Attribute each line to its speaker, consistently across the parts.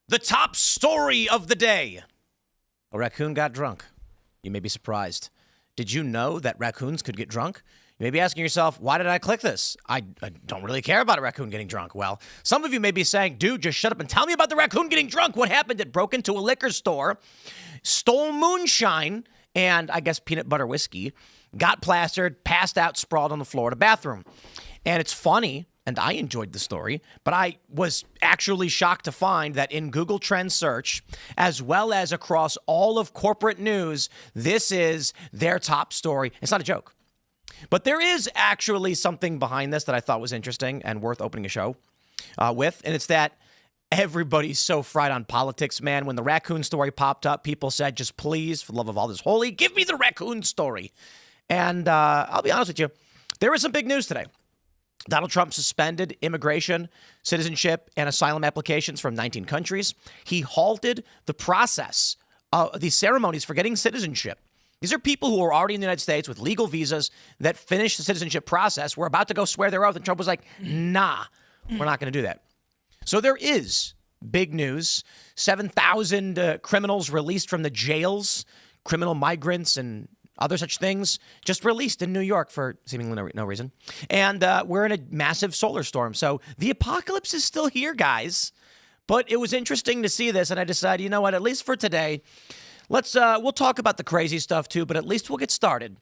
Speaker 1: The top story of the day. A raccoon got drunk. You may be surprised. Did you know that raccoons could get drunk? You may be asking yourself, why did I click this? I don't really care about a raccoon getting drunk. Well, some of you may be saying, dude, just shut up and tell me about the raccoon getting drunk. What happened? It broke into a liquor store, stole moonshine, and I guess peanut butter whiskey, got plastered, passed out, sprawled on the floor in a bathroom. And it's funny, and I enjoyed the story, but I was actually shocked to find that in Google Trends search, as well as across all of corporate news, this is their top story. It's not a joke. But there is actually something behind this that I thought was interesting and worth opening a show with, and it's that everybody's so fried on politics, man. When the raccoon story popped up, people said, just please, for the love of all that's holy, give me the raccoon story. And I'll be honest with you, there is some big news today. Donald Trump suspended immigration, citizenship, and asylum applications from 19 countries. He halted the process of these ceremonies for getting citizenship. These are people who are already in the United States with legal visas that finished the citizenship process. We're about to go swear their oath, and Trump was like, nah, we're not going to do that. So there is big news. 7,000 criminals released from the jails, criminal migrants and other such things, just released in New York for seemingly no reason. And we're in a massive solar storm. So the apocalypse is still here, guys. But it was interesting to see this, and I decided, you know what, at least for today, we'll talk about the crazy stuff too, but at least we'll get started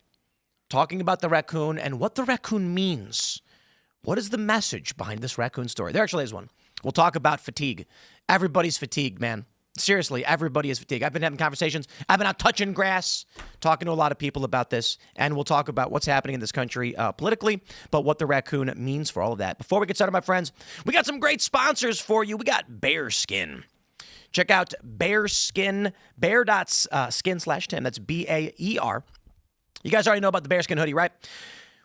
Speaker 1: talking about the raccoon and what the raccoon means. What is the message behind this raccoon story? There actually is one. We'll talk about fatigue. Everybody's fatigued, man. Seriously, everybody is fatigued. I've been having conversations. I've been out touching grass, talking to a lot of people about this, and we'll talk about what's happening in this country politically, but what the raccoon means for all of that. Before we get started, my friends, we got some great sponsors for you. We got Bearskin. Check out Bearskin, bear.skin/Tim. That's BAER. You guys already know about the Bearskin hoodie, right?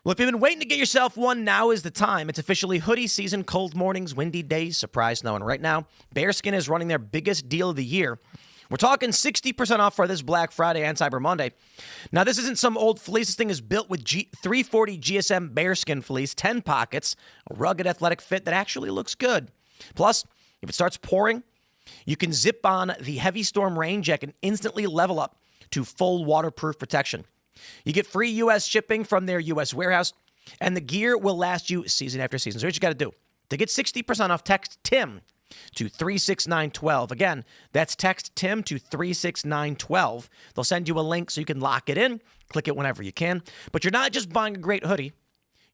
Speaker 1: Well, if you've been waiting to get yourself one, now is the time. It's officially hoodie season, cold mornings, windy days, surprise snow. And right now, Bearskin is running their biggest deal of the year. We're talking 60% off for this Black Friday and Cyber Monday. Now, this isn't some old fleece. This thing is built with 340 GSM Bearskin fleece, 10 pockets, a rugged athletic fit that actually looks good. Plus, if it starts pouring, you can zip on the heavy storm rain jacket and instantly level up to full waterproof protection. You get free U.S. shipping from their U.S. warehouse, and the gear will last you season after season. So what you got to do? To get 60% off, text TIM to 36912. Again, that's text TIM to 36912. They'll send you a link so you can lock it in, click it whenever you can. But you're not just buying a great hoodie.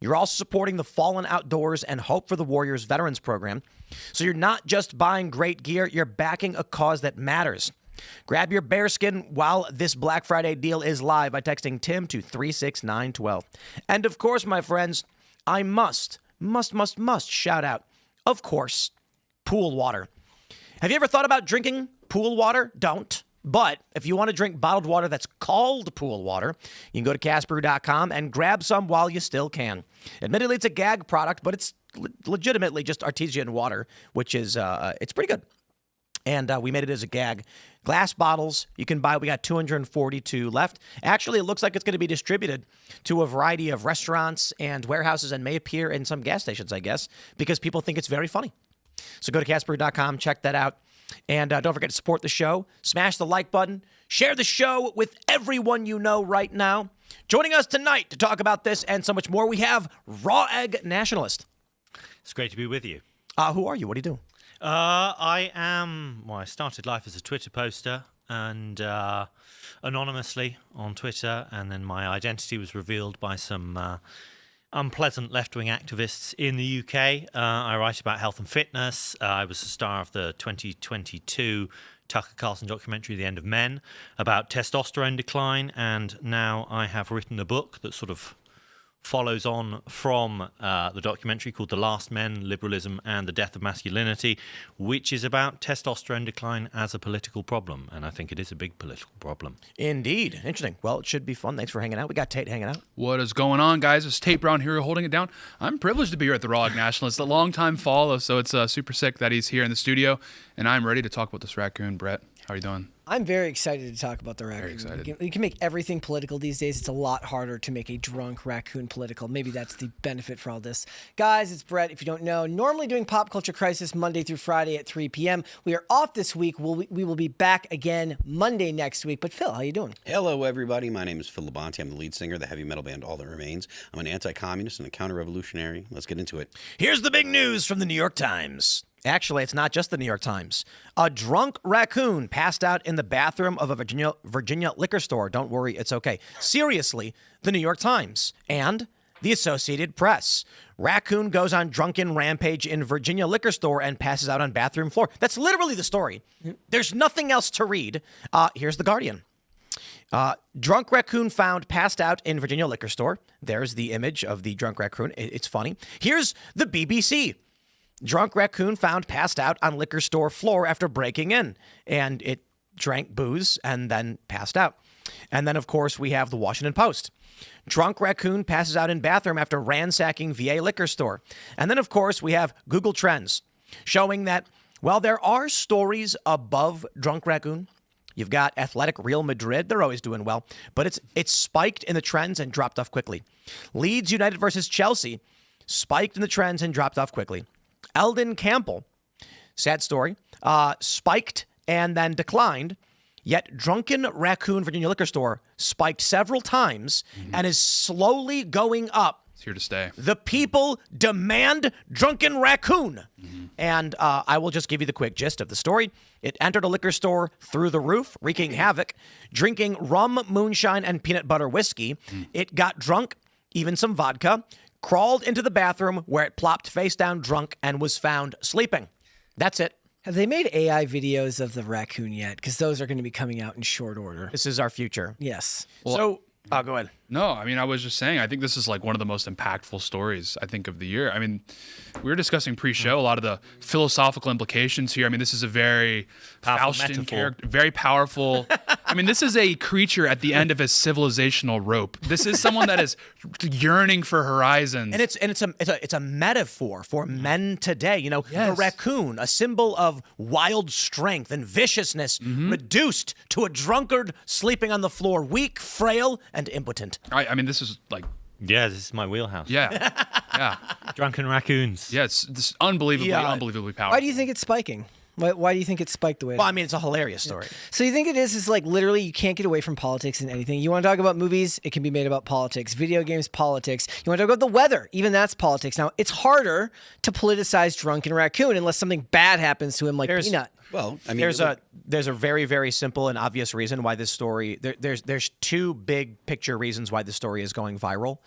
Speaker 1: You're also supporting the Fallen Outdoors and Hope for the Warriors Veterans Program. So you're not just buying great gear, you're backing a cause that matters. Grab your Bearskin while this Black Friday deal is live by texting TIM to 36912. And of course, my friends, I must shout out, of course, pool water. Have you ever thought about drinking pool water? Don't. But if you want to drink bottled water that's called pool water, you can go to castbrew.com and grab some while you still can. Admittedly, it's a gag product, but it's legitimately just artesian water, which is it's pretty good. And we made it as a gag. Glass bottles you can buy. We got 242 left. Actually, it looks like it's going to be distributed to a variety of restaurants and warehouses and may appear in some gas stations, I guess, because people think it's very funny. So go to castbrew.com, check that out. And don't forget to support the show. Smash the like button. Share the show with everyone you know right now. Joining us tonight to talk about this and so much more, we have Raw Egg Nationalist.
Speaker 2: It's great to be with you.
Speaker 1: Who are you? What do you do?
Speaker 2: I started life as a Twitter poster and anonymously on Twitter, and then my identity was revealed by some unpleasant left-wing activists in the UK. I write about health and fitness. I was the star of the 2022 Tucker Carlson documentary, The End of Men, about testosterone decline, and now I have written a book that sort of follows on from the documentary called The Last Men, Liberalism and the Death of Masculinity, which is about testosterone decline as a political problem. And I think it is a big political problem.
Speaker 1: Indeed. Interesting. Well, it should be fun. Thanks for hanging out. We got Tate hanging out.
Speaker 3: What is going on, guys? It's Tate Brown here holding it down. I'm privileged to be here at the Raw Egg Nationalist, a long-time follow, so it's super sick that he's here in the studio, and I'm ready to talk about this raccoon, Brett. How are you doing?
Speaker 4: I'm very excited to talk about the raccoon.
Speaker 3: Very excited.
Speaker 4: You can make everything political these days. It's a lot harder to make a drunk raccoon political. Maybe that's the benefit for all this. Guys, it's Brett. If you don't know, normally doing Pop Culture Crisis Monday through Friday at 3 p.m. We are off this week. We will be back again Monday next week. But Phil, how you doing?
Speaker 5: Hello, everybody. My name is Phil Labonte. I'm the lead singer of the heavy metal band All That Remains. I'm an anti-communist and a counter-revolutionary. Let's get into it.
Speaker 1: Here's the big news from the New York Times. Actually, it's not just the New York Times. A drunk raccoon passed out in the bathroom of a Virginia liquor store. Don't worry, it's okay. Seriously, the New York Times and the Associated Press. Raccoon goes on drunken rampage in Virginia liquor store and passes out on bathroom floor. That's literally the story. There's nothing else to read. Here's the Guardian. Drunk raccoon found passed out in Virginia liquor store. There's the image of the drunk raccoon. It's funny. Here's the BBC. Drunk raccoon found passed out on liquor store floor after breaking in, and it drank booze and then passed out. And then, of course, we have the Washington Post. Drunk raccoon passes out in bathroom after ransacking VA liquor store. And then, of course, we have Google Trends showing that, well, there are stories above drunk raccoon. You've got athletic Real Madrid. They're always doing well, but it's spiked in the trends and dropped off quickly. Leeds United versus Chelsea spiked in the trends and dropped off quickly. Eldon Campbell, sad story, spiked and then declined, yet drunken raccoon Virginia liquor store spiked several times and is slowly going up.
Speaker 3: It's here to stay.
Speaker 1: The people demand drunken raccoon. And I will just give you the quick gist of the story. It entered a liquor store through the roof, wreaking havoc, drinking rum, moonshine, and peanut butter whiskey. It got drunk, even some vodka, crawled into the bathroom where it plopped face down drunk and was found sleeping. That's it.
Speaker 4: Have they made AI videos of the raccoon yet? Because those are going to be coming out in short order.
Speaker 1: This is our future.
Speaker 4: Yes.
Speaker 1: Go ahead.
Speaker 3: No, I mean, I was just saying, I think this is like one of the most impactful stories, I think, of the year. I mean, we were discussing pre-show a lot of the philosophical implications here. I mean, this is a very Faustian character, very powerful. I mean, this is a creature at the end of a civilizational rope. This is someone that is yearning for horizons.
Speaker 1: And it's a metaphor for men today. You know,
Speaker 3: Yes.
Speaker 1: the raccoon, a symbol of wild strength and viciousness, reduced to a drunkard sleeping on the floor, weak, frail, and impotent.
Speaker 3: I mean, this is like,
Speaker 2: Yeah, this is my wheelhouse.
Speaker 3: yeah, yeah.
Speaker 2: Drunken raccoons.
Speaker 3: Yeah, it's this unbelievably powerful.
Speaker 4: Why do you think it's spiking? Why do you think it spiked the way?
Speaker 1: Well, I mean, it's a hilarious story.
Speaker 4: So you think it is like literally you can't get away from politics in anything. You want to talk about movies, it can be made about politics. Video games, politics. You want to talk about the weather, even that's politics. Now, it's harder to politicize Drunken Raccoon unless something bad happens to him like Peanut.
Speaker 5: Well, I mean,
Speaker 1: there's a very, very simple and obvious reason why this story, there's two big picture reasons why this story is going viral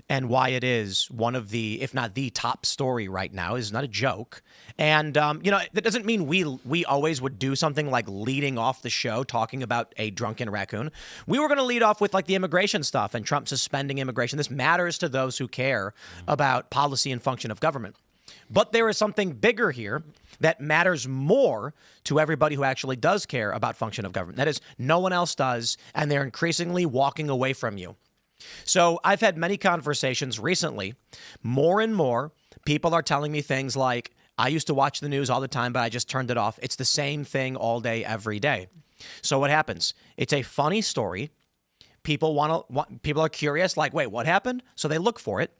Speaker 1: and why it is one of the, if not the top story right now. Is not a joke. And, that doesn't mean we always would do something like leading off the show talking about a drunken raccoon. We were going to lead off with like the immigration stuff and Trump suspending immigration. This matters to those who care about policy and function of government. But there is something bigger here that matters more to everybody who actually does care about function of government. That is, no one else does, and they're increasingly walking away from you. So I've had many conversations recently. More and more people are telling me things like, I used to watch the news all the time, but I just turned it off. It's the same thing all day, every day. So what happens? It's a funny story. People are curious, like, wait, what happened? So they look for it.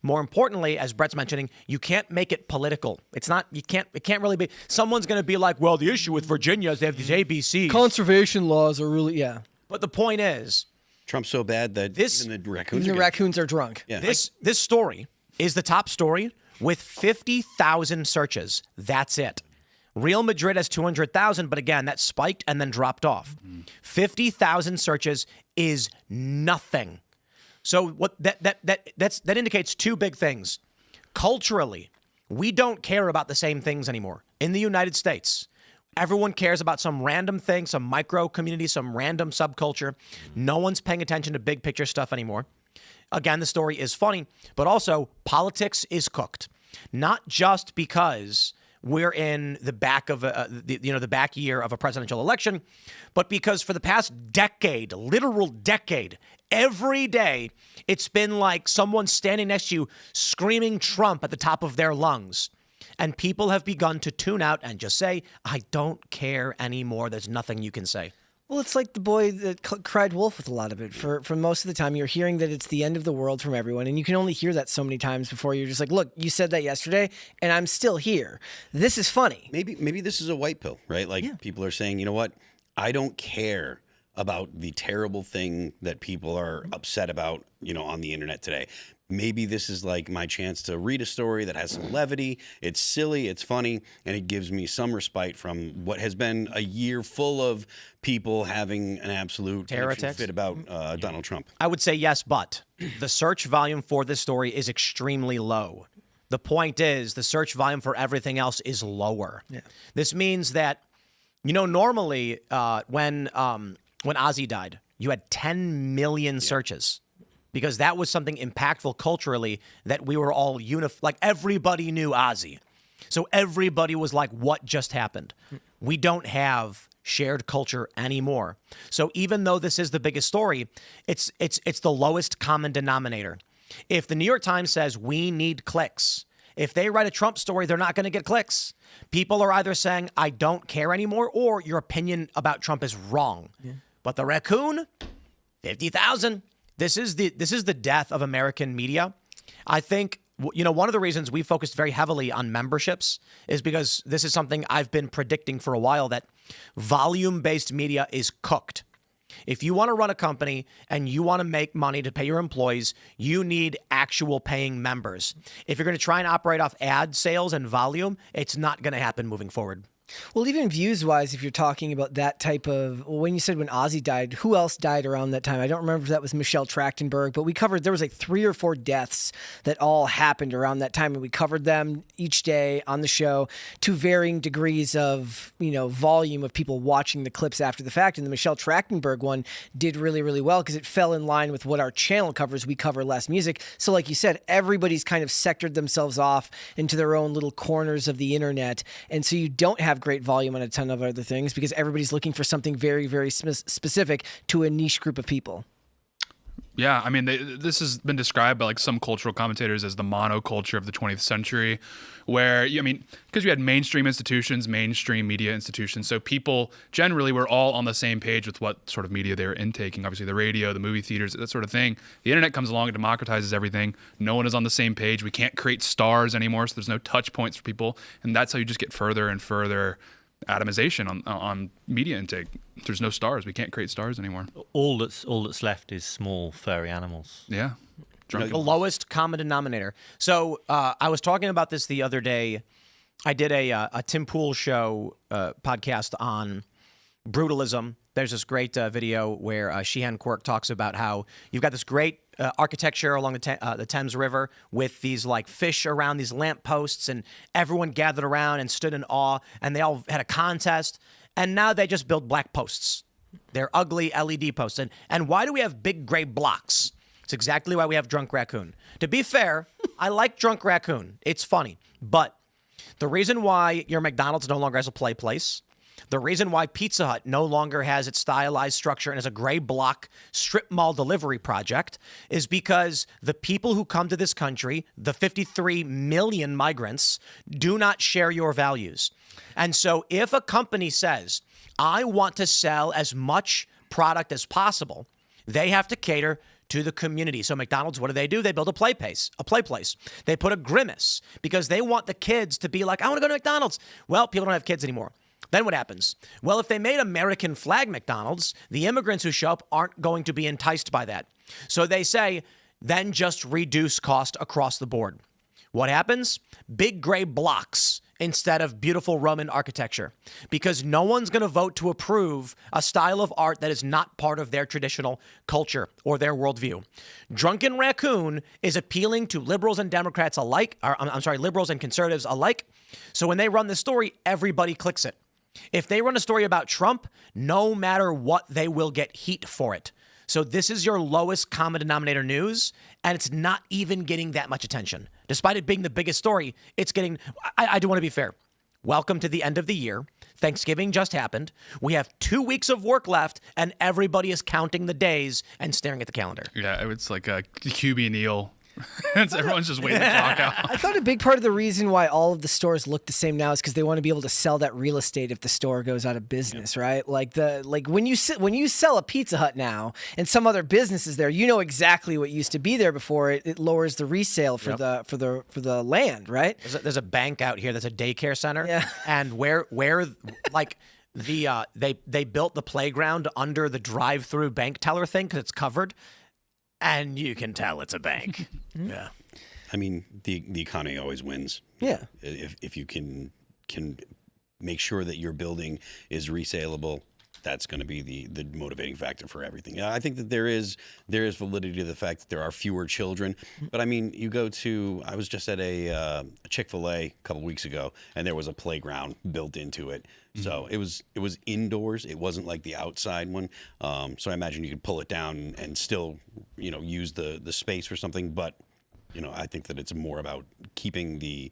Speaker 1: More importantly, as Brett's mentioning, you can't make it political. It can't really be. Someone's going to be like, well, the issue with Virginia is they have these ABCs.
Speaker 4: Conservation laws are really,
Speaker 1: But the point is,
Speaker 5: Trump's so bad that even the raccoons
Speaker 4: the raccoons are drunk.
Speaker 5: Yeah.
Speaker 1: this story is the top story with 50,000 searches. That's it. Real Madrid has 200,000, but again, that spiked and then dropped off. 50,000 searches is nothing. So what that indicates two big things. Culturally, we don't care about the same things anymore. In the United States, everyone cares about some random thing, some micro community, some random subculture. No one's paying attention to big picture stuff anymore. Again, the story is funny, but also politics is cooked. Not just because we're in the back of the back year of a presidential election, but because for the past decade, literal decade, every day it's been like someone standing next to you screaming Trump at the top of their lungs. And people have begun to tune out and just say, I don't care anymore. There's nothing you can say.
Speaker 4: Well, it's like the boy that cried wolf with a lot of it. For most of the time, you're hearing that it's the end of the world from everyone, and you can only hear that so many times before you're just like, look, you said that yesterday, and I'm still here. This is funny.
Speaker 5: Maybe this is a white pill, right? Like people are saying, you know what? I don't care about the terrible thing that people are upset about, on the internet today. Maybe this is like my chance to read a story that has some levity. It's silly, it's funny, and it gives me some respite from what has been a year full of people having an absolute
Speaker 1: terror attacks
Speaker 5: fit about Donald Trump.
Speaker 1: I would say yes, but the search volume for this story is extremely low. The point is the search volume for everything else is lower. Yeah. This means that, normally when Ozzy died, you had 10 million searches. Because that was something impactful culturally that we were all like everybody knew Ozzy. So everybody was like, what just happened? We don't have shared culture anymore. So even though this is the biggest story, it's the lowest common denominator. If the New York Times says we need clicks, if they write a Trump story, they're not going to get clicks. People are either saying, I don't care anymore, or your opinion about Trump is wrong. Yeah. But the Raccoon, 50,000. This is the death of American media. I think, one of the reasons we focused very heavily on memberships is because this is something I've been predicting for a while, that volume-based media is cooked. If you want to run a company and you want to make money to pay your employees, you need actual paying members. If you're going to try and operate off ad sales and volume, it's not going to happen moving forward.
Speaker 4: Well, even views-wise, if you're talking about that type of, when you said when Ozzy died, who else died around that time? I don't remember if that was Michelle Trachtenberg, but we covered, there was like 3 or 4 deaths that all happened around that time, and we covered them each day on the show to varying degrees of, volume of people watching the clips after the fact. And the Michelle Trachtenberg one did really, really well because it fell in line with what our channel covers. We cover less music. So like you said, everybody's kind of sectored themselves off into their own little corners of the internet. And so you don't have great volume on a ton of other things because everybody's looking for something very, very specific to a niche group of people.
Speaker 3: Yeah, I mean, this has been described by like some cultural commentators as the monoculture of the 20th century, where, because you had mainstream institutions, mainstream media institutions, so people generally were all on the same page with what sort of media they were intaking. Obviously, the radio, the movie theaters, that sort of thing. The internet comes along and democratizes everything. No one is on the same page. We can't create stars anymore, so there's no touch points for people, and that's how you just get further and further atomization on media intake. There's no stars. We can't create stars anymore.
Speaker 2: All that's left is small furry animals.
Speaker 3: Yeah.
Speaker 1: The lowest common denominator. So I was talking about this the other day. I did a Tim Pool show podcast on brutalism. There's this great video where Sheehan Quirk talks about how you've got this great architecture along the Thames River with these like fish around these lampposts, and everyone gathered around and stood in awe, and they all had a contest, and now they just build black posts. They're ugly LED posts. And why do we have big gray blocks? It's exactly why we have Drunk Raccoon. To be fair, I like Drunk Raccoon. It's funny. But the reason why your McDonald's no longer has a play place, the reason why Pizza Hut no longer has its stylized structure and is a gray block strip mall delivery project is because the people who come to this country, the 53 million migrants, do not share your values. And so if a company says, I want to sell as much product as possible, they have to cater to the community. So McDonald's, what do? They build a play place. They put a grimace because they want the kids to be like, I want to go to McDonald's. Well, people don't have kids anymore. Then what happens? Well, if they made American flag McDonald's, the immigrants who show up aren't going to be enticed by that. So they say, then just reduce cost across the board. What happens? Big gray blocks instead of beautiful Roman architecture, because no one's going to vote to approve a style of art that is not part of their traditional culture or their worldview. Drunken Raccoon is appealing to liberals and Democrats alike, liberals and conservatives alike. So when they run the story, everybody clicks it. If they run a story about Trump, no matter what, they will get heat for it. So this is your lowest common denominator news, and it's not even getting that much attention. Despite it being the biggest story, it's getting, I do want to be fair. Welcome to the end of the year. Thanksgiving just happened. We have 2 weeks of work left, and everybody is counting the days and staring at the calendar.
Speaker 3: Yeah, it's like QB Neal Everyone's just waiting to clock out.
Speaker 4: I thought a big part of the reason why all of the stores look the same now is because they want to be able to sell that real estate if the store goes out of business, right? Like when you sell a Pizza Hut now and some other business is there, you know exactly what used to be there before. It lowers the resale for the land, right?
Speaker 1: There's a bank out here that's a daycare center,
Speaker 4: Yeah.
Speaker 1: and where like they built the playground under the drive-through bank teller thing because it's covered, and you can tell it's a bank. Yeah.
Speaker 5: I mean, the economy always wins.
Speaker 4: Yeah.
Speaker 5: If you can make sure that your building is resaleable, that's going to be the motivating factor for everything. I think that there is validity to the fact that there are fewer children. But I mean, I was just at a Chick-fil-A a couple weeks ago, and there was a playground built into it. So it was indoors. It wasn't like the outside one. So I imagine you could pull it down and still, use the space for something. But I think that it's more about keeping the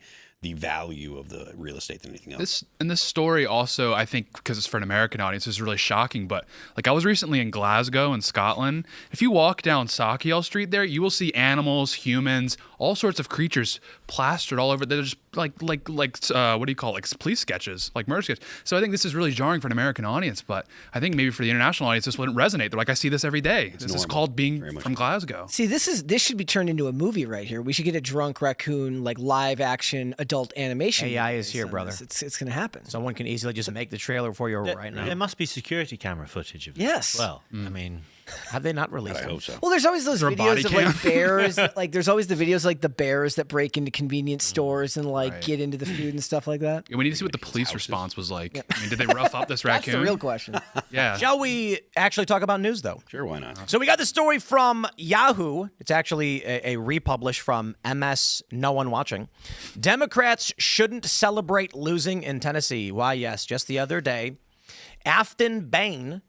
Speaker 5: value of the real estate than anything else.
Speaker 3: This story also, I think, because it's for an American audience, is really shocking. But like, I was recently in Glasgow in Scotland. If you walk down Sauchiehall Street there, you will see animals, humans, all sorts of creatures plastered all over. They're just like what do you call it? Like police sketches, like murder sketches. So I think this is really jarring for an American audience. But I think maybe for the international audience, this wouldn't resonate. They're like, I see this every day. This is called being from Glasgow.
Speaker 4: See, this should be turned into a movie right here. We should get a drunk raccoon, like live action adult animation.
Speaker 1: AI is here, brother.
Speaker 4: It's going to happen.
Speaker 1: Someone can easily just make the trailer for you right now.
Speaker 2: There must be security camera footage of this
Speaker 4: Yes.
Speaker 2: as well. I mean,
Speaker 1: Have they not released
Speaker 5: I
Speaker 1: them?
Speaker 5: hope so.
Speaker 4: Well, there's always those
Speaker 3: there a body
Speaker 4: videos of
Speaker 3: cam?
Speaker 4: like bears. Like there's always the videos like the bears that break into convenience stores and like
Speaker 3: Right.
Speaker 4: get into the food and stuff like that.
Speaker 3: Yeah, we need to see what the police response was like. I mean, did they rough up this
Speaker 4: That's
Speaker 3: raccoon?
Speaker 4: the real question.
Speaker 3: Yeah.
Speaker 1: Shall we actually talk about news, though?
Speaker 5: Sure, why not?
Speaker 1: So we got the story from Yahoo. It's actually a republish from MS No One Watching. Democrats shouldn't celebrate losing in Tennessee. Why, yes, just the other day, Afton Bain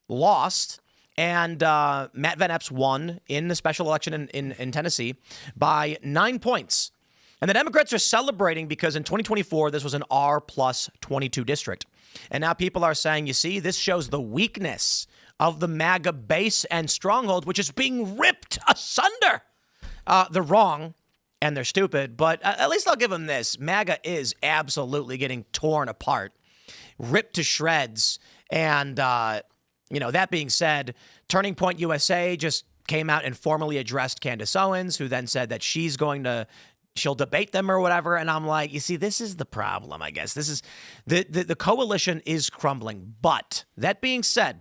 Speaker 1: lost, and Matt Van Epps won in the special election in Tennessee by 9 points. And the Democrats are celebrating because in 2024, this was an R+22 district. And now people are saying, you see, this shows the weakness of the MAGA base and stronghold, which is being ripped asunder. They're wrong and they're stupid, but at least I'll give them this. MAGA is absolutely getting torn apart, ripped to shreds. And, that being said, Turning Point USA just came out and formally addressed Candace Owens, who then said that she'll debate them or whatever. And I'm like, you see, this is the problem, I guess. This is the coalition is crumbling. But that being said,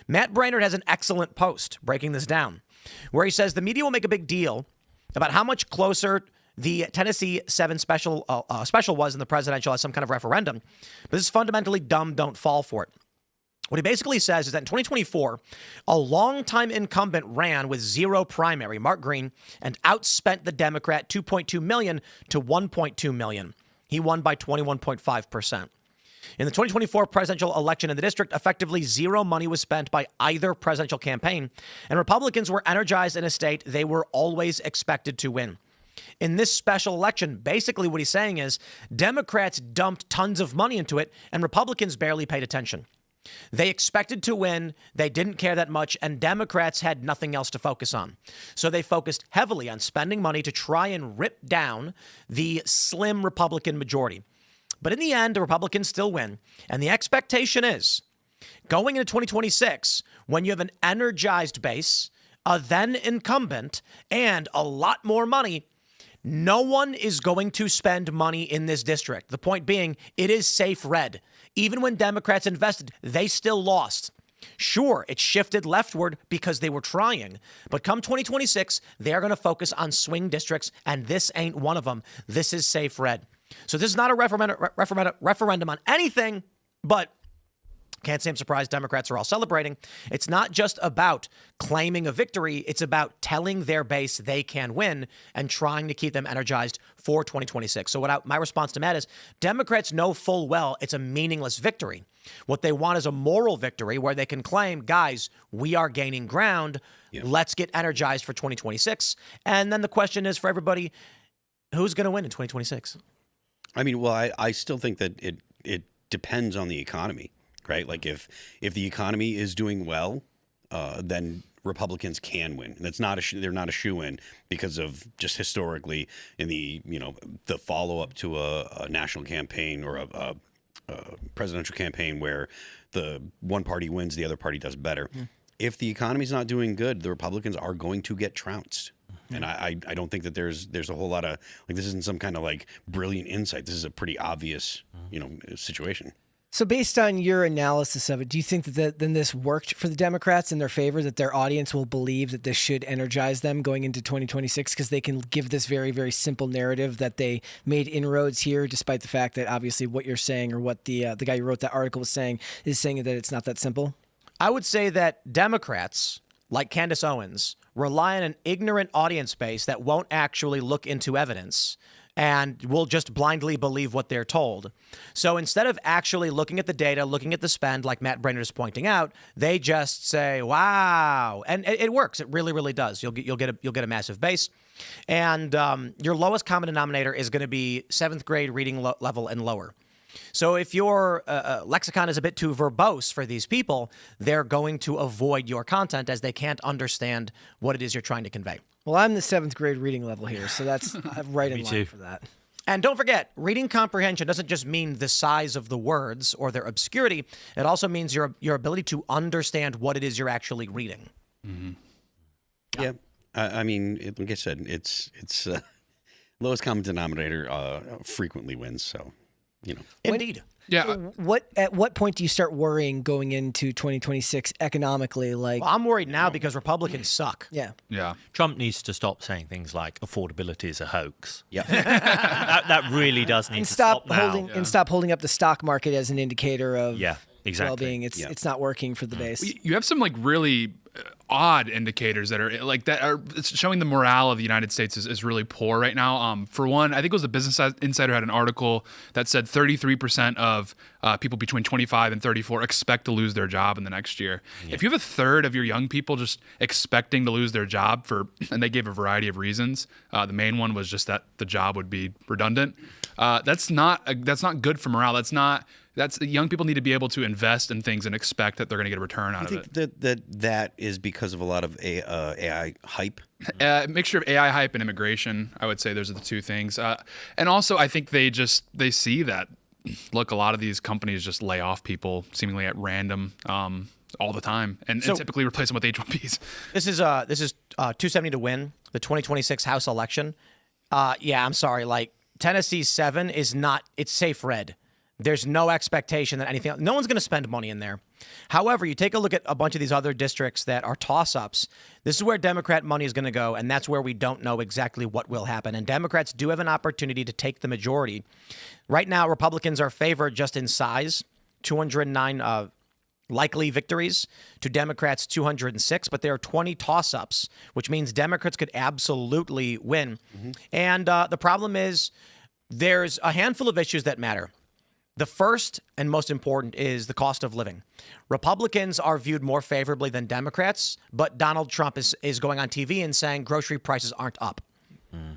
Speaker 1: Matt Brainerd has an excellent post breaking this down, where he says the media will make a big deal about how much closer the Tennessee 7 special was in the presidential as some kind of referendum. But this is fundamentally dumb. Don't fall for it. What he basically says is that in 2024, a longtime incumbent ran with zero primary, Mark Green, and outspent the Democrat $2.2 million to $1.2 million. He won by 21.5%. In the 2024 presidential election in the district, effectively zero money was spent by either presidential campaign, and Republicans were energized in a state they were always expected to win. In this special election, basically what he's saying is Democrats dumped tons of money into it, and Republicans barely paid attention. They expected to win. They didn't care that much, and Democrats had nothing else to focus on. So they focused heavily on spending money to try and rip down the slim Republican majority. But in the end, the Republicans still win. And the expectation is going into 2026, when you have an energized base, a then incumbent, and a lot more money, no one is going to spend money in this district. The point being, it is safe red. Even when Democrats invested, they still lost. Sure, it shifted leftward because they were trying. But come 2026, they are going to focus on swing districts, and this ain't one of them. This is safe red. So this is not a referendum on anything, but can't say I'm surprised Democrats are all celebrating. It's not just about claiming a victory. It's about telling their base they can win and trying to keep them energized for 2026. So my response to Matt is Democrats know full well it's a meaningless victory. What they want is a moral victory where they can claim, guys, we are gaining ground. Yeah. Let's get energized for 2026. And then the question is for everybody, who's going to win in 2026?
Speaker 5: I mean, well, I still think that it depends on the economy. Right? Like if the economy is doing well, then Republicans can win. And they're not a shoo-in because of just historically in the the follow-up to a national campaign or a presidential campaign where the one party wins, the other party does better. If the economy's not doing good, the Republicans are going to get trounced. And I don't think that there's a whole lot of this isn't some kind of brilliant insight. This is a pretty obvious situation.
Speaker 4: So based on your analysis of it, do you think that then this worked for the Democrats in their favor, that their audience will believe that this should energize them going into 2026 because they can give this very, very simple narrative that they made inroads here, despite the fact that obviously what you're saying or what the guy who wrote that article was saying is saying that it's not that simple?
Speaker 1: I would say that Democrats, like Candace Owens, rely on an ignorant audience base that won't actually look into evidence and will just blindly believe what they're told. So instead of actually looking at the data, looking at the spend, like Matt Brainerd is pointing out, they just say, "Wow," and it works. It really, really does. You'll get a massive base, and your lowest common denominator is going to be 7th grade reading level and lower. So if your lexicon is a bit too verbose for these people, they're going to avoid your content as they can't understand what it is you're trying to convey.
Speaker 4: Well, I'm the 7th grade reading level here, so that's right in line
Speaker 2: too.
Speaker 4: for that.
Speaker 1: And don't forget, reading comprehension doesn't just mean the size of the words or their obscurity. It also means your ability to understand what it is you're actually reading.
Speaker 5: Mm-hmm. Yeah. I mean, like I said, it's lowest common denominator frequently wins. So,
Speaker 1: Indeed.
Speaker 3: Yeah.
Speaker 4: At what point do you start worrying going into 2026 economically?
Speaker 1: Well, I'm worried now because Republicans suck.
Speaker 4: Yeah.
Speaker 3: Yeah.
Speaker 2: Trump needs to stop saying things like affordability is a hoax.
Speaker 5: Yeah.
Speaker 2: that really does need
Speaker 4: And
Speaker 2: to
Speaker 4: stop
Speaker 2: stop
Speaker 4: holding
Speaker 2: now.
Speaker 4: and stop holding up the stock market as an indicator of
Speaker 2: Yeah, exactly.
Speaker 4: well-being. It's not working for the base.
Speaker 3: You have some really odd indicators that are it's showing the morale of the United States is really poor right now. For one, I think it was the Business Insider had an article that said 33% of people between 25 and 34 expect to lose their job in the next year. Yeah. If you have a third of your young people just expecting to lose their job and they gave a variety of reasons, the main one was just that the job would be redundant. That's not good for morale. That's young people need to be able to invest in things and expect that they're going to get a return out of it.
Speaker 5: I think that is because of a lot of AI hype.
Speaker 3: A mixture of AI hype and immigration. I would say those are the two things. And also, I think they see that, look, a lot of these companies just lay off people seemingly at random all the time and typically replace them with H-1Bs.
Speaker 1: This is 270 to win the 2026 House election. I'm sorry. Tennessee's 7 is not. It's safe red. There's no expectation that anything else. No one's going to spend money in there. However, you take a look at a bunch of these other districts that are toss-ups. This is where Democrat money is going to go, and that's where we don't know exactly what will happen. And Democrats do have an opportunity to take the majority. Right now, Republicans are favored just in size, 209 likely victories to Democrats' 206, but there are 20 toss-ups, which means Democrats could absolutely win. Mm-hmm. And the problem is there's a handful of issues that matter. The first and most important is the cost of living. Republicans are viewed more favorably than Democrats, but Donald Trump is going on TV and saying grocery prices aren't up.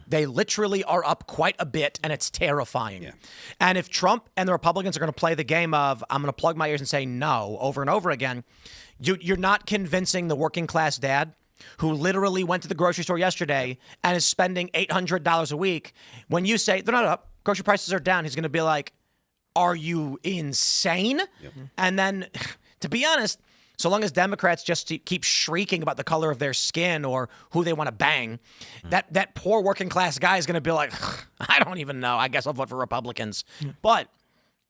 Speaker 1: They literally are up quite a bit, and it's terrifying. Yeah. And if Trump and the Republicans are going to play the game of, I'm going to plug my ears and say no over and over again, you're not convincing the working class dad who literally went to the grocery store yesterday and is spending $800 a week. When you say they're not up, grocery prices are down, he's going to be like, are you insane? Yep. And then, to be honest, so long as Democrats just keep shrieking about the color of their skin or who they want to bang, that poor working class guy is going to be like, I don't even know. I guess I'll vote for Republicans. But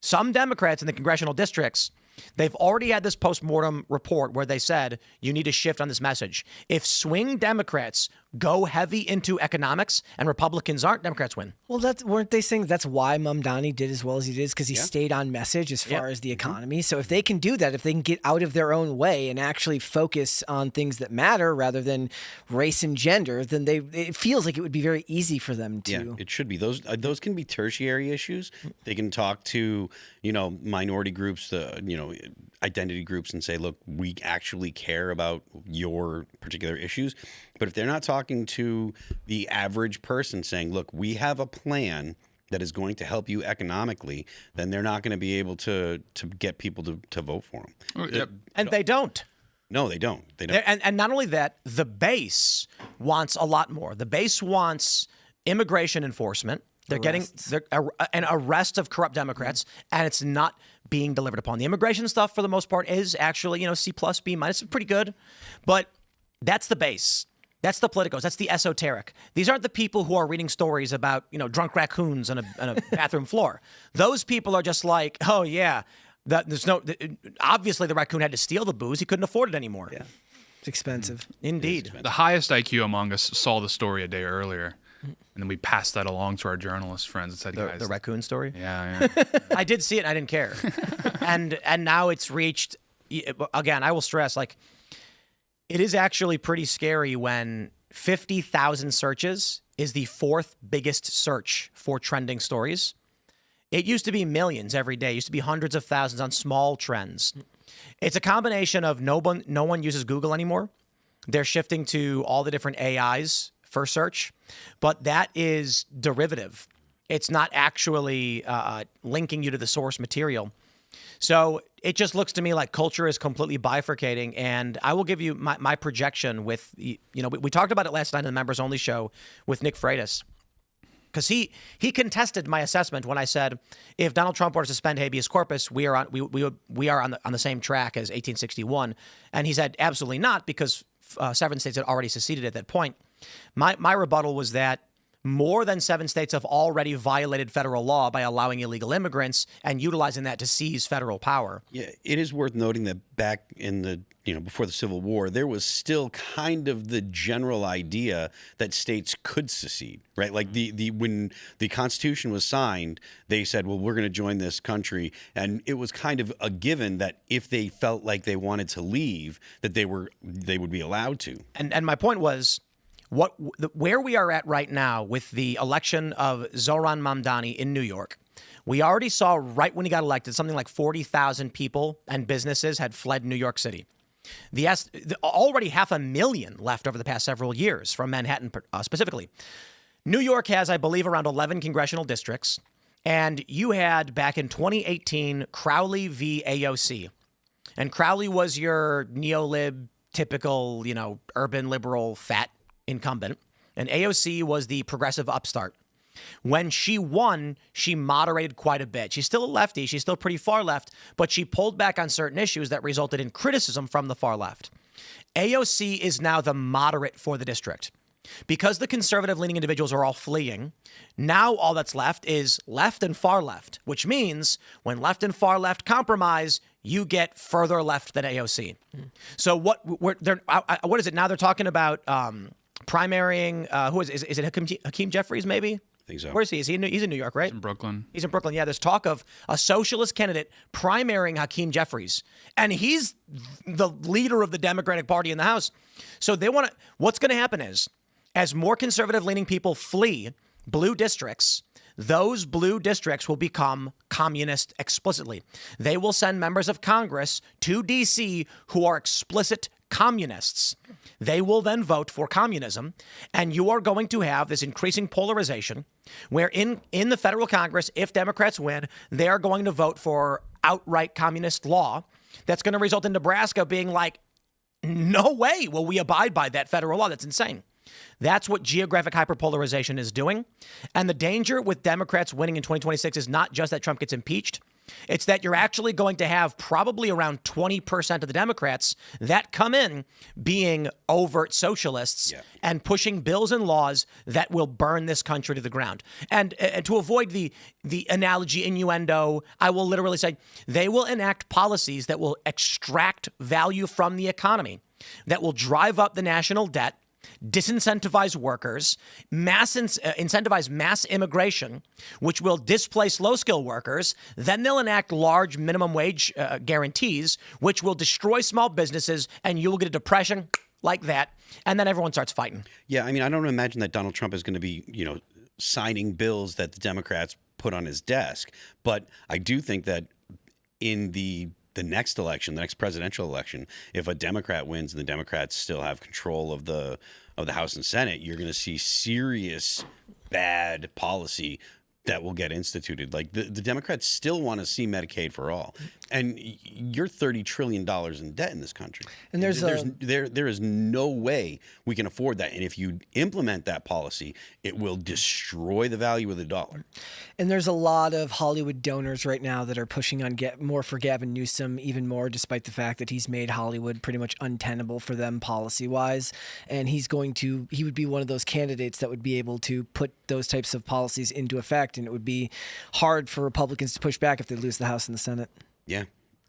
Speaker 1: some Democrats in the congressional districts, they've already had this postmortem report where they said you need to shift on this message. If swing Democrats go heavy into economics and Republicans aren't, Democrats win.
Speaker 4: Well, weren't they saying that's why Mamdani did as well as he did, because he stayed on message as far as the economy? So if they can do that, if they can get out of their own way and actually focus on things that matter rather than race and gender, then it feels like it would be very easy for them to.
Speaker 5: Yeah, it should be. Those can be tertiary issues. They can talk to minority groups, identity groups, and say, look, we actually care about your particular issues. But if they're not talking to the average person saying, look, we have a plan that is going to help you economically, then they're not going to be able to get people to vote for them.
Speaker 3: Yep.
Speaker 1: And they don't.
Speaker 5: No, they don't. They don't.
Speaker 1: And not only that, the base wants a lot more. The base wants immigration enforcement. They're getting an arrest of corrupt Democrats, and it's not being delivered upon. The immigration stuff, for the most part, is actually, C+, B-, pretty good. But that's the base. That's the politicos. That's the esoteric. These aren't the people who are reading stories about, drunk raccoons on a bathroom floor. Those people are just like, oh, yeah, obviously the raccoon had to steal the booze. He couldn't afford it anymore.
Speaker 4: Yeah. It's expensive.
Speaker 1: Indeed.
Speaker 3: The highest IQ among us saw the story a day earlier. And then we passed that along to our journalist friends and said, guys.
Speaker 1: The raccoon story?
Speaker 3: Yeah.
Speaker 1: I did see it and I didn't care. and now it's reached, again, I will stress, it is actually pretty scary when 50,000 searches is the 4th biggest search for trending stories. It used to be millions every day. It used to be hundreds of thousands on small trends. It's a combination of no one uses Google anymore. They're shifting to all the different AIs for search, but that is derivative. It's not actually linking you to the source material. So it just looks to me like culture is completely bifurcating. And I will give you my projection with, we talked about it last night in the members only show with Nick Freitas. Because he contested my assessment when I said, if Donald Trump were to suspend habeas corpus, we are on the same track as 1861. And he said, absolutely not, because 7 states had already seceded at that point. My rebuttal was that more than 7 states have already violated federal law by allowing illegal immigrants and utilizing that to seize federal power.
Speaker 5: Yeah, it is worth noting that back in the, before the Civil War, there was still kind of the general idea that states could secede, right? Like when the Constitution was signed, they said, well, we're going to join this country. And it was kind of a given that if they felt like they wanted to leave, that they would be allowed to.
Speaker 1: And my point was, where we are at right now with the election of Zohran Mamdani in New York, we already saw right when he got elected, something like 40,000 people and businesses had fled New York City. Already 500,000 left over the past several years from Manhattan specifically. New York has, I believe, around 11 congressional districts. And you had back in 2018 Crowley v. AOC. And Crowley was your neolib, typical, urban liberal fat incumbent, and AOC was the progressive upstart. When she won, she moderated quite a bit. She's still a lefty. She's still pretty far left, but she pulled back on certain issues that resulted in criticism from the far left. AOC is now the moderate for the district. Because the conservative-leaning individuals are all fleeing, now all that's left is left and far left, which means when left and far left compromise, you get further left than AOC. So what is it now? They're talking about primarying, who is it Hakeem Jeffries, maybe?
Speaker 5: I think so.
Speaker 1: Where is he? He's in New York, right?
Speaker 3: He's in Brooklyn.
Speaker 1: He's in Brooklyn. Yeah, there's talk of a socialist candidate primarying Hakeem Jeffries. And he's the leader of the Democratic Party in the House. So what's going to happen is, as more conservative-leaning people flee blue districts, those blue districts will become communist explicitly. They will send members of Congress to D.C. who are explicit communists. They will then vote for communism, and you are going to have this increasing polarization where in the federal Congress, if Democrats win, they are going to vote for outright communist law that's going to result in Nebraska being like, no way will we abide by that federal law. That's insane. That's what geographic hyperpolarization is doing. And the danger with Democrats winning in 2026 is not just that Trump gets impeached. It's that you're actually going to have probably around 20% of the Democrats that come in being overt socialists and pushing bills and laws that will burn this country to the ground. And to avoid the analogy innuendo, I will literally say they will enact policies that will extract value from the economy, that will drive up the national debt, disincentivize workers, incentivize mass immigration, which will displace low-skilled workers. Then they'll enact large minimum wage guarantees, which will destroy small businesses, and you will get a depression like that, and then everyone starts fighting.
Speaker 5: Yeah, I mean, I don't imagine that Donald Trump is going to be, signing bills that the Democrats put on his desk, but I do think that in the next election, the next presidential election, if a Democrat wins and the Democrats still have control of the House and Senate, you're going to see serious bad policy that will get instituted. Like the Democrats still want to see Medicaid for all, and you're $30 trillion in debt in this country.
Speaker 4: And
Speaker 5: there is no way we can afford that. And if you implement that policy, it will destroy the value of the dollar.
Speaker 4: And there's a lot of Hollywood donors right now that are pushing on more for Gavin Newsom, even more, despite the fact that he's made Hollywood pretty much untenable for them policy-wise. And he would be one of those candidates that would be able to put those types of policies into effect. And it would be hard for Republicans to push back if they lose the House and the Senate.
Speaker 5: Yeah.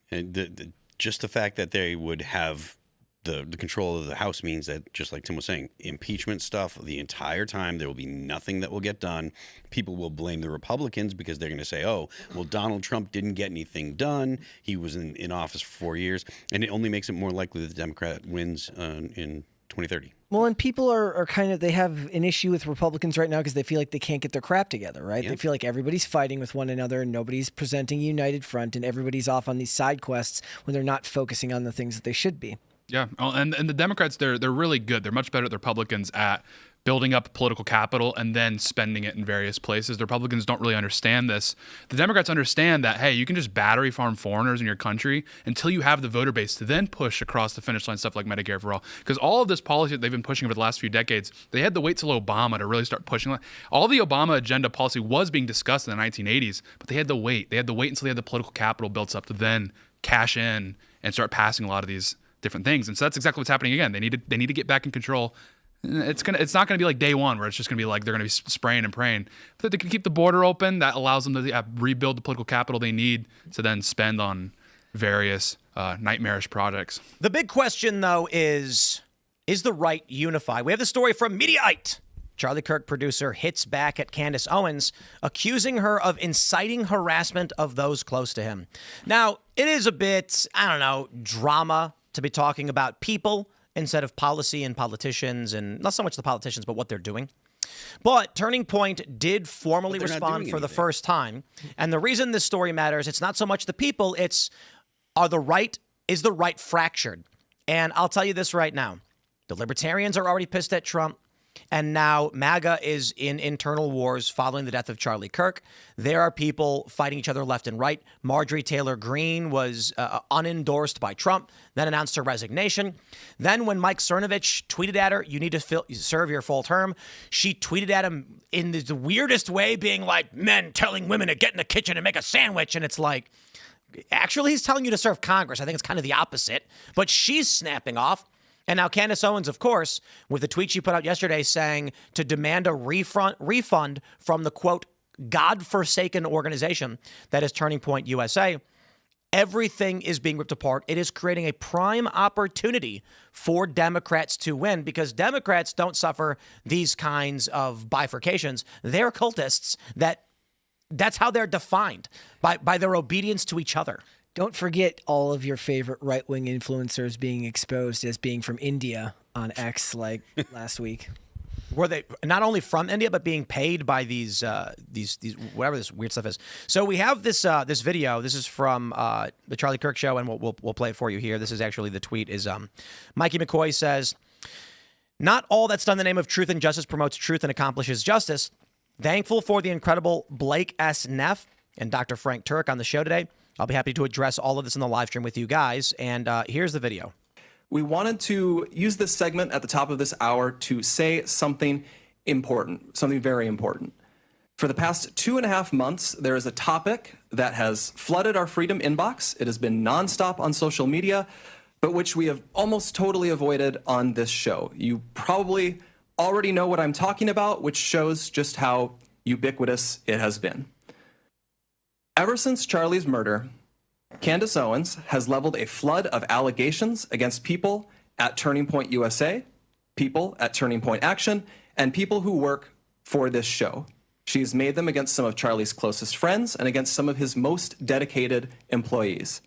Speaker 5: And just the fact that they would have the control of the House means that, just like Tim was saying, impeachment stuff the entire time, there will be nothing that will get done. People will blame the Republicans because they're going to say, oh, well, Donald Trump didn't get anything done. He was in office for 4 years. And it only makes it more likely that the Democrat wins in 2030.
Speaker 4: Well, and people are they have an issue with Republicans right now because they feel like they can't get their crap together, right?
Speaker 5: Yeah.
Speaker 4: They feel like everybody's fighting with one another and nobody's presenting a united front and everybody's off on these side quests when they're not focusing on the things that they should be.
Speaker 3: Yeah, and the Democrats, they're really good. They're much better than the Republicans at building up political capital and then spending it in various places. The Republicans don't really understand this. The Democrats understand that, hey, you can just battery farm foreigners in your country until you have the voter base to then push across the finish line stuff like Medicare for all. Because all of this policy that they've been pushing over the last few decades, they had to wait till Obama to really start pushing. All the Obama agenda policy was being discussed in the 1980s, but they had to wait. They had to wait until they had the political capital built up to then cash in and start passing a lot of these different things. And so that's exactly what's happening again. They need to get back in control. It's not gonna be like day one where it's just gonna be like they're gonna be spraying and praying. But they can keep the border open. That allows them to rebuild the political capital they need to then spend on various nightmarish projects.
Speaker 1: The big question, though, is the right unified? We have the story from Mediaite. Charlie Kirk, producer, hits back at Candace Owens, accusing her of inciting harassment of those close to him. Now, it is a bit, drama to be talking about people instead of policy and politicians, and not so much the politicians, but what they're doing. But Turning Point did formally respond for the first time. And the reason this story matters, it's not so much the people, it's is the right fractured? And I'll tell you this right now. The libertarians are already pissed at Trump. And now MAGA is in internal wars following the death of Charlie Kirk. There are people fighting each other left and right. Marjorie Taylor Greene was unendorsed by Trump, then announced her resignation. Then when Mike Cernovich tweeted at her, you need to serve your full term, she tweeted at him in the weirdest way, being like, men telling women to get in the kitchen and make a sandwich. And it's like, actually, he's telling you to serve Congress. I think it's kind of the opposite. But she's snapping off. And now Candace Owens, of course, with the tweet she put out yesterday saying to demand a refund from the, quote, God-forsaken organization that is Turning Point USA. Everything is being ripped apart. It is creating a prime opportunity for Democrats to win because Democrats don't suffer these kinds of bifurcations. They're cultists. That's how they're defined, by their obedience to each other.
Speaker 4: Don't forget all of your favorite right-wing influencers being exposed as being from India on X like last week.
Speaker 1: Were they not only from India, but being paid by these whatever this weird stuff is? So we have this video. This is from the Charlie Kirk show, and we'll play it for you here. This is actually the tweet. Is Mikey McCoy says, "Not all that's done in the name of truth and justice promotes truth and accomplishes justice. Thankful for the incredible Blake S. Neff and Dr. Frank Turk on the show today. I'll be happy to address all of this in the live stream with you guys. And here's the video.
Speaker 6: We wanted to use this segment at the top of this hour to say something important, something very important. For the past 2.5 months, there is a topic that has flooded our Freedom inbox. It has been nonstop on social media, but which we have almost totally avoided on this show. You probably already know what I'm talking about, which shows just how ubiquitous it has been. Ever since Charlie's murder, Candace Owens has leveled a flood of allegations against people at Turning Point USA, people at Turning Point Action, and people who work for this show. She's made them against some of Charlie's closest friends and against some of his most dedicated employees.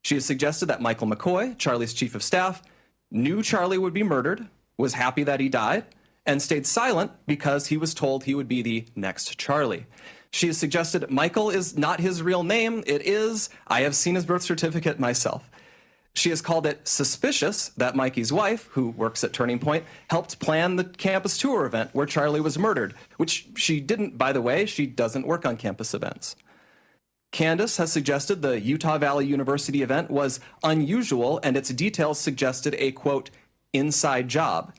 Speaker 6: She has suggested that Michael McCoy, Charlie's chief of staff, knew Charlie would be murdered, was happy that he died, and stayed silent because he was told he would be the next Charlie. She has suggested Michael is not his real name. It is. I have seen his birth certificate myself. She has called it suspicious that Mikey's wife, who works at Turning Point, helped plan the campus tour event where Charlie was murdered, which she didn't, by the way. She doesn't work on campus events. Candace has suggested the Utah Valley University event was unusual and its details suggested a, quote, inside job.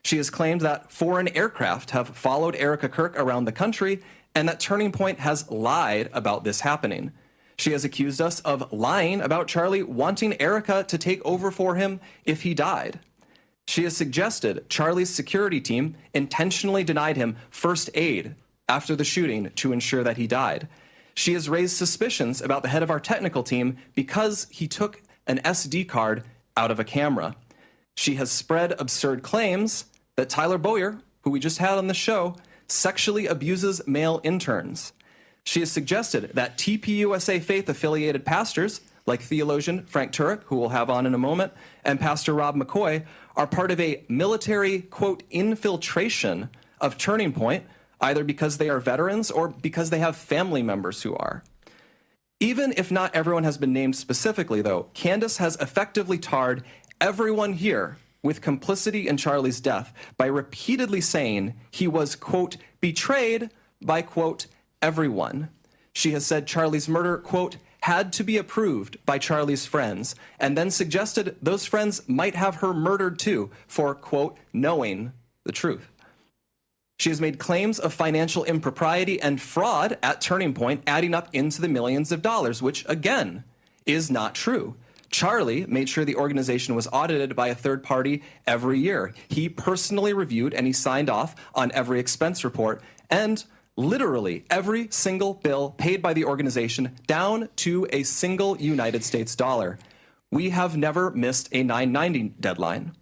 Speaker 6: She has claimed that foreign aircraft have followed Erica Kirk around the country and that Turning Point has lied about this happening. She has accused us of lying about Charlie wanting Erica to take over for him if he died. She has suggested Charlie's security team intentionally denied him first aid after the shooting to ensure that he died. She has raised suspicions about the head of our technical team because he took an SD card out of a camera. She has spread absurd claims that Tyler Boyer, who we just had on the show, sexually abuses male interns. She has suggested that TPUSA faith-affiliated pastors, like theologian Frank Turek, who we'll have on in a moment, and Pastor Rob McCoy, are part of a military, quote, infiltration of Turning Point, either because they are veterans or because they have family members who are. Even if not everyone has been named specifically, though, Candace has effectively tarred everyone here with complicity in Charlie's death by repeatedly saying he was, quote, betrayed by, quote, everyone. She has said Charlie's murder, quote, had to be approved by Charlie's friends, and then suggested those friends might have her murdered too for, quote, knowing the truth. She has made claims of financial impropriety and fraud at Turning Point, adding up into the millions of dollars, which, again, is not true. Charlie made sure the organization was audited by a third party every year. He personally reviewed and he signed off on every expense report, and literally every single bill paid by the organization down to a single United States dollar. We have never missed a 990 deadline.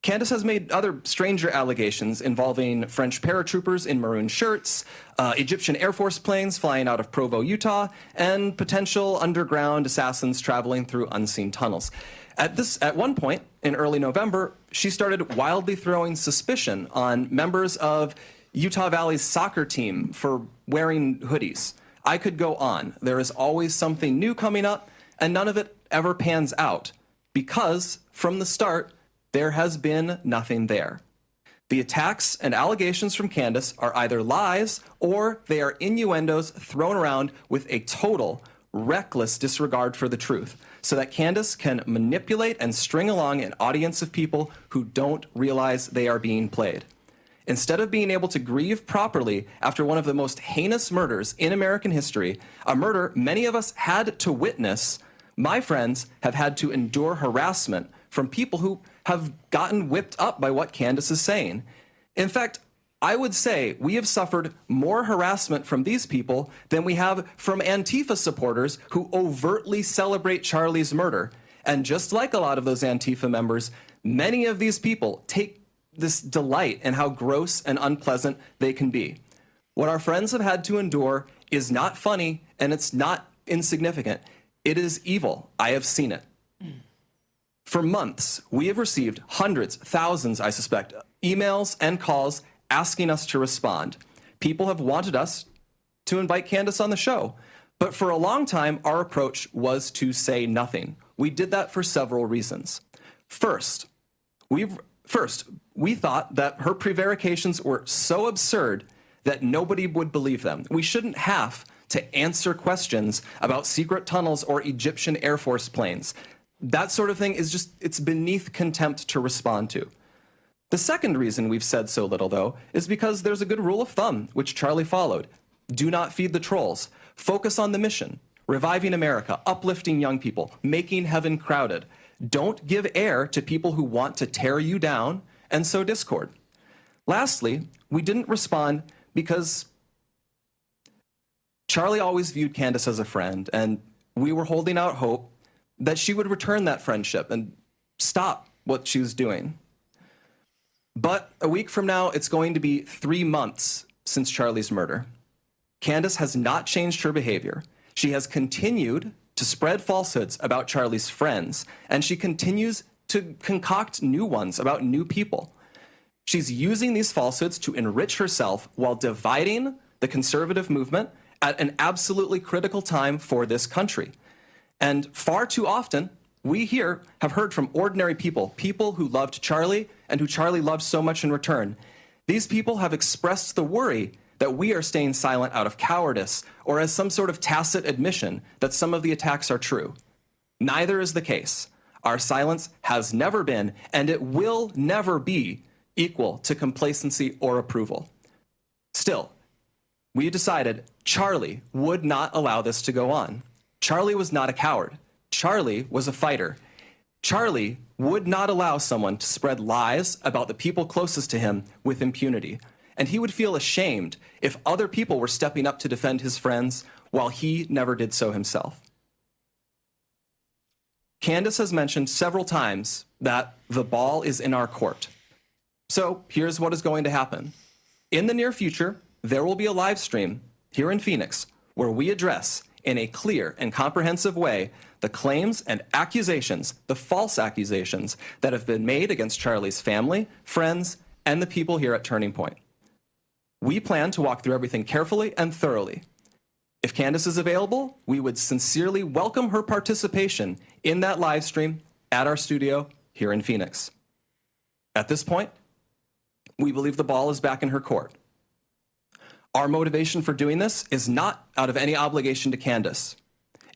Speaker 6: Candace has made other stranger allegations involving French paratroopers in maroon shirts, Egyptian Air Force planes flying out of Provo, Utah, and potential underground assassins traveling through unseen tunnels. At one point in early November, she started wildly throwing suspicion on members of Utah Valley's soccer team for wearing hoodies. I could go on. There is always something new coming up, and none of it ever pans out because, from the start, there has been nothing there. The attacks and allegations from Candace are either lies or they are innuendos thrown around with a total, reckless disregard for the truth, so that Candace can manipulate and string along an audience of people who don't realize they are being played. Instead of being able to grieve properly after one of the most heinous murders in American history, a murder many of us had to witness, my friends have had to endure harassment from people who have gotten whipped up by what Candace is saying. In fact, I would say we have suffered more harassment from these people than we have from Antifa supporters who overtly celebrate Charlie's murder. And just like a lot of those Antifa members, many of these people take this delight in how gross and unpleasant they can be. What our friends have had to endure is not funny, and it's not insignificant. It is evil. I have seen it. For months, we have received hundreds, thousands, I suspect, emails and calls asking us to respond. People have wanted us to invite Candace on the show. But for a long time, our approach was to say nothing. We did that for several reasons. First, we thought that her prevarications were so absurd that nobody would believe them. We shouldn't have to answer questions about secret tunnels or Egyptian Air Force planes. That sort of thing is just, it's beneath contempt to respond to. The second reason we've said so little, though, is because there's a good rule of thumb, which Charlie followed. Do not feed the trolls. Focus on the mission. Reviving America, uplifting young people, making heaven crowded. Don't give air to people who want to tear you down and sow discord. Lastly, we didn't respond because Charlie always viewed Candace as a friend, and we were holding out hope that she would return that friendship and stop what she was doing. But a week from now, it's going to be 3 months since Charlie's murder. Candace has not changed her behavior. She has continued to spread falsehoods about Charlie's friends, and she continues to concoct new ones about new people. She's using these falsehoods to enrich herself while dividing the conservative movement at an absolutely critical time for this country. And far too often, We here have heard from ordinary people, people who loved Charlie and who Charlie loved so much in return. These people have expressed the worry that we are staying silent out of cowardice or as some sort of tacit admission that some of the attacks are true. Neither is the case. Our silence has never been, and it will never be, equal to complacency or approval. Still, we decided Charlie would not allow this to go on. Charlie was not a coward. Charlie was a fighter. Charlie would not allow someone to spread lies about the people closest to him with impunity. And he would feel ashamed if other people were stepping up to defend his friends while he never did so himself. Candace has mentioned several times that the ball is in our court. So here's what is going to happen. In the near future, there will be a live stream here in Phoenix where we address in a clear and comprehensive way the claims and accusations, the false accusations that have been made against Charlie's family, friends, and the people here at Turning Point. We plan to walk through everything carefully and thoroughly. If Candace is available, we would sincerely welcome her participation in that live stream at our studio here in Phoenix. At this point, we believe the ball is back in her court. Our motivation for doing this is not out of any obligation to Candace.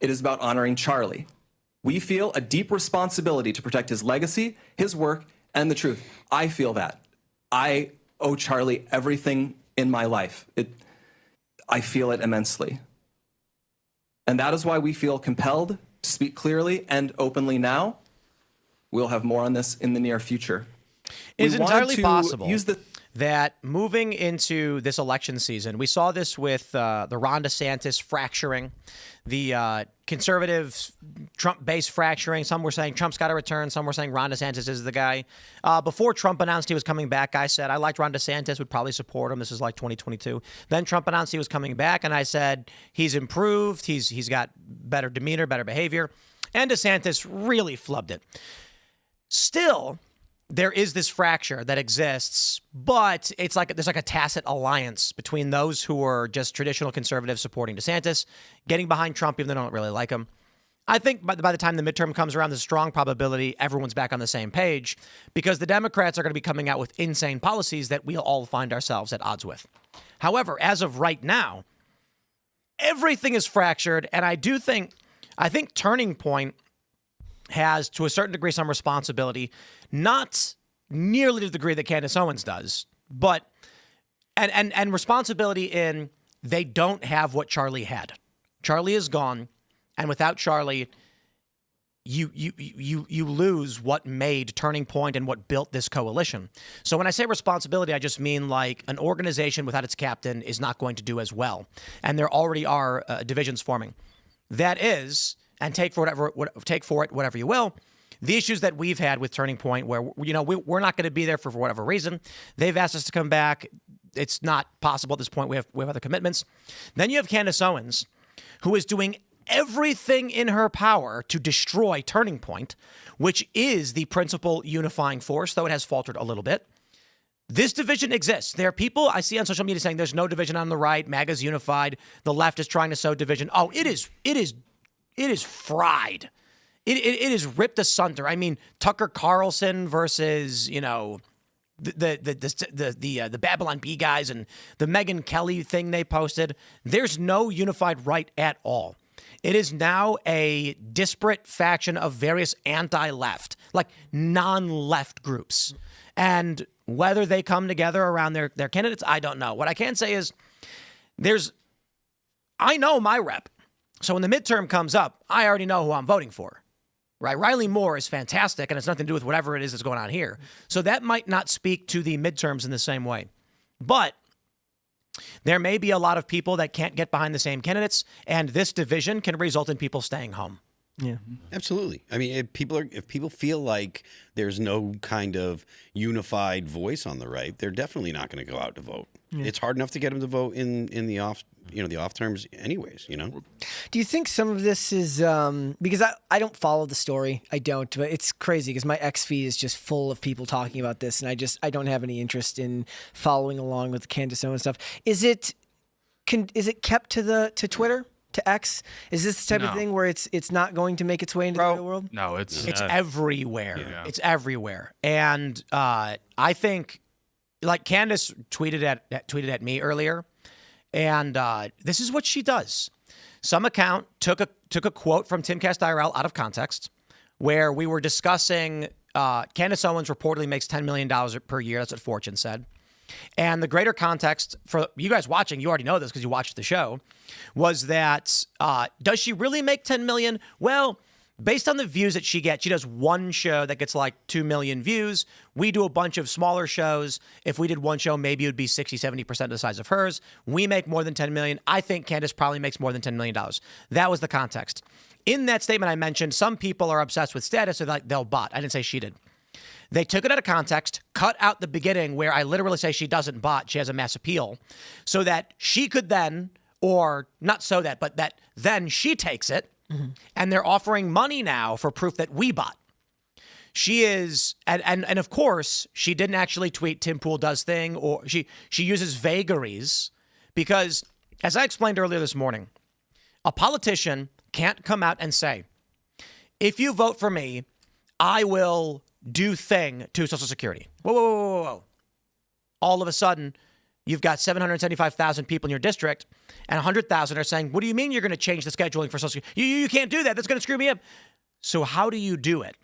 Speaker 6: It is about honoring Charlie. We feel a deep responsibility to protect his legacy, his work, and the truth. I feel that. I owe Charlie everything in my life. I feel it immensely. And that is why we feel compelled to speak clearly and openly now. We'll have more on this in the near future.
Speaker 1: It's entirely possible that moving into this election season, we saw this with the Ron DeSantis fracturing, the conservative Trump base fracturing. Some were saying Trump's got to return. Some were saying Ron DeSantis is the guy. Before Trump announced he was coming back, I said I liked Ron DeSantis, would probably support him. This is like 2022. Then Trump announced he was coming back, and I said he's improved. He's got better demeanor, better behavior. And DeSantis really flubbed it. Still, there is this fracture that exists, but it's like there's like a tacit alliance between those who are just traditional conservatives supporting DeSantis, getting behind Trump even though they don't really like him. I think by the time the midterm comes around, there's a strong probability everyone's back on the same page because the Democrats are going to be coming out with insane policies that we'll all find ourselves at odds with. However, as of right now, everything is fractured, and I think Turning Point has, to a certain degree, some responsibility, not nearly to the degree that Candace Owens does, but and responsibility in they don't have what Charlie had. Charlie is gone, and without Charlie, you lose what made Turning Point and what built this coalition. So when I say responsibility, I just mean like an organization without its captain is not going to do as well, and there already are divisions forming. That is. And take for it whatever you will. The issues that we've had with Turning Point, where we're not going to be there for whatever reason. They've asked us to come back. It's not possible at this point. We have other commitments. Then you have Candace Owens, who is doing everything in her power to destroy Turning Point, which is the principal unifying force, though it has faltered a little bit. This division exists. There are people I see on social media saying there's no division on the right. MAGA's unified. The left is trying to sow division. Oh, it is fried. It is ripped asunder. I mean, Tucker Carlson versus, the Babylon Bee guys and the Megyn Kelly thing they posted. There's no unified right at all. It is now a disparate faction of various anti-left, like non-left groups. And whether they come together around their candidates, I don't know. What I can say is I know my rep. So when the midterm comes up, I already know who I'm voting for, right? Riley Moore is fantastic, and it's nothing to do with whatever it is that's going on here. So that might not speak to the midterms in the same way. But there may be a lot of people that can't get behind the same candidates, and this division can result in people staying home.
Speaker 5: Yeah, absolutely. I mean, if people feel like there's no kind of unified voice on the right, they're definitely not going to go out to vote. Yeah. It's hard enough to get them to vote in the off terms anyways,
Speaker 4: Do you think some of this is because I don't follow the story. I don't, but it's crazy because my X feed is just full of people talking about this, and I don't have any interest in following along with the Candace Owens stuff. Is it kept to Twitter? to X? Is this the type of thing where it's not going to make its way into the real world?
Speaker 3: No, it's
Speaker 1: everywhere.
Speaker 3: Yeah.
Speaker 1: It's everywhere. And I think, like Candace tweeted at me earlier, and this is what she does. Some account took a quote from Timcast IRL out of context, where we were discussing Candace Owens reportedly makes $10 million per year. That's what Fortune said. And the greater context for you guys watching, you already know this because you watched the show, was that does she really make $10 million? Well, based on the views that she gets, she does one show that gets like 2 million views. We do a bunch of smaller shows. If we did one show, maybe it would be 60, 70% the size of hers. We make more than $10 million. I think Candace probably makes more than $10 million. That was the context. In that statement I mentioned, some people are obsessed with status, so like they'll bot. I didn't say she did. They took it out of context, cut out the beginning where I literally say she doesn't bot, she has a mass appeal, so that she could then, or not so that, but that then she takes it, and they're offering money now for proof that we bot. She is, and of course, she didn't actually tweet Tim Pool does thing, or she uses vagaries, because as I explained earlier this morning, a politician can't come out and say, if you vote for me, I will do thing to Social Security. Whoa. All of a sudden, you've got 775,000 people in your district, and 100,000 are saying, what do you mean you're going to change the scheduling for Social Security? You can't do that. That's going to screw me up. So how do you do it?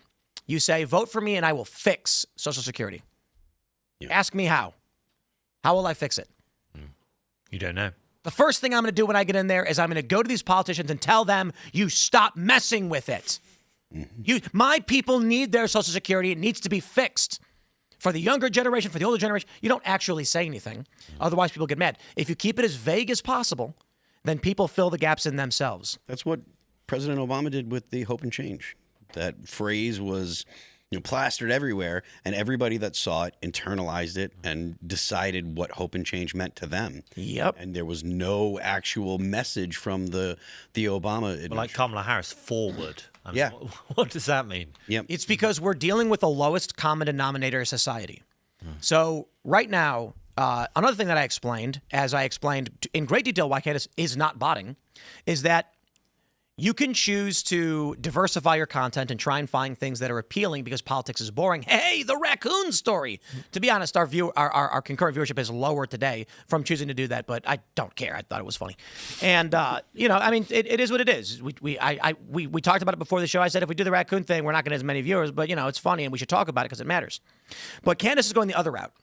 Speaker 1: You say, vote for me and I will fix Social Security. Yeah. Ask me how. How will I fix it?
Speaker 2: You don't know.
Speaker 1: The first thing I'm going to do when I get in there is I'm going to go to these politicians and tell them, you stop messing with it. My people need their Social Security. It needs to be fixed. For the younger generation, for the older generation, you don't actually say anything. Otherwise, people get mad. If you keep it as vague as possible, then people fill the gaps in themselves.
Speaker 5: That's what President Obama did with the Hope and Change. That phrase was plastered everywhere, and everybody that saw it internalized it and decided what hope and change meant to them.
Speaker 1: Yep.
Speaker 5: And there was no actual message from the Obama administration.
Speaker 2: Like Kamala Harris, forward.
Speaker 5: Yeah.
Speaker 2: What does that mean?
Speaker 5: Yep.
Speaker 1: It's because we're dealing with the lowest common denominator of society. So right now, another thing that I explained, as I explained in great detail why Candace is not botting, is that you can choose to diversify your content and try and find things that are appealing because politics is boring. Hey, the Raccoon story. To be honest, our concurrent viewership is lower today from choosing to do that, but I don't care. I thought it was funny. And, it is what it is. We talked about it before the show. I said if we do the Raccoon thing, we're not going to have as many viewers, but, it's funny and we should talk about it because it matters. But Candace is going the other route.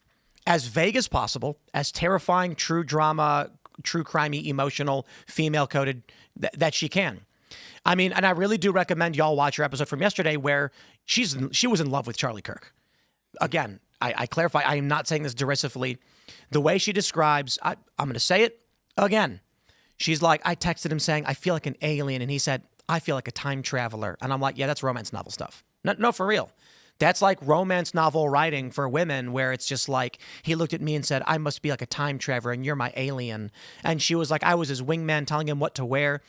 Speaker 1: As vague as possible, as terrifying, true drama, true crimey, emotional, female-coded that she can. I mean, and I really do recommend y'all watch your episode from yesterday where she was in love with Charlie Kirk. Again, I clarify, I am not saying this derisively. The way she describes, I'm going to say it again. She's like, I texted him saying, I feel like an alien. And he said, I feel like a time traveler. And I'm like, yeah, that's romance novel stuff. No, for real. That's like romance novel writing for women where it's just like, he looked at me and said, I must be like a time traveler and you're my alien. And she was like, I was his wingman telling him what to wear.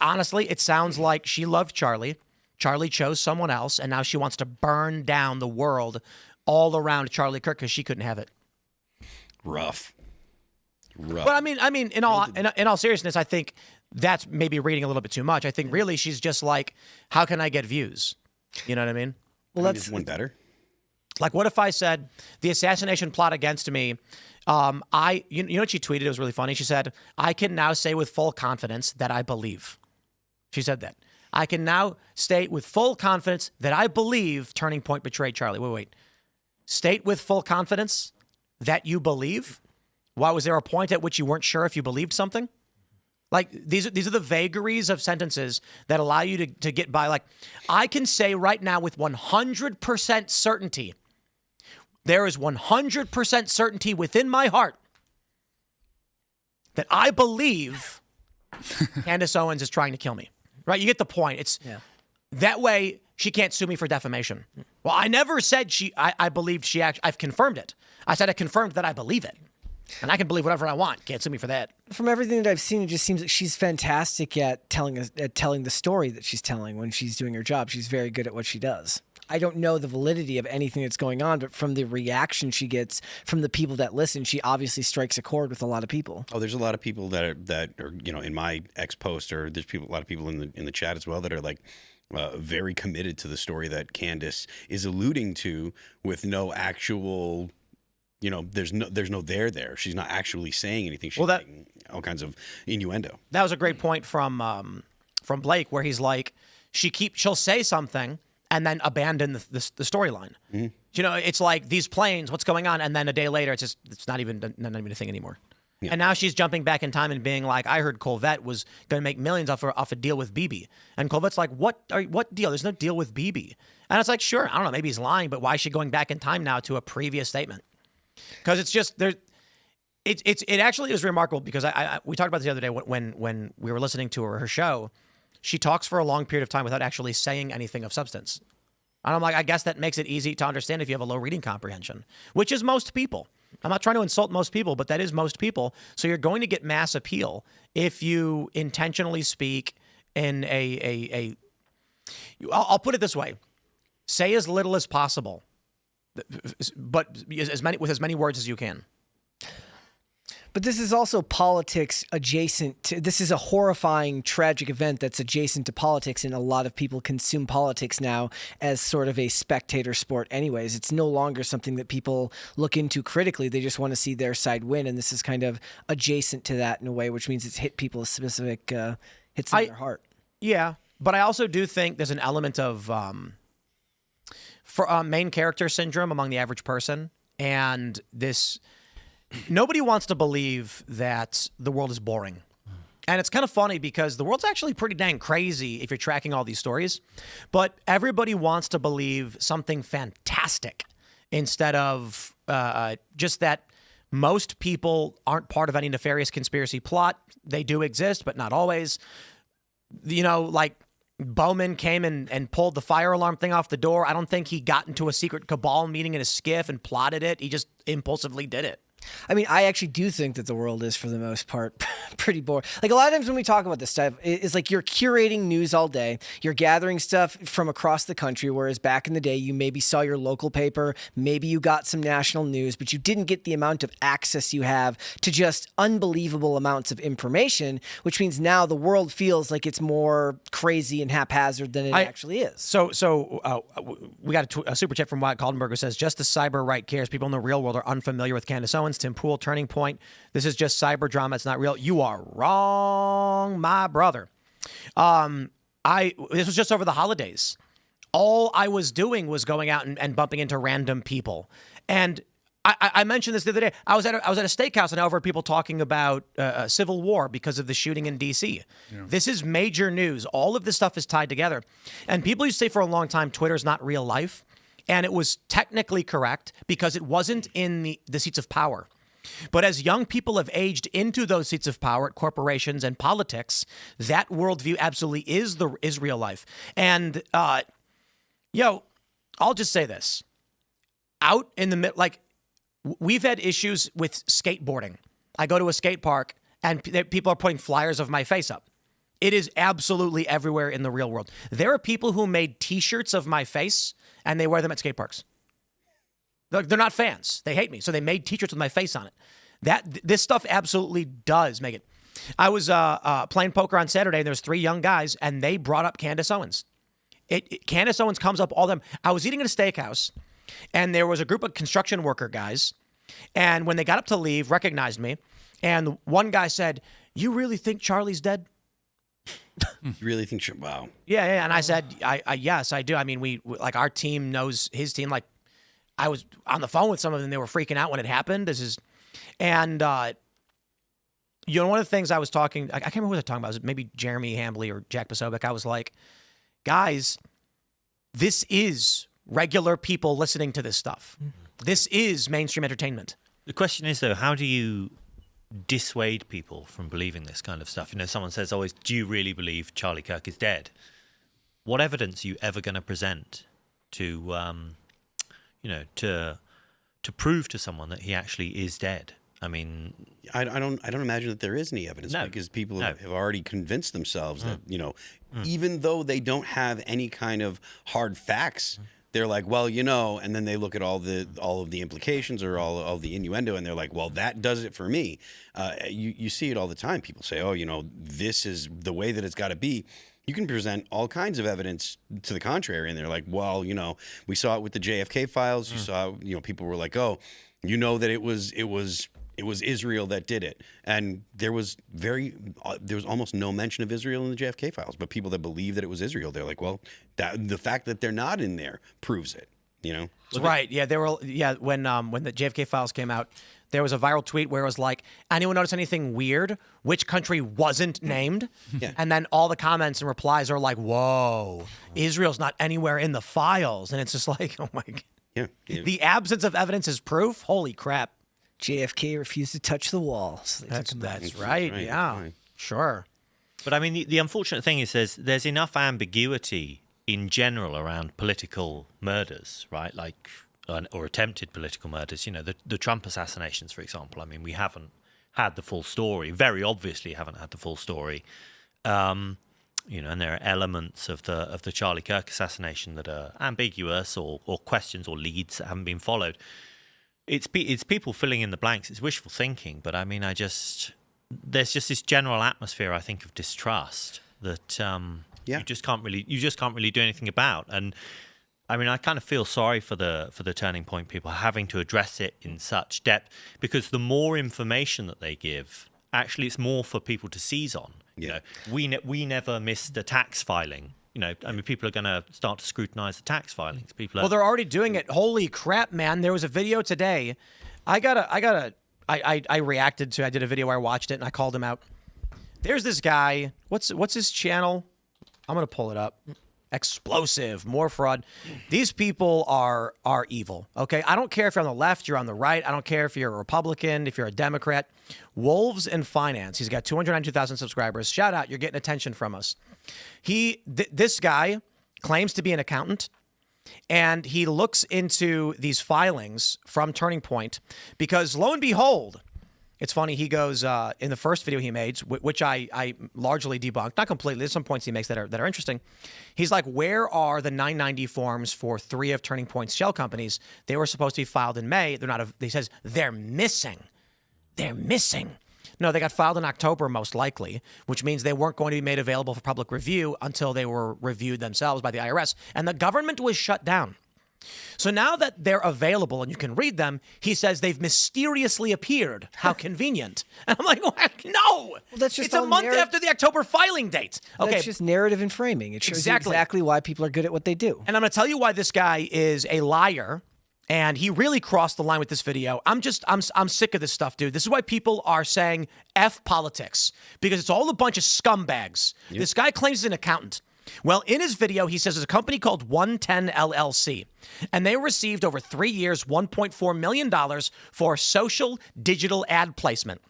Speaker 1: Honestly, it sounds like she loved Charlie. Charlie chose someone else, and now she wants to burn down the world all around Charlie Kirk because she couldn't have it.
Speaker 5: Rough.
Speaker 1: Well, I mean, in all seriousness, I think that's maybe reading a little bit too much. I think really she's just like, how can I get views? You know what I mean?
Speaker 5: Well, that's one better.
Speaker 1: Like, what if I said the assassination plot against me? You know what she tweeted? It was really funny. She said, I can now say with full confidence that I believe. She said that. I can now state with full confidence that I believe Turning Point betrayed Charlie. Wait. State with full confidence that you believe? Why, was there a point at which you weren't sure if you believed something? Like, these are the vagaries of sentences that allow you to get by. Like, I can say right now with 100% certainty, there is 100% certainty within my heart that I believe Candace Owens is trying to kill me. Right? You get the point. That way she can't sue me for defamation. Well, I never said I believed she actually, I've confirmed it. I said I confirmed that I believe it. And I can believe whatever I want. Can't sue me for that.
Speaker 4: From everything that I've seen, it just seems like she's fantastic at telling the story that she's telling when she's doing her job. She's very good at what she does. I don't know the validity of anything that's going on, but from the reaction she gets from the people that listen, she obviously strikes a chord with a lot of people.
Speaker 5: Oh, there's a lot of people that are in my X post, or there's a lot of people in the chat as well that are like very committed to the story that Candace is alluding to, with no actual. There's no there. She's not actually saying anything. She's making all kinds of innuendo.
Speaker 1: That was a great point from Blake, where he's like, she'll say something and then abandon the storyline. Mm-hmm. It's like these planes, what's going on? And then a day later, it's not even a thing anymore. Yeah. And now she's jumping back in time and being like, I heard Colvette was going to make millions off a deal with BB. And Colvette's like, what deal? There's no deal with BB. And it's like, sure, I don't know, maybe he's lying, but why is she going back in time now to a previous statement? Because it's just there. It actually is remarkable, because we talked about this the other day when we were listening to her show. She talks for a long period of time without actually saying anything of substance. And I'm like, I guess that makes it easy to understand if you have a low reading comprehension, which is most people. I'm not trying to insult most people, but that is most people. So you're going to get mass appeal if you intentionally speak in I'll put it this way: say as little as possible, but with as many words as you can.
Speaker 4: But this is also politics adjacent to, this is a horrifying, tragic event that's adjacent to politics, and a lot of people consume politics now as sort of a spectator sport anyways. It's no longer something that people look into critically. They just want to see their side win, and this is kind of adjacent to that in a way, which means it's hit people a specific, hits in their heart. Yeah, but I also do think there's an element of main character syndrome among the average person, and this... Nobody wants to believe that the world is boring. And it's kind of funny because the world's actually pretty dang crazy if you're tracking all these stories. But everybody wants to believe something fantastic instead of just that most people aren't part of any nefarious conspiracy plot. They do exist, but not always. Like Bowman came and pulled the fire alarm thing off the door. I don't think he got into a secret cabal meeting in a skiff and plotted it. He just impulsively did it. I mean, I actually do think that the world is, for the most part, pretty boring. Like, a lot of times when we talk about this stuff, it's like you're curating news all day. You're gathering stuff from across the country, whereas back in the day, you maybe saw your local paper, maybe you got some national news, but you didn't get the amount of access you have to just unbelievable amounts of information, which means now the world feels like it's more crazy and haphazard than it actually is.
Speaker 1: So we got a super chat from Wyatt Kaldenberg who says, just the cyber right cares. People in the real world are unfamiliar with Candace Owens. Tim Pool, Turning Point. This is just cyber drama. It's not real. You are wrong, my brother. This was just over the holidays. All I was doing was going out and bumping into random people. And I mentioned this the other day. I was at a steakhouse and I overheard people talking about civil war because of the shooting in D.C. Yeah. This is major news. All of this stuff is tied together. And people used to say for a long time, Twitter's not real life. And it was technically correct because it wasn't in the seats of power. But as young people have aged into those seats of power at corporations and politics, that worldview absolutely is real life. And, I'll just say this. Out in the middle, like, we've had issues with skateboarding. I go to a skate park and people are putting flyers of my face up. It is absolutely everywhere in the real world. There are people who made T-shirts of my face and they wear them at skate parks. They're not fans. They hate me. So they made T-shirts with my face on it. This stuff absolutely does make it. I was playing poker on Saturday and there's 3 young guys and they brought up Candace Owens. Candace Owens comes up all the time. I was eating at a steakhouse and there was a group of construction worker guys. And when they got up to leave, recognized me. And one guy said, "You really think Charlie's dead?"
Speaker 5: You really think? Wow.
Speaker 1: Yeah. And I said, yes, I do. I mean, we like our team knows his team. Like, I was on the phone with some of them. They were freaking out when it happened. And one of the things I was talking, I can't remember what I was talking about. It was maybe Jeremy Hambley or Jack Posobiec. I was like, guys, this is regular people listening to this stuff. This is mainstream entertainment.
Speaker 2: The question is, though, how do you dissuade people from believing this kind of stuff? Someone says always, do you really believe Charlie Kirk is dead? What evidence are you ever going to present to to prove to someone that he actually is dead? I mean,
Speaker 5: I don't imagine that there is any evidence because people have already convinced themselves that, even though they don't have any kind of hard facts, they're like, well, and then they look at all of the implications or all of the innuendo, and they're like, well, that does it for me. You see it all the time. People say, oh, this is the way that it's got to be. You can present all kinds of evidence to the contrary, and they're like, well, we saw it with the JFK files. You saw, people were like, oh, that it was Israel that did it, and there was almost no mention of Israel in the JFK files. But people that believe that it was Israel, they're like, well, the fact that they're not in there proves it.
Speaker 1: Right? Yeah, they were. Yeah, when the JFK files came out, there was a viral tweet where it was like, anyone notice anything weird? Which country wasn't named?
Speaker 5: Yeah.
Speaker 1: And then all the comments and replies are like, whoa, Israel's not anywhere in the files, and it's just like, oh my God.
Speaker 5: Yeah.
Speaker 1: The absence of evidence is proof. Holy crap.
Speaker 4: JFK refused to touch the wall. So
Speaker 1: That's
Speaker 5: That's
Speaker 1: right.
Speaker 5: right.
Speaker 1: Yeah,
Speaker 5: Right.
Speaker 1: sure.
Speaker 2: But I mean, the unfortunate thing is there's enough ambiguity in general around political murders, right? Like, or attempted political murders. The Trump assassinations, for example. I mean, we haven't had the full story. Very obviously, haven't had the full story. And there are elements of the Charlie Kirk assassination that are ambiguous, or questions or leads that haven't been followed. It's people filling in the blanks. It's wishful thinking, but I mean, there's just this general atmosphere, I think, of distrust that you just can't really do anything about. And I mean, I kind of feel sorry for the Turning Point people having to address it in such depth, because the more information that they give, actually, it's more for people to seize on.
Speaker 5: Yeah.
Speaker 2: We never missed a tax filing. I mean, people are going to start to scrutinize the tax filings.
Speaker 1: Well, they're already doing it. Holy crap, man! There was a video today. I reacted to. I did a video where I watched it and I called him out. There's this guy. What's his channel? I'm gonna pull it up. Explosive, more fraud. These people are evil. Okay, I don't care if you're on the left, you're on the right. I don't care if you're a Republican, if you're a Democrat. Wolves in Finance. He's got 292,000 subscribers. Shout out, you're getting attention from us. This guy claims to be an accountant, and he looks into these filings from Turning Point because, lo and behold, it's funny. He goes in the first video he made, which I largely debunked, not completely. There's some points he makes that are interesting. He's like, where are the 990 forms for 3 of Turning Point's shell companies? They were supposed to be filed in May. They're not. He says they're missing. They're missing. No, they got filed in October, most likely, which means they weren't going to be made available for public review until they were reviewed themselves by the IRS. And the government was shut down. So now that they're available and you can read them, he says they've mysteriously appeared. How convenient. And I'm like, no. Well,
Speaker 4: that's just
Speaker 1: it's a month after the October filing date. Okay.
Speaker 4: That's just narrative and framing. It shows you exactly why people are good at what they do.
Speaker 1: And I'm going to tell you why this guy is a liar. And he really crossed the line with this video. I'm sick of this stuff, dude. This is why people are saying F politics, because it's all a bunch of scumbags. Yep. This guy claims he's an accountant. Well, in his video, he says there's a company called 110 LLC, and they received over 3 years, $1.4 million for social digital ad placement.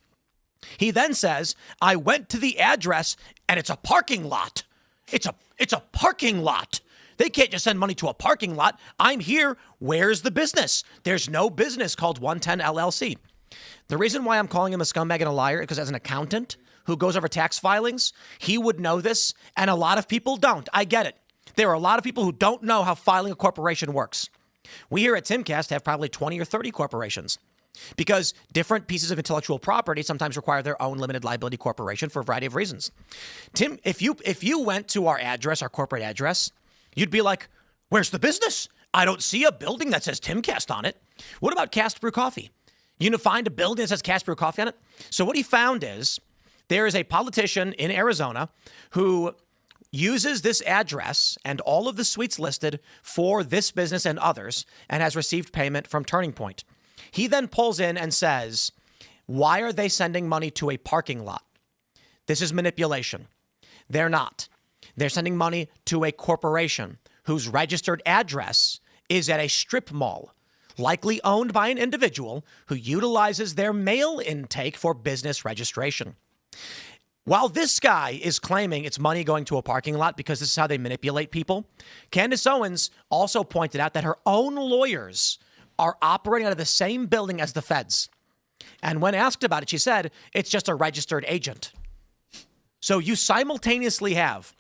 Speaker 1: He then says, I went to the address and it's a parking lot. It's a parking lot. They can't just send money to a parking lot. I'm here. Where's the business? There's no business called 110 LLC. The reason why I'm calling him a scumbag and a liar is because as an accountant who goes over tax filings, he would know this, and a lot of people don't. I get it. There are a lot of people who don't know how filing a corporation works. We here at Timcast have probably 20 or 30 corporations because different pieces of intellectual property sometimes require their own limited liability corporation for a variety of reasons. Tim, if you went to our address, our corporate address, you'd be like, where's the business? I don't see a building that says Timcast on it. What about Cast Brew Coffee? You gonna find a building that says Cast Brew Coffee on it? So what he found is there is a politician in Arizona who uses this address and all of the suites listed for this business and others and has received payment from Turning Point. He then pulls in and says, why are they sending money to a parking lot? This is manipulation. They're not. They're sending money to a corporation whose registered address is at a strip mall, likely owned by an individual who utilizes their mail intake for business registration. While this guy is claiming it's money going to a parking lot because this is how they manipulate people, Candace Owens also pointed out that her own lawyers are operating out of the same building as the feds. And when asked about it, she said, it's just a registered agent. So you simultaneously have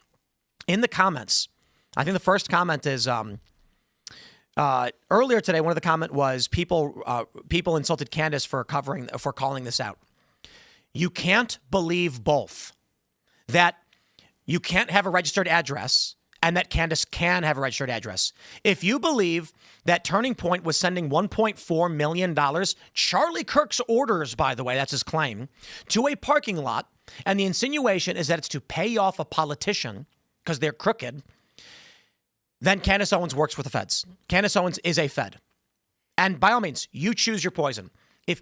Speaker 1: in the comments, I think the first comment is, Earlier today, one of the comment was people insulted Candace for calling this out. You can't believe both. That you can't have a registered address and that Candace can have a registered address. If you believe that Turning Point was sending $1.4 million, Charlie Kirk's orders, by the way, that's his claim, to a parking lot, and the insinuation is that it's to pay off a politician because they're crooked, then Candace Owens works with the feds. Candace Owens is a fed. And by all means, you choose your poison. If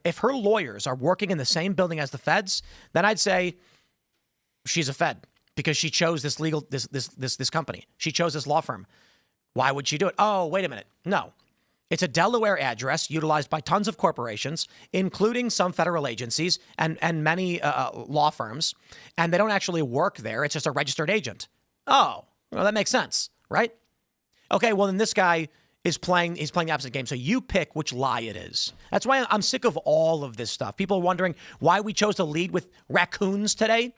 Speaker 1: if her lawyers are working in the same building as the feds, then I'd say she's a fed because she chose this company. She chose this law firm. Why would she do it? Oh, wait a minute. No. It's a Delaware address utilized by tons of corporations, including some federal agencies and many law firms, and they don't actually work there. It's just a registered agent. Oh, well, that makes sense, right? Okay, well, then this guy he's playing the opposite game. So you pick which lie it is. That's why I'm sick of all of this stuff. People are wondering why we chose to lead with raccoons today.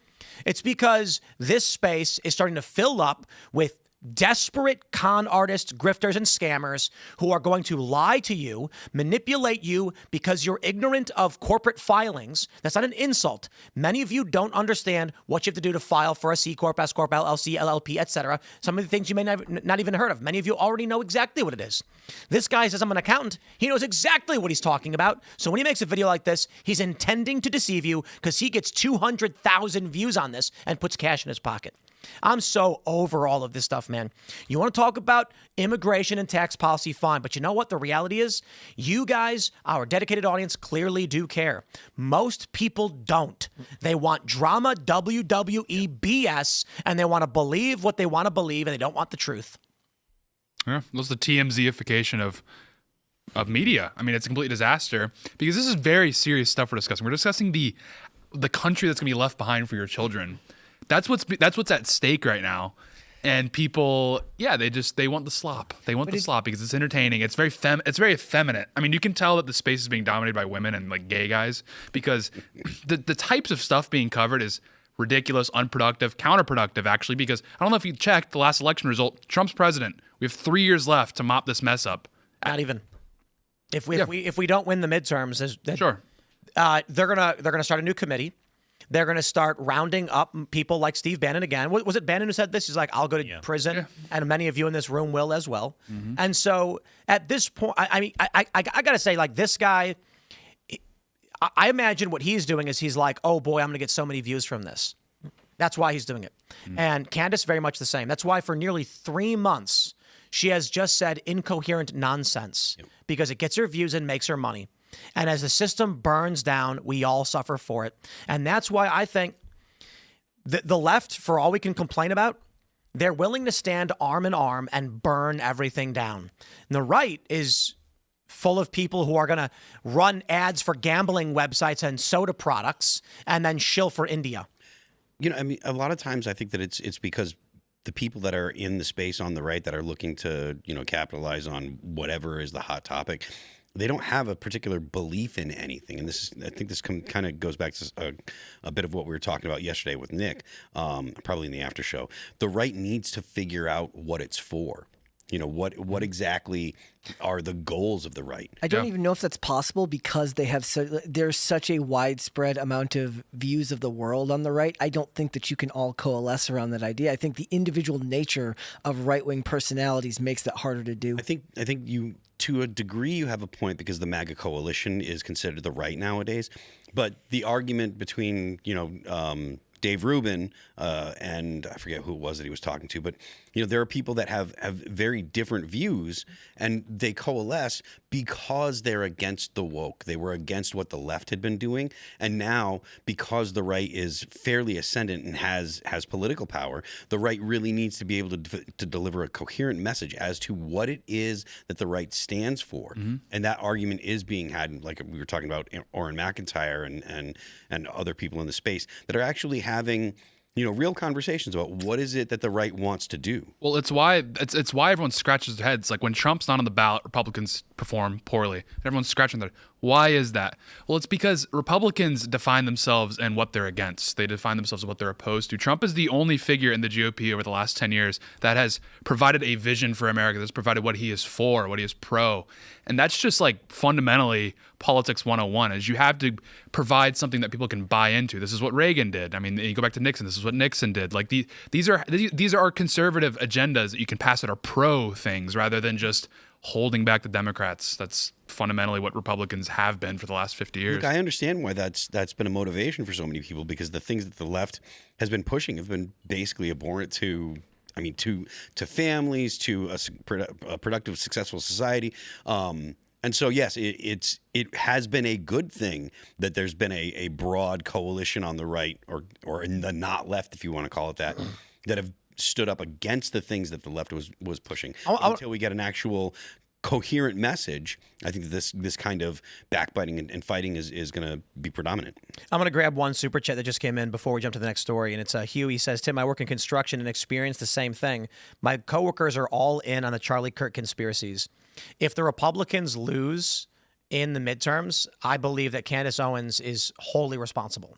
Speaker 1: It's because this space is starting to fill up with desperate con artists, grifters, and scammers who are going to lie to you, manipulate you because you're ignorant of corporate filings. That's not an insult. Many of you don't understand what you have to do to file for a C Corp, S Corp, LLC, LLP, etc. Some of the things you may not even heard of. Many of you already know exactly what it is. This guy says, I'm an accountant. He knows exactly what he's talking about. So when he makes a video like this, he's intending to deceive you because he gets 200,000 views on this and puts cash in his pocket. I'm so over all of this stuff, man. You want to talk about immigration and tax policy, fine. But you know what the reality is? You guys, our dedicated audience, clearly do care. Most people don't. They want drama, WWE BS, and they want to believe what they want to believe, and they don't want the truth.
Speaker 3: Yeah, that's the TMZ-ification of media. I mean, it's a complete disaster because this is very serious stuff we're discussing. We're discussing the country that's going to be left behind for your children. That's what's at stake right now, and people, they want the slop. They want the slop because it's entertaining. It's very effeminate. I mean, you can tell that the space is being dominated by women and like gay guys because the types of stuff being covered is ridiculous, unproductive, counterproductive actually. Because I don't know if you checked the last election result. Trump's president. We have 3 years left to mop this mess up.
Speaker 1: Not even. If we don't win the midterms,
Speaker 3: sure,
Speaker 1: they're gonna start a new committee. They're going to start rounding up people like Steve Bannon again. Was it Bannon who said this? He's like, I'll go to prison, and many of you in this room will as well. Mm-hmm. And so at this point, I mean, I got to say, like, this guy, I imagine what he's doing is he's like, oh, boy, I'm going to get so many views from this. That's why he's doing it. Mm-hmm. And Candace, very much the same. That's why for nearly 3 months, she has just said incoherent nonsense because it gets her views and makes her money. And as the system burns down, we all suffer for it. And that's why I think the left, for all we can complain about, they're willing to stand arm in arm and burn everything down. And the right is full of people who are going to run ads for gambling websites and soda products and then shill for India.
Speaker 5: You know, I mean, a lot of times I think that it's because the people that are in the space on the right that are looking to, capitalize on whatever is the hot topic, they don't have a particular belief in anything. And I think this kind of goes back to a bit of what we were talking about yesterday with Nick, probably in the after show. The right needs to figure out what it's for. What exactly are the goals of the right?
Speaker 4: I don't even know if that's possible because there's such a widespread amount of views of the world on the right. I don't think that you can all coalesce around that idea. I think the individual nature of right-wing personalities makes that harder to do.
Speaker 5: I think you, to a degree, you have a point because the MAGA coalition is considered the right nowadays. But the argument between, Dave Rubin and I forget who it was that he was talking to, but there are people that have very different views, and they coalesce because they're against the woke. They were against what the left had been doing, and now because the right is fairly ascendant and has political power, the right really needs to be able to deliver a coherent message as to what it is that the right stands for. Mm-hmm. And that argument is being had, like we were talking about Orrin McIntyre and other people in the space that are actually having real conversations about what is it that the right wants to do.
Speaker 3: Well, it's why everyone scratches their heads. Like when Trump's not on the ballot, Republicans perform poorly. Everyone's scratching their, Why is that? Well, it's because Republicans define themselves and what they're against. They define themselves and what they're opposed to. Trump is the only figure in the GOP over the last 10 years that has provided a vision for America, that's provided what he is for, what he is pro. And that's just like fundamentally politics 101, is you have to provide something that people can buy into. This is what Reagan did. I mean, you go back to Nixon, this is what Nixon did. Like these are conservative agendas that you can pass that are pro things rather than just holding back the Democrats. That's fundamentally what Republicans have been for the last 50 years.
Speaker 5: Look, I understand why that's been a motivation for so many people, because the things that the left has been pushing have been basically abhorrent to families, to a productive, successful society. And so, yes, it has been a good thing that there's been a broad coalition on the right, or in the not left, if you want to call it that, that have stood up against the things that the left was pushing. Until we get an actual coherent message, I think that this kind of backbiting and fighting is going to be predominant.
Speaker 1: I'm going to grab one super chat that just came in before we jump to the next story, and it's Hugh. He says, Tim, I work in construction and experienced the same thing. My coworkers are all in on the Charlie Kirk conspiracies. If the Republicans lose in the midterms, I believe that Candace Owens is wholly responsible.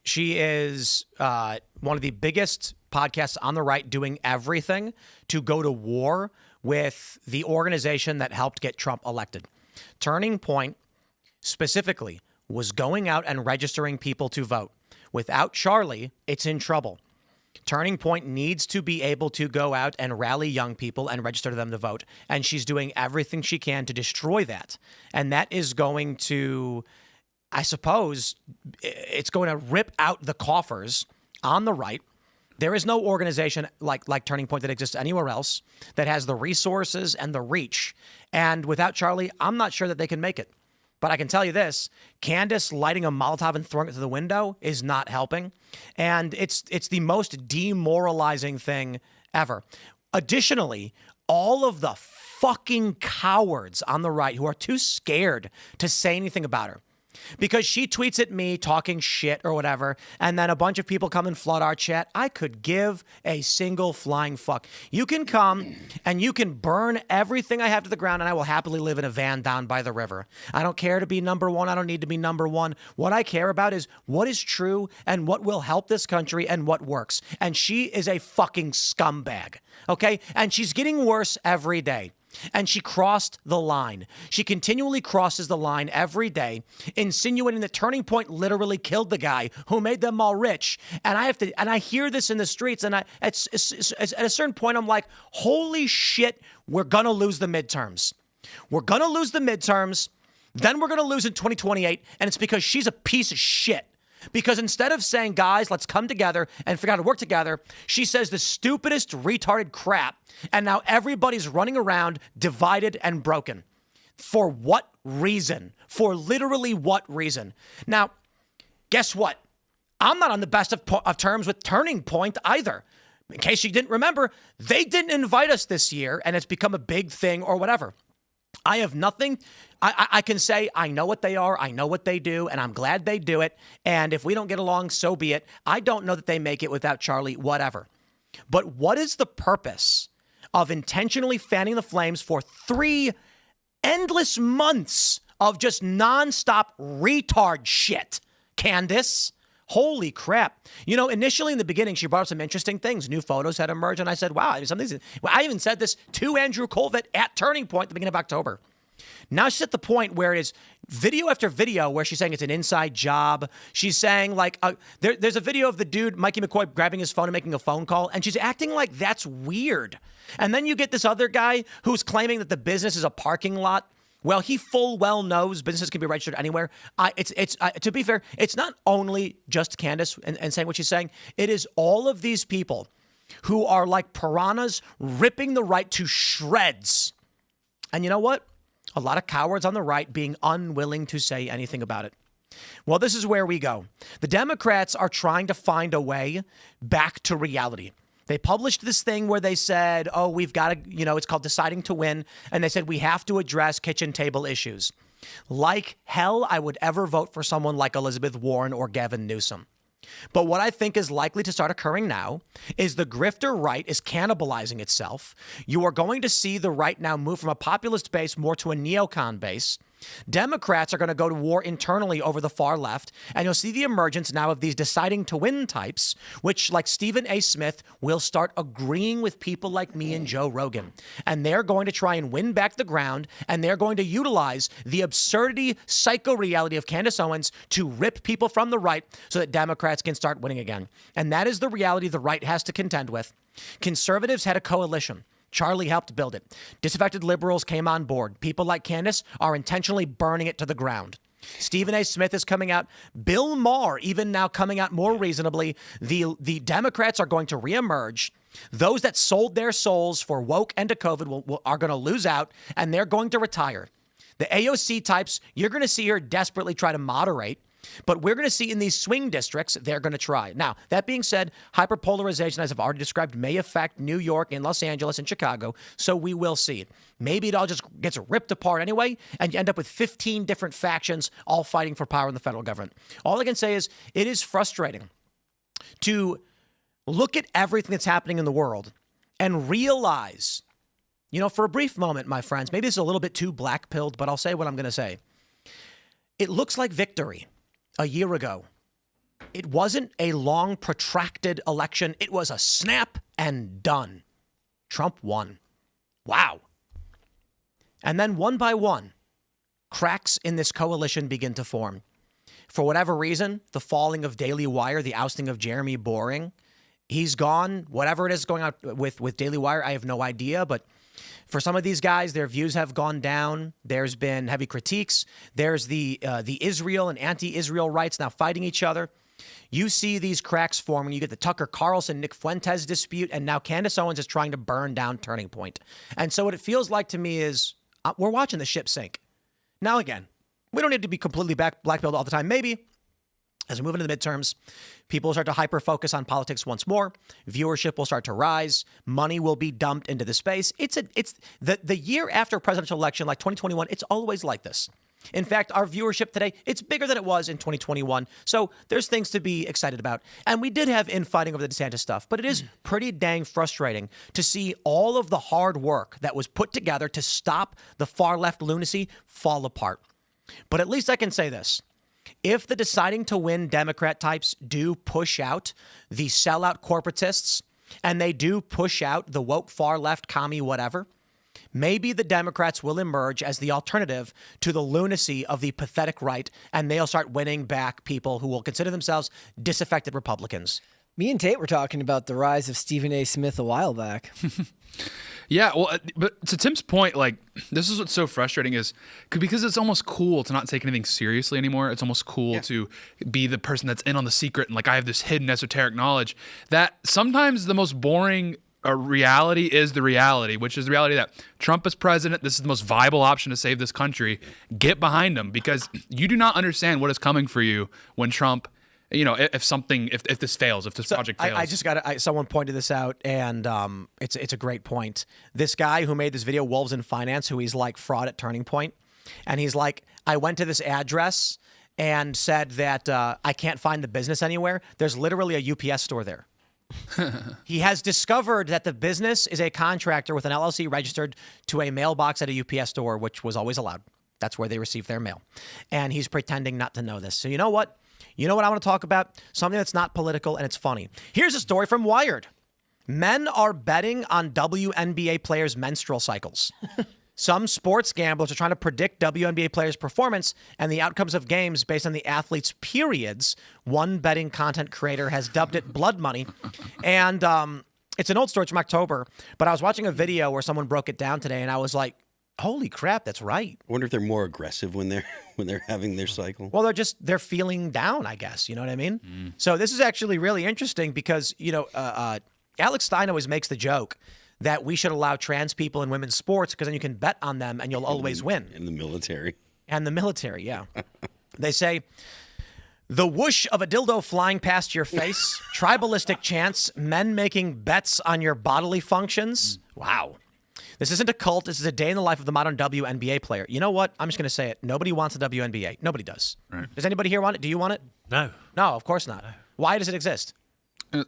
Speaker 1: She is one of the biggest podcasts on the right, doing everything to go to war with the organization that helped get Trump elected. Turning Point specifically was going out and registering people to vote. Without Charlie, it's in trouble. Turning Point needs to be able to go out and rally young people and register them to vote. And she's doing everything she can to destroy that. And that is going to, I suppose, it's going to rip out the coffers on the right. There is no organization like Turning Point that exists anywhere else that has the resources and the reach. And without Charlie, I'm not sure that they can make it. But I can tell you this, Candace lighting a Molotov and throwing it through the window is not helping. And it's the most demoralizing thing ever. Additionally, all of the fucking cowards on the right who are too scared to say anything about her, because she tweets at me talking shit or whatever, and then a bunch of people come and flood our chat. I could give a single flying fuck. You can come and you can burn everything I have to the ground, and I will happily live in a van down by the river. I don't care to be number one. I don't need to be number one. What I care about is what is true and what will help this country and what works. And she is a fucking scumbag, okay? And she's getting worse every day. And she crossed the line. She continually crosses the line every day, insinuating that Turning Point literally killed the guy who made them all rich. And I hear this in the streets, and at a certain point, I'm like, holy shit, we're gonna lose the midterms. We're gonna lose the midterms, then we're gonna lose in 2028, and it's because she's a piece of shit. Because instead of saying, guys, let's come together and figure out how to work together, she says the stupidest, retarded crap. And now everybody's running around divided and broken. For what reason? For literally what reason? Now, guess what? I'm not on the best of terms with Turning Point either. In case you didn't remember, they didn't invite us this year, and it's become a big thing or whatever. I have nothing. I can say I know what they are. I know what they do, and I'm glad they do it. And if we don't get along, so be it. I don't know that they make it without Charlie, whatever. But what is the purpose of intentionally fanning the flames for 3 endless months of just nonstop retard shit, Candace? Holy crap. You know, initially in the beginning, she brought up some interesting things. New photos had emerged, and I said, wow, I even said this to Andrew Colvett at Turning Point at the beginning of October. Now she's at the point where it is video after video where she's saying it's an inside job. She's saying, like, there's a video of the dude, Mikey McCoy, grabbing his phone and making a phone call, and she's acting like that's weird. And then you get this other guy who's claiming that the business is a parking lot. Well, he full well knows businesses can be registered anywhere. To be fair, it's not only just Candace and saying what she's saying. It is all of these people who are like piranhas ripping the right to shreds. And you know what? A lot of cowards on the right being unwilling to say anything about it. Well, this is where we go. The Democrats are trying to find a way back to reality. They published this thing where they said, oh, we've got to, it's called Deciding to Win. And they said, we have to address kitchen table issues. Like hell, I would ever vote for someone like Elizabeth Warren or Gavin Newsom. But what I think is likely to start occurring now is the grifter right is cannibalizing itself. You are going to see the right now move from a populist base more to a neocon base. Democrats are going to go to war internally over the far left, and you'll see the emergence now of these deciding to win types, which, like Stephen A. Smith, will start agreeing with people like me and Joe Rogan. And they're going to try and win back the ground, and they're going to utilize the absurdity, psycho-reality of Candace Owens to rip people from the right so that Democrats can start winning again. And that is the reality the right has to contend with. Conservatives had a coalition. Charlie helped build it. Disaffected liberals came on board. People like Candace are intentionally burning it to the ground. Stephen A. Smith is coming out. Bill Maher even now coming out more reasonably. The Democrats are going to reemerge. Those that sold their souls for woke and to COVID are going to lose out, and they're going to retire. The AOC types, you're going to see her desperately try to moderate. But we're going to see in these swing districts, they're going to try. Now, that being said, hyperpolarization, as I've already described, may affect New York and Los Angeles and Chicago, so we will see it. Maybe it all just gets ripped apart anyway, and you end up with 15 different factions all fighting for power in the federal government. All I can say is it is frustrating to look at everything that's happening in the world and realize, for a brief moment, my friends, maybe this is a little bit too black-pilled, but I'll say what I'm going to say. It looks like victory. A year ago, it wasn't a long, protracted election. It was a snap and done. Trump won. Wow. And then one by one, cracks in this coalition begin to form. For whatever reason, the falling of Daily Wire, the ousting of Jeremy Boring, he's gone. Whatever it is going on with Daily Wire, I have no idea, but for some of these guys, their views have gone down. There's been heavy critiques. There's the Israel and anti-Israel rights now fighting each other. You see these cracks forming. You get the Tucker Carlson, Nick Fuentes dispute, and now Candace Owens is trying to burn down Turning Point. And so what it feels like to me is we're watching the ship sink. Now, again, we don't need to be completely black-pilled all the time. Maybe as we move into the midterms, people will start to hyper-focus on politics once more. Viewership will start to rise. Money will be dumped into the space. It's the year after a presidential election, like 2021, it's always like this. In fact, our viewership today, it's bigger than it was in 2021. So there's things to be excited about. And we did have infighting over the DeSantis stuff, but it is pretty dang frustrating to see all of the hard work that was put together to stop the far-left lunacy fall apart. But at least I can say this. If the deciding to win Democrat types do push out the sellout corporatists and they do push out the woke far left commie whatever, maybe the Democrats will emerge as the alternative to the lunacy of the pathetic right, and they'll start winning back people who will consider themselves disaffected Republicans.
Speaker 4: Me and Tate were talking about the rise of Stephen A. Smith a while back.
Speaker 3: Yeah, well, but to Tim's point, like, this is what's so frustrating is because it's almost cool to not take anything seriously anymore. It's almost cool to be the person that's in on the secret and like I have this hidden esoteric knowledge that sometimes the most boring reality is the reality, which is the reality that Trump is president. This is the most viable option to save this country. Get behind him because you do not understand what is coming for you when Trump. If this fails, if this project fails.
Speaker 1: I just got someone pointed this out, and it's a great point. This guy who made this video, Wolves in Finance, who he's like fraud at Turning Point, and he's like, I went to this address and said that I can't find the business anywhere. There's literally a UPS store there. He has discovered that the business is a contractor with an LLC registered to a mailbox at a UPS store, which was always allowed. That's where they receive their mail. And he's pretending not to know this. So you know what? You know what I want to talk about? Something that's not political and it's funny. Here's a story from Wired. Men are betting on WNBA players' menstrual cycles. Some sports gamblers are trying to predict WNBA players' performance and the outcomes of games based on the athletes' periods. One betting content creator has dubbed it blood money. And it's an old story from October, but I was watching a video where someone broke it down today and I was like, holy crap, that's right.
Speaker 5: I wonder if they're more aggressive when they're having their cycle.
Speaker 1: Well, they're feeling down, I guess. You know what I mean? So this is actually really interesting because, Alex Stein always makes the joke that we should allow trans people in women's sports because then you can bet on them and you'll always win.
Speaker 5: In the military.
Speaker 1: And the military, yeah. They say, the whoosh of a dildo flying past your face, tribalistic chants, men making bets on your bodily functions. Wow. This isn't a cult. This is a day in the life of the modern WNBA player. You know what? I'm just going to say it. Nobody wants a WNBA. Nobody does. Right. Does anybody here want it? Do you want it?
Speaker 2: No.
Speaker 1: No, of course not. No. Why does it exist?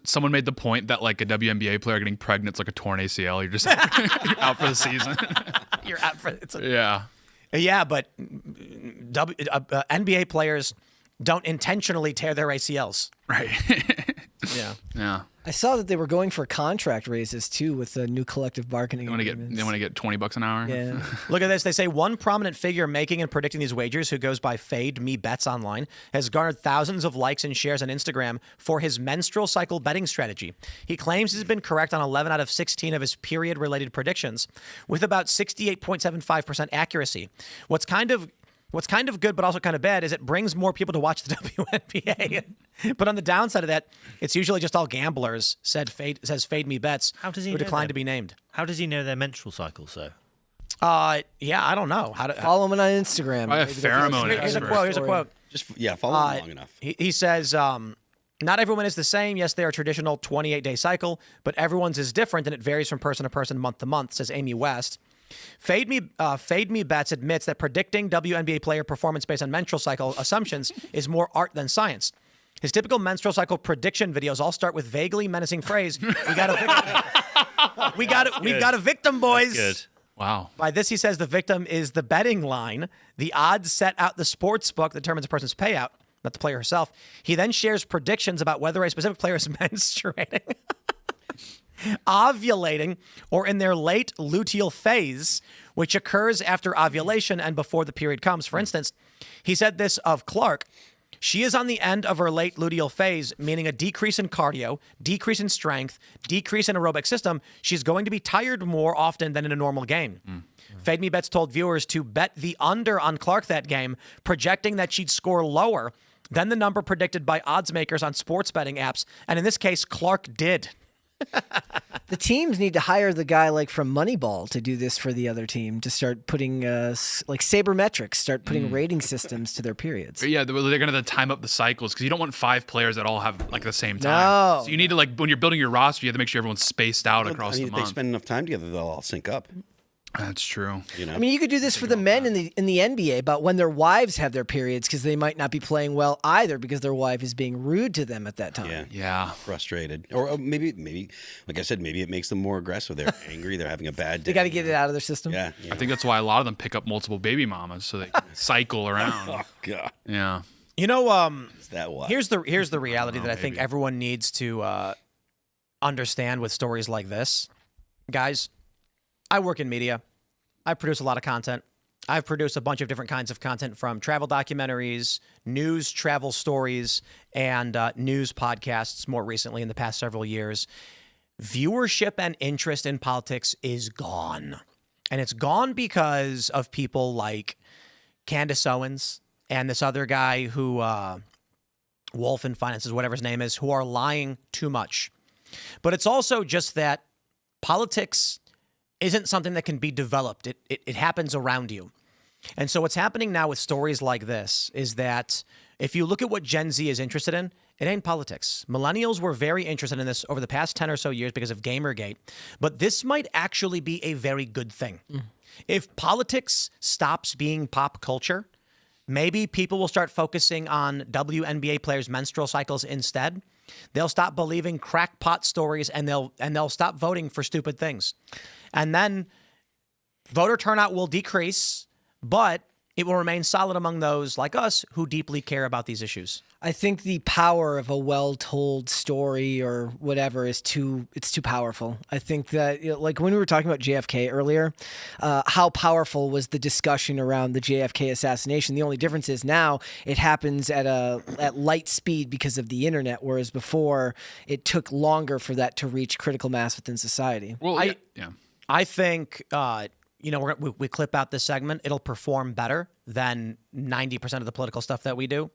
Speaker 3: Someone made the point that like a WNBA player getting pregnant is like a torn ACL. You're just out for the season.
Speaker 1: You're out for it.
Speaker 3: Yeah.
Speaker 1: Yeah, but NBA players don't intentionally tear their ACLs.
Speaker 3: Right.
Speaker 1: Yeah.
Speaker 3: Yeah.
Speaker 4: I saw that they were going for contract raises too with the new collective bargaining
Speaker 3: They want
Speaker 4: agreements.
Speaker 3: to get $20 an hour.
Speaker 4: Yeah.
Speaker 1: Look at this. They say one prominent figure making and predicting these wagers, who goes by Fade Me Bets online, has garnered thousands of likes and shares on Instagram for his menstrual cycle betting strategy. He claims he's been correct on 11 out of 16 of his period-related predictions, with about 68.75% accuracy. What's kind of good, but also kind of bad, is it brings more people to watch the WNBA. But on the downside of that, it's usually just all gamblers, says Fade Me Bets,
Speaker 2: How does he
Speaker 1: who
Speaker 2: know
Speaker 1: declined
Speaker 2: that?
Speaker 1: to be named.
Speaker 2: How does he know their menstrual cycles, though?
Speaker 1: Yeah, I don't know.
Speaker 4: Follow him on Instagram.
Speaker 3: Probably a
Speaker 4: Maybe they'll
Speaker 3: pheromone
Speaker 4: post
Speaker 1: Here's a
Speaker 3: expert.
Speaker 1: quote. Here's a quote.
Speaker 5: Just follow him long enough.
Speaker 1: He says, not everyone is the same. Yes, they are a traditional 28-day cycle, but everyone's is different, and it varies from person to person, month to month, says Amy West. Fade Me Bets admits that predicting WNBA player performance based on menstrual cycle assumptions is more art than science. His typical menstrual cycle prediction videos all start with vaguely menacing phrase, "We got a victim. We've got a victim, boys."
Speaker 2: Good.
Speaker 3: Wow.
Speaker 1: By this, he says the victim is the betting line. The odds set out the sports book that determines a person's payout, not the player herself. He then shares predictions about whether a specific player is menstruating, ovulating, or in their late luteal phase, which occurs after ovulation and before the period comes. For instance, he said this of Clark. She is on the end of her late luteal phase, meaning a decrease in cardio, decrease in strength, decrease in aerobic system. She's going to be tired more often than in a normal game. Fade Me Bets told viewers to bet the under on Clark that game, projecting that she'd score lower than the number predicted by odds makers on sports betting apps. And in this case, Clark did.
Speaker 4: The teams need to hire the guy like from Moneyball to do this for the other team, to start putting like sabermetrics, start putting rating systems to their periods.
Speaker 3: Yeah, they're going to time up the cycles because you don't want 5 players that all have like the same time.
Speaker 4: No.
Speaker 3: So you need to, like, when you're building your roster, you have to make sure everyone's spaced out across
Speaker 5: I mean,
Speaker 3: the
Speaker 5: if they
Speaker 3: month.
Speaker 5: spend enough time together, they'll all sync up.
Speaker 3: That's true.
Speaker 5: You know.
Speaker 4: I mean, you could do this for the men in the NBA about when their wives have their periods, because they might not be playing well either because their wife is being rude to them at that time.
Speaker 5: Yeah.
Speaker 3: Yeah.
Speaker 5: Frustrated, or maybe, like I said, maybe it makes them more aggressive. They're angry. They're having a bad day.
Speaker 4: They got to get it out of their system.
Speaker 5: Yeah.
Speaker 3: I think that's why a lot of them pick up multiple baby mamas so they can cycle around.
Speaker 5: Oh God.
Speaker 3: Yeah.
Speaker 1: You know,
Speaker 5: Is that what?
Speaker 1: here's the reality that I think
Speaker 3: maybe.
Speaker 1: everyone needs to understand with stories like this. Guys, I work in media. I produce a lot of content. I've produced a bunch of different kinds of content, from travel documentaries, news, travel stories, and news podcasts more recently in the past several years. Viewership and interest in politics is gone. And it's gone because of people like Candace Owens and this other guy who, Wolf in Finances, whatever his name is, who are lying too much. But it's also just that politics isn't something that can be developed. It happens around you. And so what's happening now with stories like this is that if you look at what Gen Z is interested in, it ain't politics. Millennials were very interested in this over the past 10 or so years because of Gamergate. But this might actually be a very good thing. If politics stops being pop culture, maybe people will start focusing on WNBA players' menstrual cycles instead. They'll stop believing crackpot stories, and they'll stop voting for stupid things. And then voter turnout will decrease, but it will remain solid among those like us who deeply care about these issues.
Speaker 4: I think the power of a well-told story or whatever is too powerful. I think that, like when we were talking about JFK earlier, how powerful was the discussion around the JFK assassination? The only difference is now it happens at light speed because of the internet, whereas before it took longer for that to reach critical mass within society.
Speaker 3: Well, yeah.
Speaker 1: I think, we clip out this segment. It'll perform better than 90% of the political stuff that we do.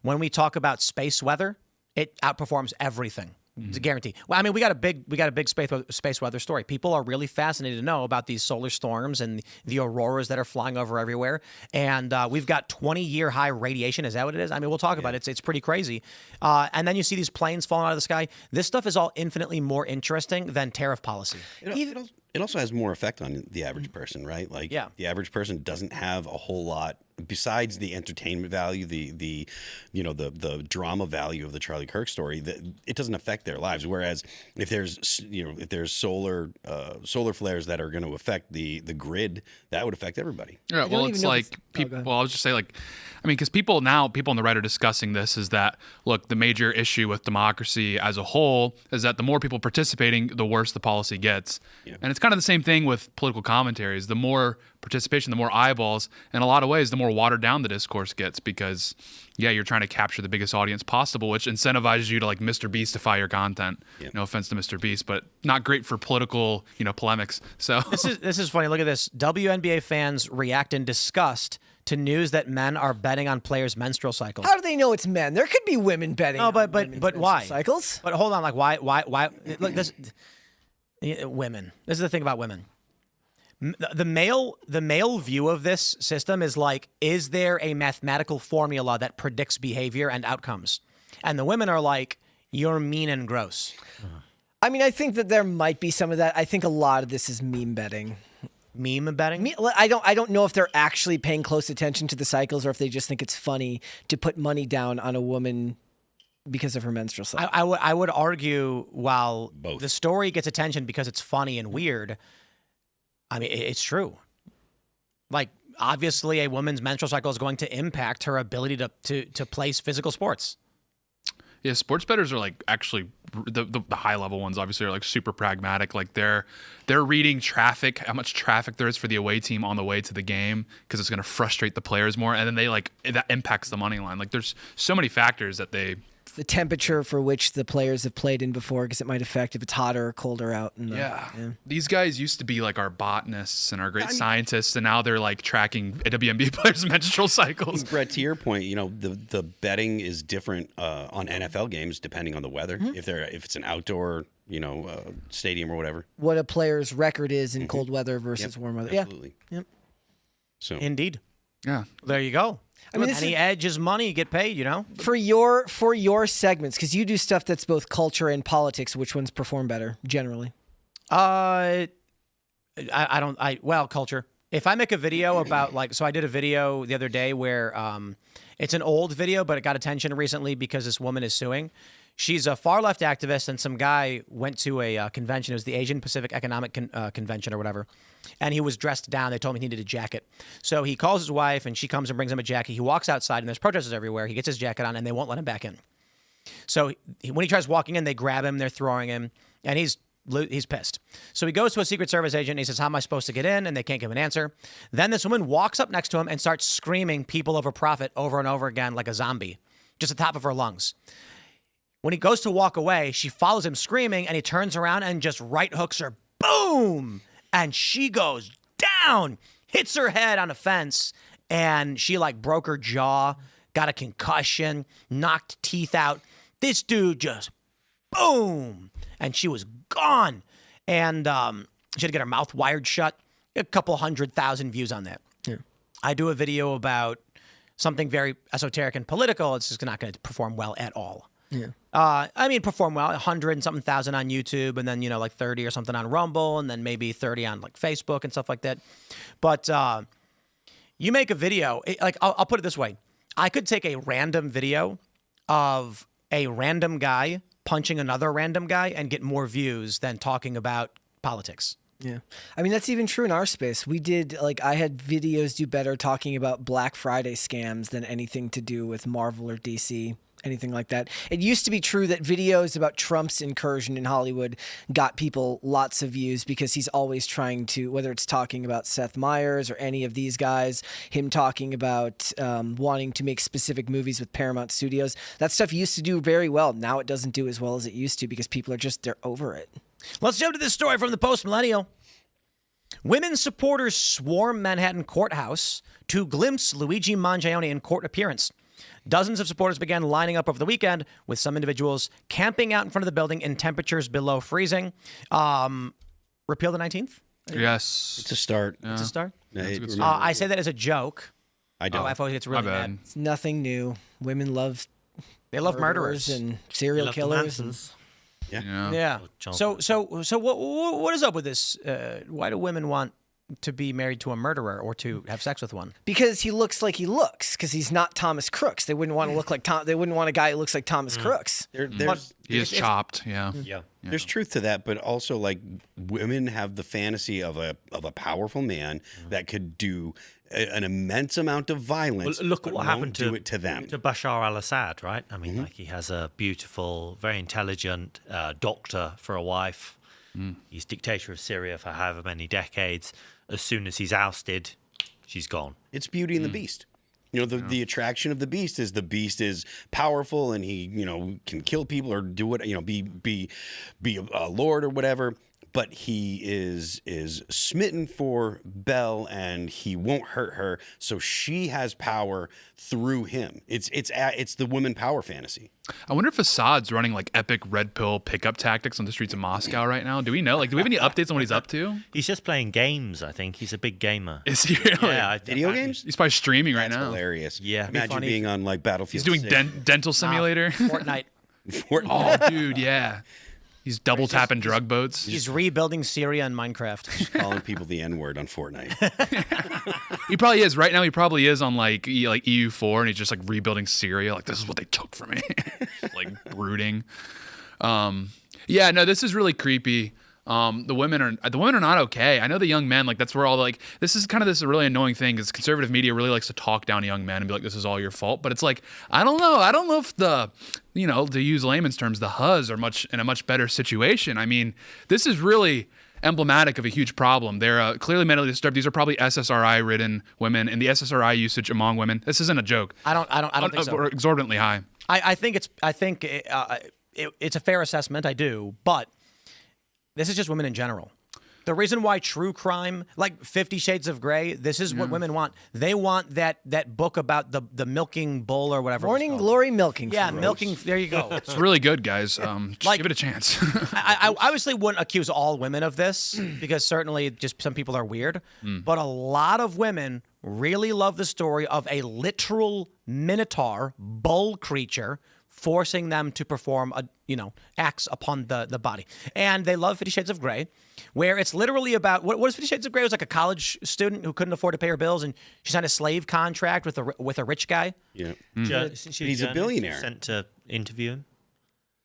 Speaker 1: When we talk about space weather, it outperforms everything. It's a guarantee. Well, I mean, we got a big space weather story. People are really fascinated to know about these solar storms and the auroras that are flying over everywhere. And we've got 20-year high radiation. Is that what it is? I mean, we'll talk about it. It's pretty crazy. And then you see these planes falling out of the sky. This stuff is all infinitely more interesting than tariff policy.
Speaker 5: It also has more effect on the average person, right? Like, the average person doesn't have a whole lot besides the entertainment value, the drama value of the Charlie Kirk story. That it doesn't affect their lives. Whereas if there's solar flares that are going to affect the grid, that would affect everybody.
Speaker 3: Yeah, well, it's like people. Well, I was just say like, I mean, because people on the right are discussing this. Is that look, the major issue with democracy as a whole is that the more people participating, the worse the policy gets. Yeah. And it's kind of the same thing with political commentaries. The more participation, the more eyeballs. In a lot of ways, the more watered down the discourse gets because, you're trying to capture the biggest audience possible, which incentivizes you to like Mr. Beastify your content. Yep. No offense to Mr. Beast, but not great for political, polemics. So
Speaker 1: this is funny. Look at this. WNBA fans react in disgust to news that men are betting on players' menstrual cycles.
Speaker 4: How do they know it's men? There could be women betting.
Speaker 1: No, but why?
Speaker 4: Cycles?
Speaker 1: But hold on, like why? Look, women. This is the thing about women. The male view of this system is like, is there a mathematical formula that predicts behavior and outcomes? And the women are like, you're mean and gross.
Speaker 4: I mean, I think that there might be some of that. I think a lot of this is meme betting.
Speaker 1: Meme betting?
Speaker 4: I don't know if they're actually paying close attention to the cycles or if they just think it's funny to put money down on a woman because of her menstrual cycle.
Speaker 1: I would argue while
Speaker 5: both.
Speaker 1: The story gets attention because it's funny and weird, I mean, it's true. Like, obviously, a woman's menstrual cycle is going to impact her ability to play physical sports.
Speaker 3: Yeah, sports bettors are like actually the high level ones. Obviously, are like super pragmatic. Like they're reading traffic, how much traffic there is for the away team on the way to the game because it's going to frustrate the players more, and then that impacts the money line. Like there's so many factors that they.
Speaker 4: The temperature for which the players have played in before, because it might affect if it's hotter or colder out.
Speaker 3: These guys used to be like our botanists and our great scientists, and now they're like tracking WNBA players' menstrual cycles.
Speaker 5: Brett, to your point, the betting is different on NFL games depending on the weather. Mm-hmm. If it's an outdoor, stadium or whatever.
Speaker 4: What a player's record is in cold weather versus warm weather.
Speaker 5: Absolutely.
Speaker 4: Yeah. Yep.
Speaker 5: So
Speaker 1: indeed.
Speaker 3: Yeah.
Speaker 1: There you go.
Speaker 4: I mean,
Speaker 1: any edge is money, you get paid,
Speaker 4: For your segments, because you do stuff that's both culture and politics. Which ones perform better generally?
Speaker 1: Culture. If I make a video about so I did a video the other day where it's an old video, but it got attention recently because this woman is suing. She's a far left activist, and some guy went to a convention. It was the Asian Pacific Economic Convention or whatever. And he was dressed down. They told him he needed a jacket. So he calls his wife, and she comes and brings him a jacket. He walks outside, and there's protesters everywhere. He gets his jacket on, and they won't let him back in. So when he tries walking in, they grab him. They're throwing him, and he's pissed. So he goes to a Secret Service agent, and he says, how am I supposed to get in? And they can't give him an answer. Then this woman walks up next to him and starts screaming people over profit over and over again like a zombie, just at the top of her lungs. When he goes to walk away, she follows him screaming, and he turns around and just right hooks her. Boom! And she goes down, hits her head on a fence, and she broke her jaw, got a concussion, knocked teeth out. This dude just boom, and she was gone. And she had to get her mouth wired shut. A couple 100,000 views on that. Yeah. I do a video about something very esoteric and political. It's just not going to perform well at all. Yeah. Perform well, 100 and something thousand on YouTube, and then, 30 or something on Rumble, and then maybe 30 on Facebook and stuff like that. But you make a video, I'll put it this way. I could take a random video of a random guy punching another random guy and get more views than talking about politics.
Speaker 4: Yeah. I mean, that's even true in our space. We did, I had videos do better talking about Black Friday scams than anything to do with Marvel or DC. Anything like that. It used to be true that videos about Trump's incursion in Hollywood got people lots of views because he's always trying to, whether it's talking about Seth Meyers or any of these guys, him talking about wanting to make specific movies with Paramount Studios. That stuff used to do very well. Now it doesn't do as well as it used to because people are they're over it.
Speaker 1: Let's jump to this story from the Post-Millennial. Women supporters swarm Manhattan courthouse to glimpse Luigi Mangione in court appearance. Dozens of supporters began lining up over the weekend, with some individuals camping out in front of the building in temperatures below freezing. Repeal the 19th?
Speaker 3: Yes.
Speaker 5: It's a start.
Speaker 3: Yeah.
Speaker 1: It's a start?
Speaker 5: Yeah,
Speaker 1: I say that as a joke.
Speaker 5: I don't.
Speaker 1: My wife always gets really mad.
Speaker 4: It's nothing new. Women love
Speaker 1: murderers
Speaker 4: and serial killers.
Speaker 1: Yeah. So what is up with this? Why do women want to be married to a murderer or to have sex with one?
Speaker 4: Because he looks like he looks. Because he's not Thomas Crooks. They wouldn't want to look like Tom. They wouldn't want a guy who looks like Thomas Crooks.
Speaker 3: He is chopped. Yeah.
Speaker 5: There's truth to that, but also like women have the fantasy of a powerful man that could do an immense amount of violence.
Speaker 2: Well, look at what happened
Speaker 5: to them.
Speaker 2: to Bashar al-Assad, right? I mean, like he has a beautiful, very intelligent doctor for a wife. He's dictator of Syria for however many decades. As soon as he's ousted, she's gone.
Speaker 5: It's Beauty and the Beast. You know, the attraction of the beast is powerful and he, can kill people or do what, be a lord or whatever. But he is smitten for Belle and he won't hurt her. So she has power through him. It's the woman power fantasy.
Speaker 3: I wonder if Assad's running like epic red pill pickup tactics on the streets of Moscow right now. Do we know? Like, do we have any updates on what he's up to?
Speaker 2: He's just playing games, I think. He's a big gamer.
Speaker 3: Is he really?
Speaker 2: Yeah,
Speaker 5: Video games?
Speaker 3: He's probably streaming right now.
Speaker 5: Hilarious.
Speaker 2: Yeah.
Speaker 5: Imagine being on like Battlefield.
Speaker 3: He's doing dental simulator.
Speaker 1: Fortnite.
Speaker 3: Oh, dude, yeah. He's double tapping drug boats.
Speaker 1: He's rebuilding Syria and Minecraft.
Speaker 5: Calling people the N-word on Fortnite.
Speaker 3: He probably is. Right now, he probably is on like EU4, and he's just like rebuilding Syria. Like, this is what they took from me. Like, brooding. Yeah, no, this is really creepy. The women are not okay. I know the young men, like that's where all this is kind of this really annoying thing because conservative media really likes to talk down young men and be like, this is all your fault. But it's like, I don't know if to use layman's terms, the huzz are in a much better situation. I mean, this is really emblematic of a huge problem. They're clearly mentally disturbed. These are probably SSRI-ridden women, and the SSRI usage among women. This isn't a joke.
Speaker 1: I don't think so.
Speaker 3: Exorbitantly high.
Speaker 1: I think it's a fair assessment. I do, but this is just women in general. The reason why true crime, like 50 Shades of Grey, this is what women want. They want that book about the milking bull or whatever.
Speaker 4: Morning Glory milking.
Speaker 1: Yeah, milking. There you go.
Speaker 3: It's really good, guys. Just give it a chance.
Speaker 1: I obviously wouldn't accuse all women of this because certainly just some people are weird. But a lot of women really love the story of a literal minotaur bull creature forcing them to perform acts upon the body. And they love 50 Shades of Grey, where it's literally about what is 50 Shades of Grey? It was like a college student who couldn't afford to pay her bills, and she signed a slave contract with a rich guy.
Speaker 5: Yeah,
Speaker 2: He's
Speaker 5: a billionaire.
Speaker 2: Sent to interview him.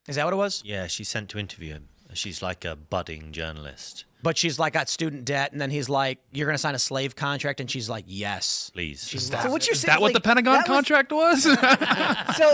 Speaker 1: Is that what it was?
Speaker 2: Yeah, she's sent to interview him. She's like a budding journalist.
Speaker 1: But she's like got student debt, and then he's like, "You're gonna sign a slave contract," and she's like, "Yes,
Speaker 2: please."
Speaker 4: So what you're
Speaker 3: Is
Speaker 4: saying?
Speaker 3: that what the Pentagon contract was?
Speaker 4: So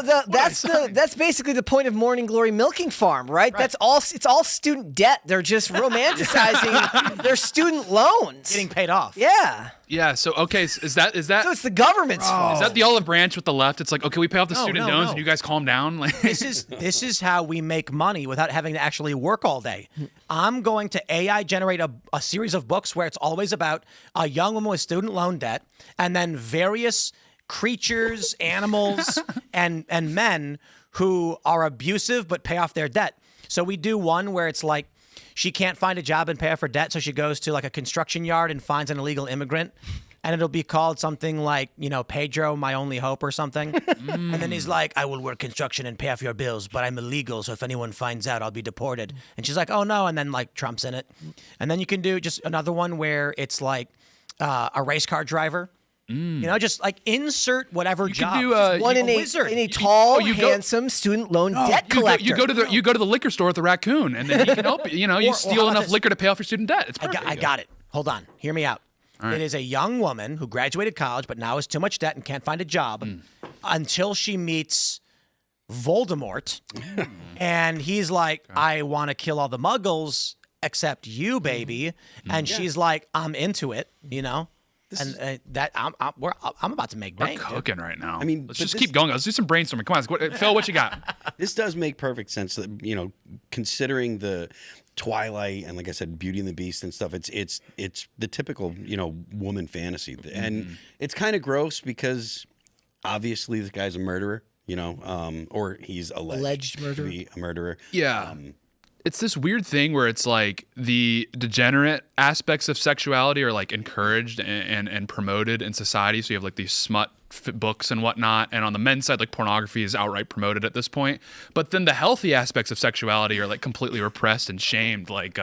Speaker 4: that's basically the point of Morning Glory Milking Farm, right? That's all. It's all student debt. They're just romanticizing their student loans
Speaker 1: getting paid off."
Speaker 4: Yeah.
Speaker 3: Yeah. So okay, is that?
Speaker 4: So it's the government's fault.
Speaker 3: Is that the olive branch with the left? It's like, okay, we pay off the student loans, and you guys calm down. Like
Speaker 1: this is how we make money without having to actually work all day. I'm going to AI generate a series of books where it's always about a young woman with student loan debt, and then various creatures, animals, and men who are abusive but pay off their debt. So we do one where it's like she can't find a job and pay off her debt, so she goes to like a construction yard and finds an illegal immigrant. And it'll be called something like, Pedro, my only hope or something. And then he's like, I will work construction and pay off your bills, but I'm illegal, so if anyone finds out, I'll be deported. And she's like, oh, no. And then, like, Trump's in it. And then you can do just another one where it's like a race car driver. Just like insert whatever job.
Speaker 3: You can do
Speaker 4: one in a tall, handsome student loan debt collector.
Speaker 3: You go to the liquor store with the Raccoon, and then he can help you. You steal enough liquor to pay off your student debt. It's perfect.
Speaker 1: I got it. Hold on. Hear me out. Right. It is a young woman who graduated college but now has too much debt and can't find a job until she meets Voldemort. And he's like, I want to kill all the muggles except you, baby. And she's like, I'm into it, I'm about to make bank.
Speaker 3: We're cooking right now.
Speaker 5: I mean,
Speaker 3: let's just keep going. Let's do some brainstorming. Come on, Phil, what you got?
Speaker 5: This does make perfect sense. That, considering the Twilight and, like I said, Beauty and the Beast and stuff. It's the typical woman fantasy, and it's kind of gross because obviously this guy's a murderer, or he's alleged to be a murderer.
Speaker 3: Yeah. It's this weird thing where it's like the degenerate aspects of sexuality are like encouraged and promoted in society. So you have like these smut books and whatnot. And on the men's side, like pornography is outright promoted at this point. But then the healthy aspects of sexuality are like completely repressed and shamed, like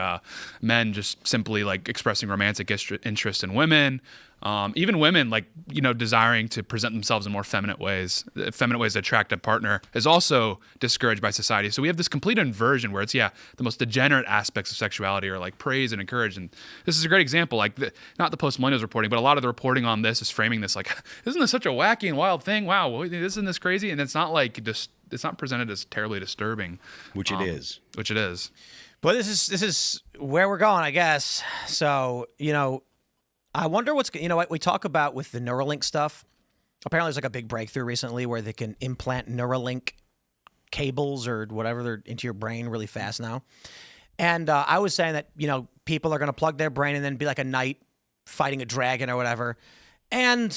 Speaker 3: men just simply like expressing romantic interest in women. Even women, like, desiring to present themselves in more feminine ways to attract a partner is also discouraged by society. So we have this complete inversion where it's, the most degenerate aspects of sexuality are like praised and encouraged. And this is a great example, like not the post-millennials reporting, but a lot of the reporting on this is framing this like, isn't this such a wacky and wild thing? Wow, isn't this crazy? And it's not like it's not presented as terribly disturbing.
Speaker 5: Which it is.
Speaker 3: Which it is.
Speaker 1: But this is where we're going, I guess. So, I wonder what we talk about with the Neuralink stuff. Apparently there's like a big breakthrough recently where they can implant Neuralink cables or whatever they're into your brain really fast now. And I was saying that, people are going to plug their brain and then be like a knight fighting a dragon or whatever. And,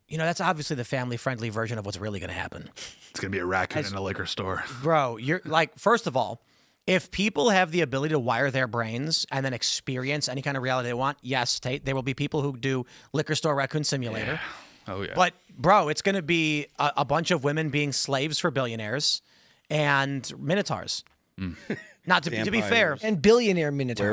Speaker 1: that's obviously the family-friendly version of what's really going to happen.
Speaker 3: It's going to be a raccoon in a liquor store.
Speaker 1: Bro, you're like, first of all, if people have the ability to wire their brains and then experience any kind of reality they want, yes, Tate, there will be people who do Liquor Store Raccoon Simulator.
Speaker 3: Yeah. Oh, yeah.
Speaker 1: But, bro, it's going to be a bunch of women being slaves for billionaires and minotaurs. Not to be fair.
Speaker 4: And billionaire minotaurs.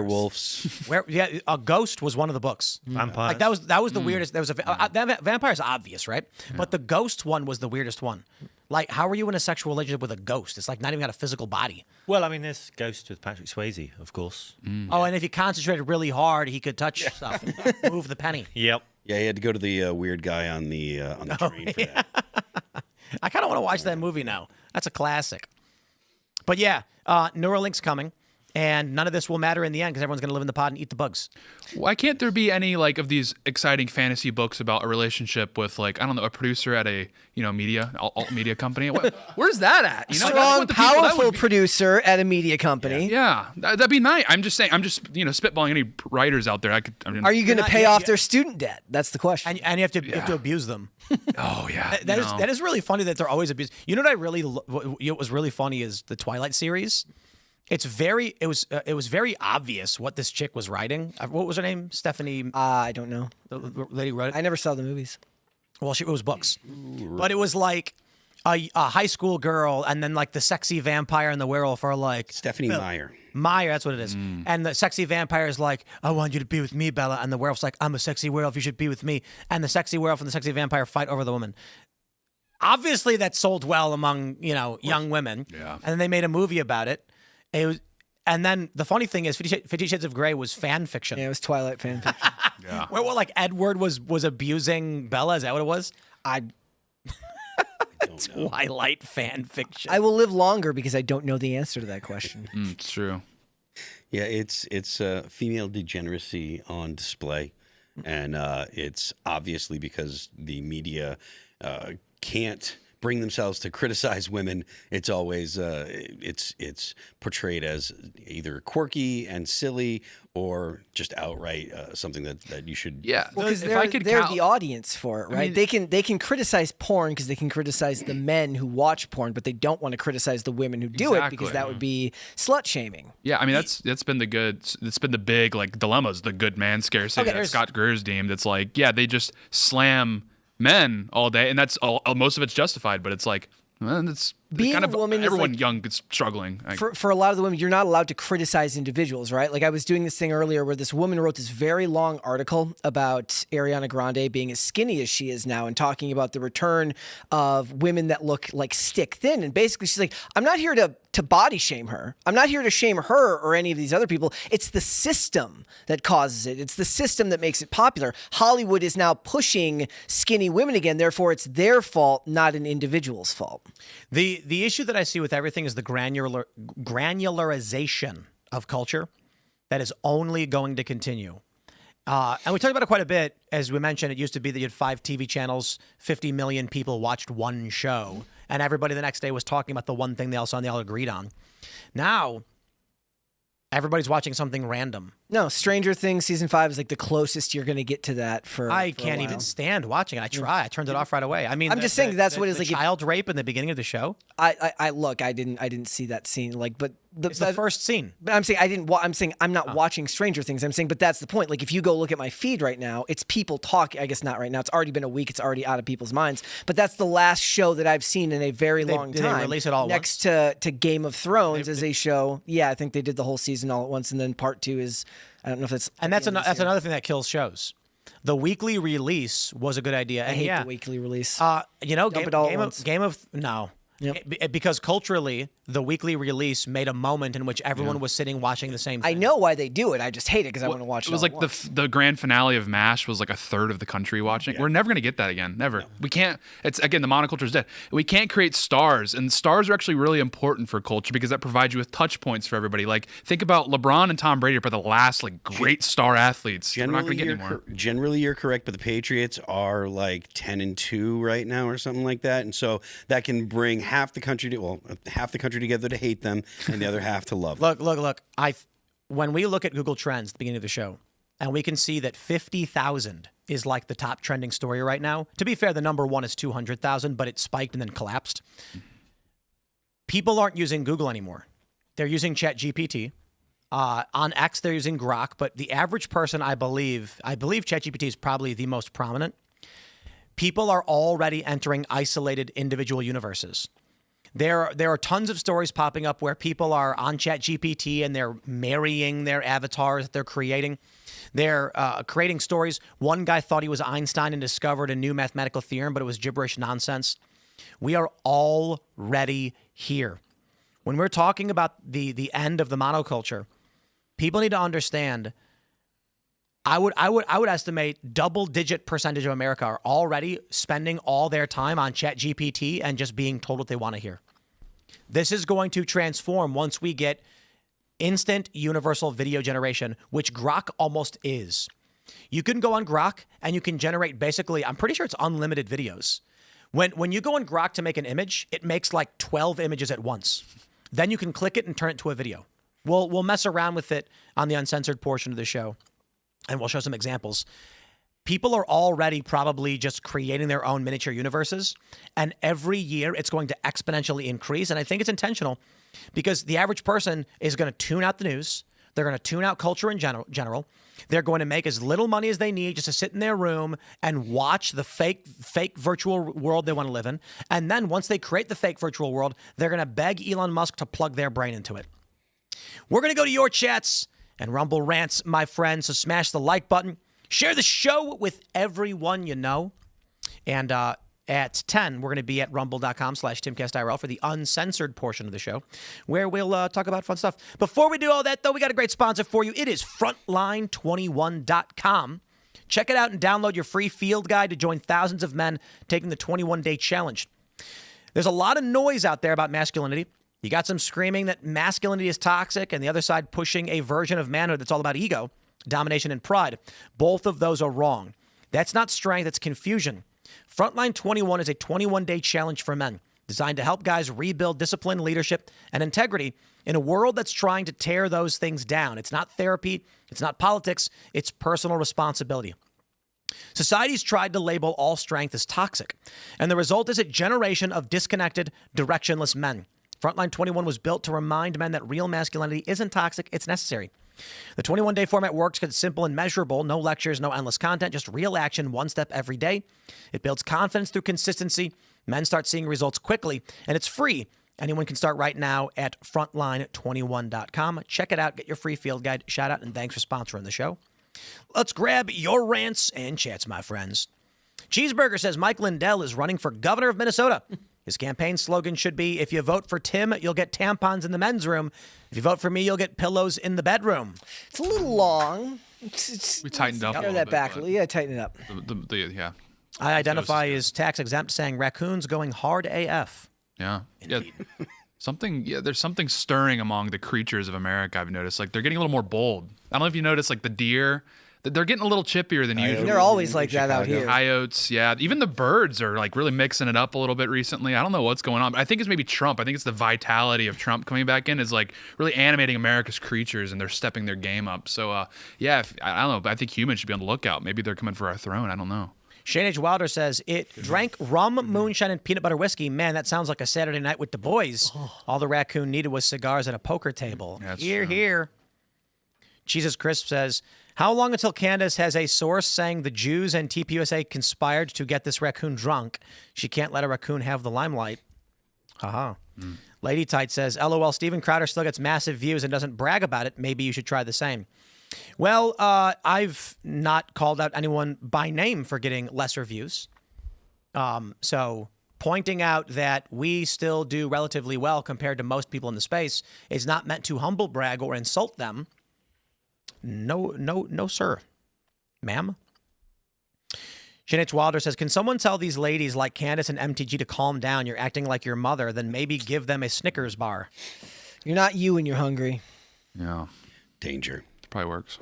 Speaker 5: Werewolves.
Speaker 1: A Ghost was one of the books.
Speaker 2: Vampires.
Speaker 1: Like that was the weirdest. There was vampire's obvious, right? Yeah. But the Ghost one was the weirdest one. Like, how are you in a sexual relationship with a ghost? It's like not even got a physical body.
Speaker 2: Well, I mean, there's Ghost with Patrick Swayze, of course.
Speaker 1: Oh, and if he concentrated really hard, he could touch stuff and move the penny.
Speaker 2: Yep.
Speaker 5: Yeah, he had to go to the weird guy on the train for that.
Speaker 1: I kind of want to watch that movie now. That's a classic. But yeah, Neuralink's coming. And none of this will matter in the end because everyone's going to live in the pod and eat the bugs.
Speaker 3: Why can't there be any like of these exciting fantasy books about a relationship with like, I don't know, a producer at a, alt media company? Where's that at?
Speaker 4: Strong, powerful producer at a media company.
Speaker 3: Yeah, that'd be nice. I'm just spitballing any writers out there.
Speaker 4: Are you going to pay off their student debt? That's the question.
Speaker 1: And you have to abuse them.
Speaker 3: Oh yeah.
Speaker 1: That is really funny that they're always abused. You know what was really funny is the Twilight series. It was very obvious what this chick was writing. What was her name? Stephanie.
Speaker 4: I don't know.
Speaker 1: The lady who wrote it.
Speaker 4: I never saw the movies.
Speaker 1: Well, it was books, but it was like a high school girl, and then like the sexy vampire and the werewolf are like
Speaker 5: Stephanie Meyer.
Speaker 1: Meyer, that's what it is. And the sexy vampire is like, I want you to be with me, Bella. And the werewolf's like, I'm a sexy werewolf. You should be with me. And the sexy werewolf and the sexy vampire fight over the woman. Obviously, that sold well among young women.
Speaker 3: Yeah.
Speaker 1: And then they made a movie about it. And then the funny thing is, 50 Shades of Grey was fan fiction.
Speaker 4: Yeah, it was Twilight fan fiction.
Speaker 3: Yeah.
Speaker 1: Where like Edward was abusing Bella. Is that what it was? Twilight fan fiction.
Speaker 4: I will live longer because I don't know the answer to that question.
Speaker 3: It's true.
Speaker 5: Yeah, it's female degeneracy on display, and it's obviously because the media can't bring themselves to criticize women. It's always it's portrayed as either quirky and silly or just outright something that you should.
Speaker 3: Yeah,
Speaker 4: well, because they're the audience for it, right? I mean, they can criticize porn because they can criticize the men who watch porn, but they don't want to criticize the women who do it because that would be slut shaming.
Speaker 3: Yeah, I mean that's been the big like dilemmas, the good man scarcity that Scott Greer's deemed. It's like they just slam men all day, and that's all. Most of it's justified, but it's like it's
Speaker 4: being
Speaker 3: kind of
Speaker 4: a woman
Speaker 3: everyone
Speaker 4: is like,
Speaker 3: young is struggling.
Speaker 4: For a lot of the women, you're not allowed to criticize individuals, right? Like I was doing this thing earlier where this woman wrote this very long article about Ariana Grande being as skinny as she is now and talking about the return of women that look like stick thin. And basically she's like, I'm not here to body shame her. I'm not here to shame her or any of these other people. It's the system that causes it. It's the system that makes it popular. Hollywood is now pushing skinny women again. Therefore, it's their fault, not an individual's fault.
Speaker 1: The issue that I see with everything is the granularization of culture that is only going to continue. And we talked about it quite a bit. As we mentioned, it used to be that you had 5 TV channels, 50 million people watched one show, and everybody the next day was talking about the one thing they all agreed on. Now, everybody's watching something random.
Speaker 4: No, Stranger Things season 5 is like the closest you're going to get to that for.
Speaker 1: I
Speaker 4: for a
Speaker 1: can't
Speaker 4: while.
Speaker 1: even stand watching it. I try. I turned it off right away. I mean,
Speaker 4: I'm just saying that's what it's
Speaker 1: the
Speaker 4: like if-
Speaker 1: child rape in the beginning of the show.
Speaker 4: I look. I didn't see that scene. Like, but
Speaker 1: It's the first scene.
Speaker 4: But I'm saying I didn't. I'm saying I'm not watching Stranger Things. I'm saying, but that's the point. Like, if you go look at my feed right now, it's people talking. I guess not right now. It's already been a week. It's already out of people's minds. But that's the last show that I've seen in a very long
Speaker 1: did
Speaker 4: time.
Speaker 1: they release it all at
Speaker 4: next to Game of Thrones as a show. Yeah, I think they did the whole season all at once, and then part 2 is. I don't know if it's.
Speaker 1: And that's another thing that kills shows. The weekly release was a good idea.
Speaker 4: I
Speaker 1: And
Speaker 4: hate
Speaker 1: yeah,
Speaker 4: the weekly release.
Speaker 1: you know,
Speaker 4: Dump it all at once.
Speaker 1: no.
Speaker 4: Yep.
Speaker 1: Because culturally, the weekly release made a moment in which everyone was sitting watching the same thing.
Speaker 4: I know why they do it. I just hate it because I want to watch it.
Speaker 3: It was
Speaker 4: all
Speaker 3: like
Speaker 4: at once.
Speaker 3: the grand finale of MASH was like a third of the country watching. We're never gonna get that again. Never. We can't. It's again the monoculture is dead. We can't create stars, and stars are actually really important for culture because that provides you with touch points for everybody. Like think about LeBron and Tom Brady are the last like great star athletes. We're not gonna get anymore.
Speaker 5: Generally, you're correct, but the Patriots are like 10-2 right now, or something like that, and so that can bring half the country together to hate them, and the other half to love them.
Speaker 1: Look. When we look at Google Trends at the beginning of the show, and we can see that 50,000 is like the top trending story right now. To be fair, the number one is 200,000, but it spiked and then collapsed. People aren't using Google anymore. They're using ChatGPT. On X, they're using Grok, but the average person, I believe ChatGPT is probably the most prominent. People are already entering isolated individual universes. There are tons of stories popping up where people are on ChatGPT and they're marrying their avatars that they're creating. They're creating stories. One guy thought he was Einstein and discovered a new mathematical theorem, but it was gibberish nonsense. We are already here. When we're talking about the end of the monoculture, people need to understand. I would estimate double-digit percentage of America are already spending all their time on ChatGPT and just being told what they want to hear. This is going to transform once we get instant universal video generation, which Grok almost is. You can go on Grok and you can generate basically, I'm pretty sure it's unlimited videos. When you go on Grok to make an image, it makes like 12 images at once. Then you can click it and turn it to a video. We'll mess around with it on the uncensored portion of the show, and we'll show some examples. People are already probably just creating their own miniature universes, and every year it's going to exponentially increase. And I think it's intentional because the average person is going to tune out the news. They're going to tune out culture in general. They're going to make as little money as they need just to sit in their room and watch the fake virtual world they want to live in. And then once they create the fake virtual world, they're going to beg Elon Musk to plug their brain into it. We're going to go to your chats and Rumble rants, my friends. So smash the like button. Share the show with everyone you know. And at 10, we're going to be at rumble.com/Timcast IRL for the uncensored portion of the show, where we'll talk about fun stuff. Before we do all that, though, we got a great sponsor for you. It is Frontline21.com. Check it out and download your free field guide to join thousands of men taking the 21-day challenge. There's a lot of noise out there about masculinity. You got some screaming that masculinity is toxic, and the other side pushing a version of manhood that's all about ego, domination, and pride. Both of those are wrong. That's not strength, it's confusion. Frontline 21 is a 21-day challenge for men designed to help guys rebuild discipline, leadership, and integrity in a world that's trying to tear those things down. It's not therapy, it's not politics, it's personal responsibility. Society's tried to label all strength as toxic, and the result is a generation of disconnected, directionless men. Frontline 21 was built to remind men that real masculinity isn't toxic, it's necessary. The 21-day format works because it's simple and measurable. No lectures, no endless content, just real action, one step every day. It builds confidence through consistency. Men start seeing results quickly, and it's free. Anyone can start right now at frontline21.com. Check it out. Get your free field guide. Shout out and thanks for sponsoring the show. Let's grab your rants and chats, my friends. Cheeseburger says Mike Lindell is running for governor of Minnesota. His campaign slogan should be, if you vote for Tim, you'll get tampons in the men's room. If you vote for me, you'll get pillows in the bedroom.
Speaker 4: It's a little long.
Speaker 3: We tightened up a
Speaker 4: Throw
Speaker 3: little
Speaker 4: that
Speaker 3: bit,
Speaker 4: back.
Speaker 3: but
Speaker 4: Yeah, tighten it up.
Speaker 3: yeah.
Speaker 1: I identify as tax exempt, saying raccoons going hard AF.
Speaker 3: Yeah. Yeah. There's something stirring among the creatures of America, I've noticed. Like, they're getting a little more bold. I don't know if you noticed, like, the deer They're getting a little chippier than usual.
Speaker 4: They're always like that out here.
Speaker 3: Coyotes, yeah. Even the birds are like really mixing it up a little bit recently. I don't know what's going on, but I think it's maybe Trump. I think it's the vitality of Trump coming back in is like really animating America's creatures, and they're stepping their game up. So, yeah, I don't know. But I think humans should be on the lookout. Maybe they're coming for our throne. I don't know.
Speaker 1: Shane H. Wilder says, it drank rum, moonshine, and peanut butter whiskey. Man, that sounds like a Saturday night with the boys. All the raccoon needed was cigars and a poker table.
Speaker 3: That's
Speaker 1: Here,
Speaker 3: true.
Speaker 1: here. Jesus Crisp says, how long until Candace has a source saying the Jews and TPUSA conspired to get this raccoon drunk? She can't let a raccoon have the limelight. Haha. Lady Tight says, LOL, Steven Crowder still gets massive views and doesn't brag about it. Maybe you should try the same. Well, I've not called out anyone by name for getting lesser views. So pointing out that we still do relatively well compared to most people in the space is not meant to humble brag or insult them. No, sir. Ma'am. Shane H. Wilder says, can someone tell these ladies like Candace and MTG to calm down? You're acting like your mother. Then maybe give them a Snickers bar.
Speaker 4: You're not you when you're hungry.
Speaker 3: Yeah.
Speaker 5: Danger.
Speaker 3: Probably works.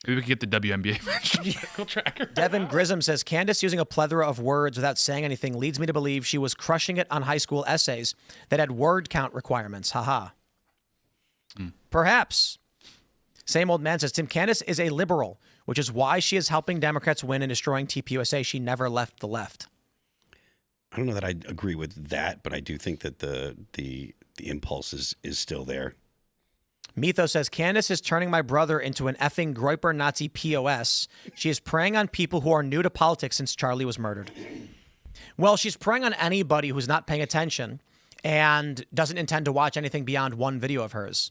Speaker 3: Maybe we could get the WNBA medical tracker.
Speaker 1: Devin Grissom says, Candace using a plethora of words without saying anything leads me to believe she was crushing it on high school essays that had word count requirements. Haha. Perhaps. Same old man says, Tim, Candace is a liberal, which is why she is helping Democrats win and destroying TPUSA. She never left the left.
Speaker 5: I don't know that I agree with that, but I do think that the impulse is still there.
Speaker 1: Mythos says, Candace is turning my brother into an effing Groiper Nazi POS. She is preying on people who are new to politics since Charlie was murdered. Well, she's preying on anybody who's not paying attention and doesn't intend to watch anything beyond one video of hers.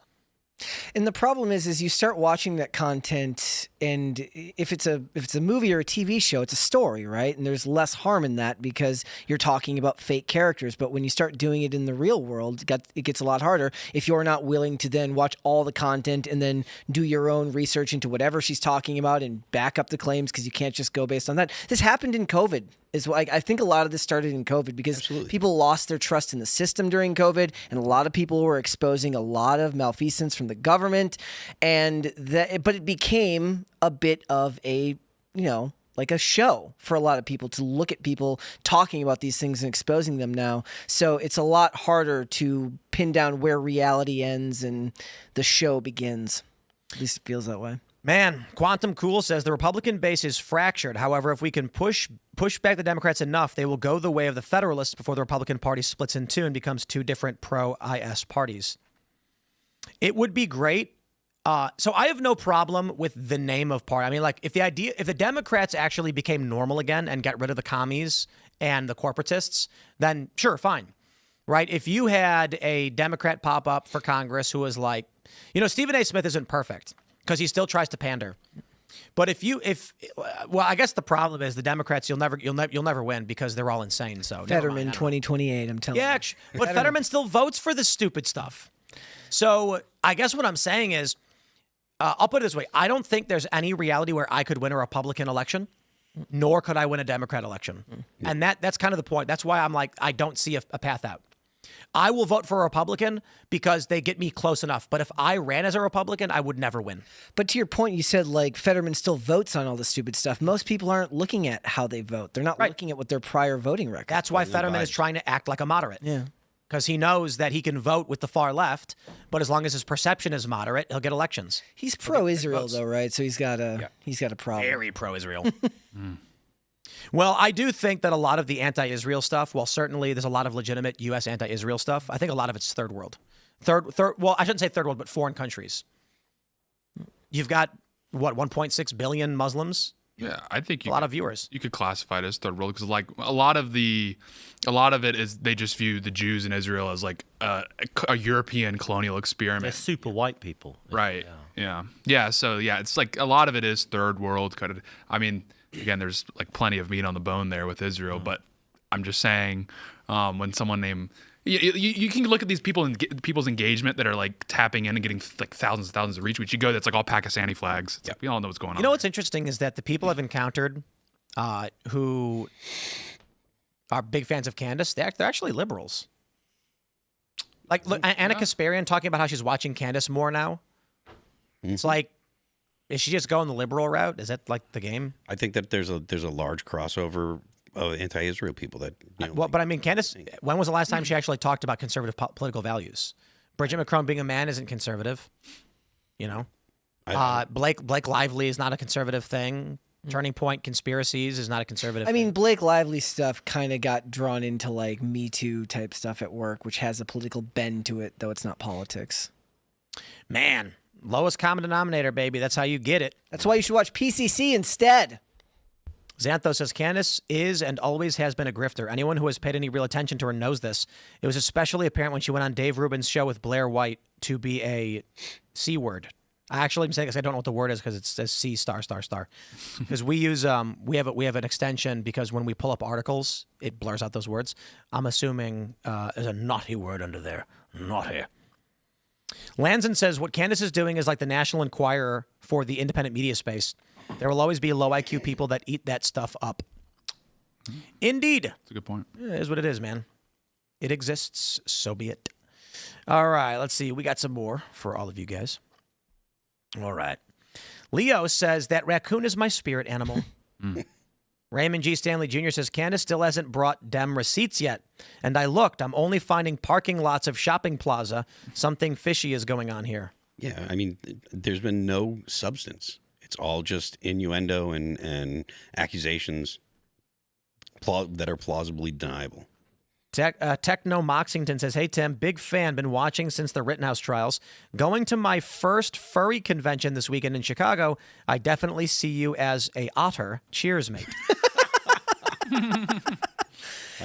Speaker 4: And the problem is you start watching that content, and if it's a movie or a TV show, it's a story, right? And there's less harm in that because you're talking about fake characters. But when you start doing it in the real world, it gets a lot harder if you're not willing to then watch all the content and then do your own research into whatever she's talking about and back up the claims, because you can't just go based on that. This happened in COVID. I think a lot of this started in COVID because people lost their trust in the system during COVID, and a lot of people were exposing a lot of malfeasance from the government, but it became a bit of a, like a show for a lot of people to look at people talking about these things and exposing them now. So it's a lot harder to pin down where reality ends and the show begins. At least it feels that way.
Speaker 1: Man, Quantum Cool says the Republican base is fractured. However, if we can push back the Democrats enough, they will go the way of the Federalists before the Republican Party splits in two and becomes two different pro-IS parties. It would be great. So I have no problem with the name of party. I mean, like if the Democrats actually became normal again and got rid of the commies and the corporatists, then sure, fine. Right? If you had a Democrat pop up for Congress who was like, Stephen A. Smith isn't perfect, because he still tries to pander. But I guess the problem is the Democrats, you'll never win because they're all insane. So
Speaker 4: Fetterman 2028, I'm telling you.
Speaker 1: Yeah, but Fetterman still votes for this stupid stuff. So I guess what I'm saying is, I'll put it this way: I don't think there's any reality where I could win a Republican election, nor could I win a Democrat election, and that's kind of the point. That's why I'm like, I don't see a path out. I will vote for a Republican because they get me close enough. But if I ran as a Republican, I would never win.
Speaker 4: But to your point, you said like Fetterman still votes on all this stupid stuff. Most people aren't looking at how they vote. They're not looking at what their prior voting record.
Speaker 1: That's why Fetterman is trying to act like a moderate.
Speaker 4: Yeah.
Speaker 1: Because he knows that he can vote with the far left, but as long as his perception is moderate, he'll get elections.
Speaker 4: He's pro-Israel though, right? So he's got a problem.
Speaker 1: Very pro-Israel. Well, I do think that a lot of the anti-Israel stuff, well, certainly there's a lot of legitimate U.S. anti-Israel stuff. I think a lot of it's third world. Well, I shouldn't say third world, but foreign countries. You've got, 1.6 billion Muslims?
Speaker 3: Yeah, I think
Speaker 1: a lot of viewers.
Speaker 3: You could classify it as third world because, like, a lot of it is they just view the Jews in Israel as like a European colonial experiment.
Speaker 2: They're super white people,
Speaker 3: right? Yeah. So yeah, it's like a lot of it is third world kind of. I mean, again, there's like plenty of meat on the bone there with Israel, but I'm just saying, when someone named you can look at these people and people's engagement that are like tapping in and getting like thousands and thousands of retweets. You go, that's like all Pakistani flags. It's like, we all know what's going on.
Speaker 1: You know what's interesting is that the people I've encountered who are big fans of Candace, they're actually liberals. Like, look, Anna Kasparian talking about how she's watching Candace more now. It's like, Is she just going the liberal route? Is that like the game?
Speaker 5: I think that there's a large crossover of anti-Israel people that.
Speaker 1: Well, but I mean, Candace, when was the last time she actually talked about conservative political values? Bridget McCrone being a man isn't conservative. You know, Blake Lively is not a conservative thing. Turning Point conspiracies is not a conservative.
Speaker 4: I mean,
Speaker 1: thing.
Speaker 4: Blake Lively stuff kind of got drawn into like Me Too type stuff at work, which has a political bend to it, though it's not politics.
Speaker 1: Man, lowest common denominator, baby. That's how you get it.
Speaker 4: That's why you should watch PCC instead.
Speaker 1: Xantho says Candace is and always has been a grifter. Anyone who has paid any real attention to her knows this. It was especially apparent when she went on Dave Rubin's show with Blair White to be a C word. I actually am saying this. I don't know what the word is because it says C star. Because we use we have an extension because when we pull up articles, it blurs out those words. I'm assuming there's a naughty word under there. Naughty. Lanson says what Candace is doing is like the National Enquirer for the independent media space. There will always be low IQ people that eat that stuff up. Indeed.
Speaker 3: That's a good point.
Speaker 1: It is what it is, man. It exists, so be it. All right, let's see. We got some more for all of you guys. All right. Leo says that raccoon is my spirit animal. Raymond G. Stanley Jr. says Candace still hasn't brought dem receipts yet. And I looked. I'm only finding parking lots of shopping plaza. Something fishy is going on here.
Speaker 5: Yeah, I mean, there's been no substance. It's all just innuendo and accusations that are plausibly deniable.
Speaker 1: Techno Moxington says, hey, Tim, big fan, been watching since the Rittenhouse trials. Going to my first furry convention this weekend in Chicago. I definitely see you as a otter. Cheers, mate.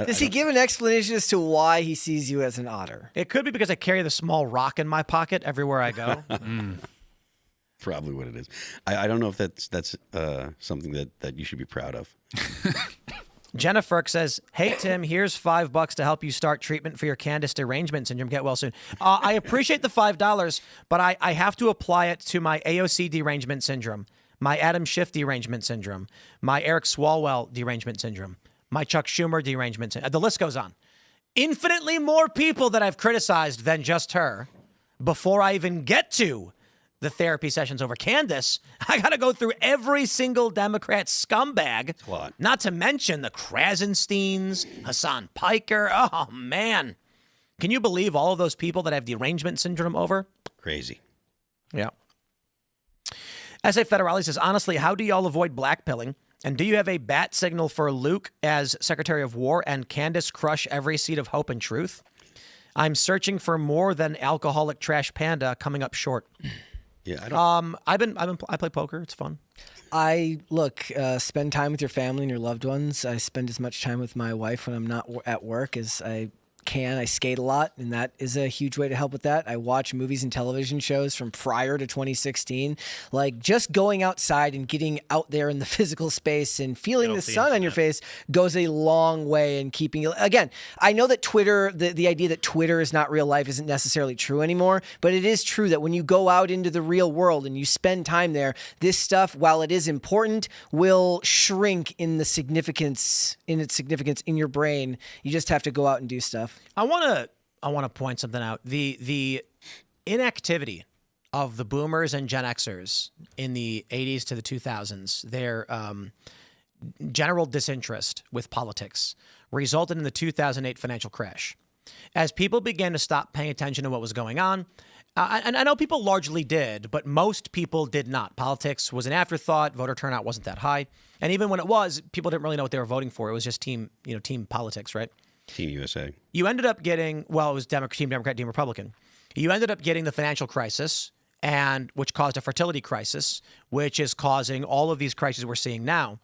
Speaker 4: Does he give an explanation as to why he sees you as an otter?
Speaker 1: It could be because I carry the small rock in my pocket everywhere I go.
Speaker 5: Probably what it is. I don't know if that's something that you should be proud of.
Speaker 1: Jennifer says, hey, Tim, here's $5 to help you start treatment for your Candace derangement syndrome. Get well soon. I appreciate the $5, but I have to apply it to my AOC derangement syndrome, my Adam Schiff derangement syndrome, my Eric Swalwell derangement syndrome, my Chuck Schumer derangement syndrome. The list goes on. Infinitely more people that I've criticized than just her before I even get to the therapy sessions over Candace. I got to go through every single Democrat scumbag.
Speaker 5: What?
Speaker 1: Not to mention the Krasensteins, Hassan Piker. Oh, man. Can you believe all of those people that I have derangement syndrome over?
Speaker 5: Crazy.
Speaker 1: Yeah. S.A. Federale says, honestly, how do y'all avoid blackpilling? And do you have a bat signal for Luke as Secretary of War and Candace crush every seat of hope and truth? I'm searching for more than alcoholic trash panda coming up short.
Speaker 5: Yeah, I don't.
Speaker 1: I play poker. It's fun.
Speaker 4: Spend time with your family and your loved ones. I spend as much time with my wife when I'm not at work as I can. I skate a lot, and that is a huge way to help with that. I watch movies and television shows from prior to 2016. Like, just going outside and getting out there in the physical space and feeling the sun on your face goes a long way in keeping you. Again, I know that Twitter, the idea that Twitter is not real life isn't necessarily true anymore, but it is true that when you go out into the real world and you spend time there, this stuff, while it is important, will shrink in its significance in your brain. You just have to go out and do stuff.
Speaker 1: I want to point something out. The inactivity of the boomers and Gen Xers in the 80s to the 2000s, their general disinterest with politics resulted in the 2008 financial crash. As people began to stop paying attention to what was going on, and I know people largely did, but most people did not. Politics was an afterthought. Voter turnout wasn't that high. And even when it was, people didn't really know what they were voting for. It was just team politics, right?
Speaker 5: Team USA.
Speaker 1: You ended up getting, well, it was Team Democrat, Team Republican. You ended up getting the financial crisis, and which caused a fertility crisis, which is causing all of these crises we're seeing now.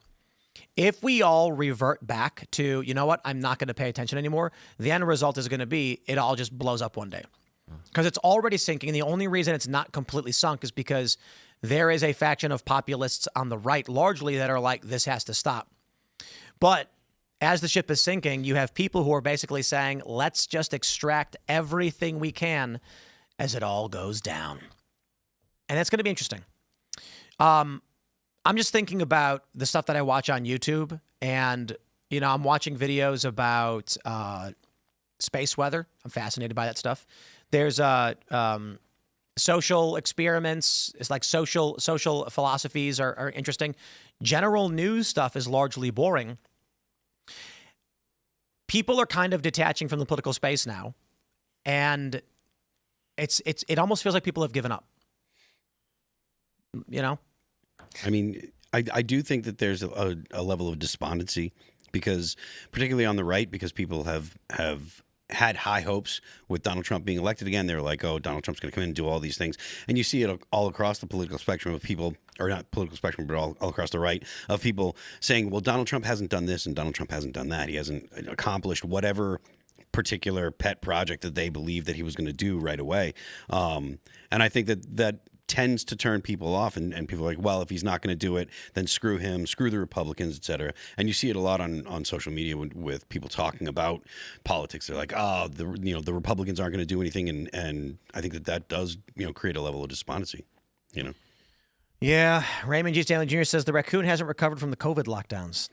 Speaker 1: If we all revert back to, you know what, I'm not going to pay attention anymore, the end result is going to be it all just blows up one day. Because it's already sinking, and the only reason it's not completely sunk is because there is a faction of populists on the right, largely, that are like, this has to stop. But as the ship is sinking, you have people who are basically saying, let's just extract everything we can as it all goes down. And that's going to be interesting. I'm just thinking about the stuff that I watch on YouTube, and, I'm watching videos about space weather. I'm fascinated by that stuff. There's social experiments. It's like social philosophies are interesting. General news stuff is largely boring. People are kind of detaching from the political space now, and it almost feels like people have given up. You know?
Speaker 5: I mean, I do think that there's a level of despondency because, particularly on the right, because people have had high hopes with Donald Trump being elected again. They're like, oh, Donald Trump's going to come in and do all these things. And you see it all across the political spectrum of people, or not political spectrum, but all across the right, of people saying, well, Donald Trump hasn't done this and Donald Trump hasn't done that. He hasn't accomplished whatever particular pet project that they believe that he was going to do right away. And I think that tends to turn people off, and people are like, well, if he's not going to do it, then screw him, screw the Republicans, et cetera. And you see it a lot on social media with people talking about politics. They're like, oh, the Republicans aren't going to do anything, and I think that does create a level of despondency.
Speaker 1: Yeah, Raymond G. Stanley Jr. says the raccoon hasn't recovered from the COVID lockdowns,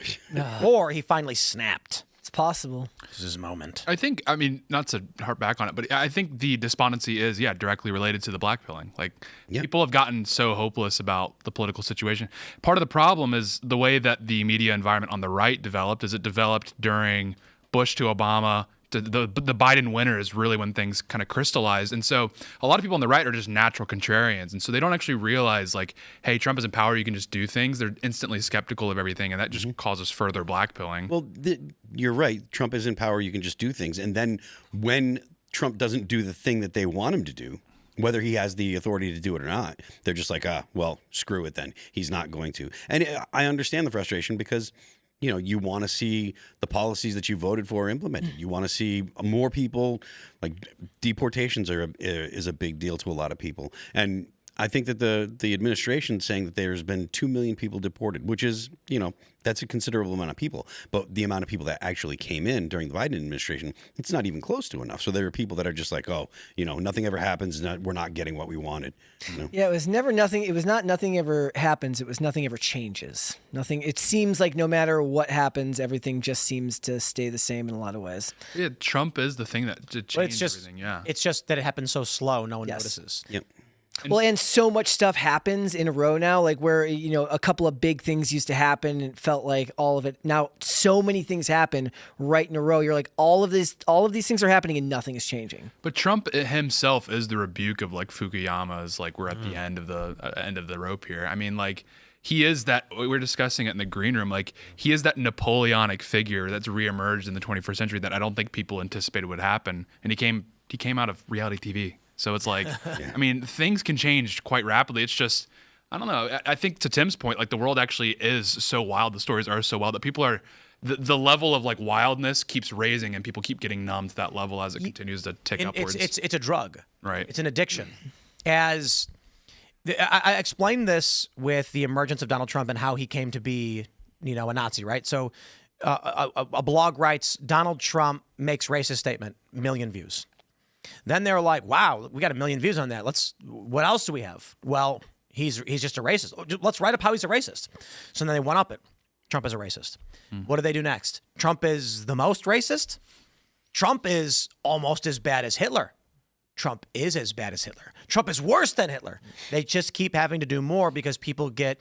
Speaker 1: or he finally snapped.
Speaker 4: It's possible.
Speaker 1: This is his moment.
Speaker 3: I think, not to harp back on it, but I think the despondency is, directly related to the blackpilling. Like, people have gotten so hopeless about the political situation. Part of the problem is the way that the media environment on the right developed is it developed during Bush to Obama. The Biden winter is really when things kind of crystallized. And so a lot of people on the right are just natural contrarians. And so they don't actually realize, like, hey, Trump is in power, you can just do things. They're instantly skeptical of everything, and that just causes further blackpilling.
Speaker 5: Well, you're right. Trump is in power, you can just do things. And then when Trump doesn't do the thing that they want him to do, whether he has the authority to do it or not, they're just like, well, screw it then. He's not going to. And I understand the frustration because you want to see the policies that you voted for implemented. You want to see more people, like deportations is a big deal to a lot of people. And I think that the administration saying that there's been 2 million people deported, which is, that's a considerable amount of people. But the amount of people that actually came in during the Biden administration, it's not even close to enough. So there are people that are just like, oh, nothing ever happens. We're not getting what we wanted.
Speaker 4: Yeah, it was never nothing. It was not nothing ever happens. It was nothing ever changes. Nothing. It seems like no matter what happens, everything just seems to stay the same in a lot of ways.
Speaker 3: Yeah, Trump is the thing that did change everything. Yeah,
Speaker 1: it's just that it happens so slow, no one notices.
Speaker 5: Yep.
Speaker 4: Well, and so much stuff happens in a row now, like where, a couple of big things used to happen and it felt like all of it. Now, so many things happen right in a row. You're like, all of these things are happening and nothing is changing.
Speaker 3: But Trump himself is the rebuke of like Fukuyama's, like we're at the end of the rope here. I mean, like he is that, we're discussing it in the green room, like he is that Napoleonic figure that's reemerged in the 21st century that I don't think people anticipated would happen. And he came out of reality TV. So it's like, things can change quite rapidly. It's just, I don't know. I think to Tim's point, like the world actually is so wild. The stories are so wild that people are, the level of like wildness keeps raising and people keep getting numb to that level as it continues to tick upwards.
Speaker 1: It's a drug.
Speaker 3: Right.
Speaker 1: It's an addiction. I explained this with the emergence of Donald Trump and how he came to be, a Nazi, right? So a blog writes, Donald Trump makes racist statement, 1 million views. Then they're like, wow, we got 1 million views on that. What else do we have? Well, he's just a racist. Let's write up how he's a racist. So then they one up it. Trump is a racist. What do they do next? Trump is the most racist? Trump is almost as bad as Hitler. Trump is as bad as Hitler. Trump is worse than Hitler. They just keep having to do more because people get...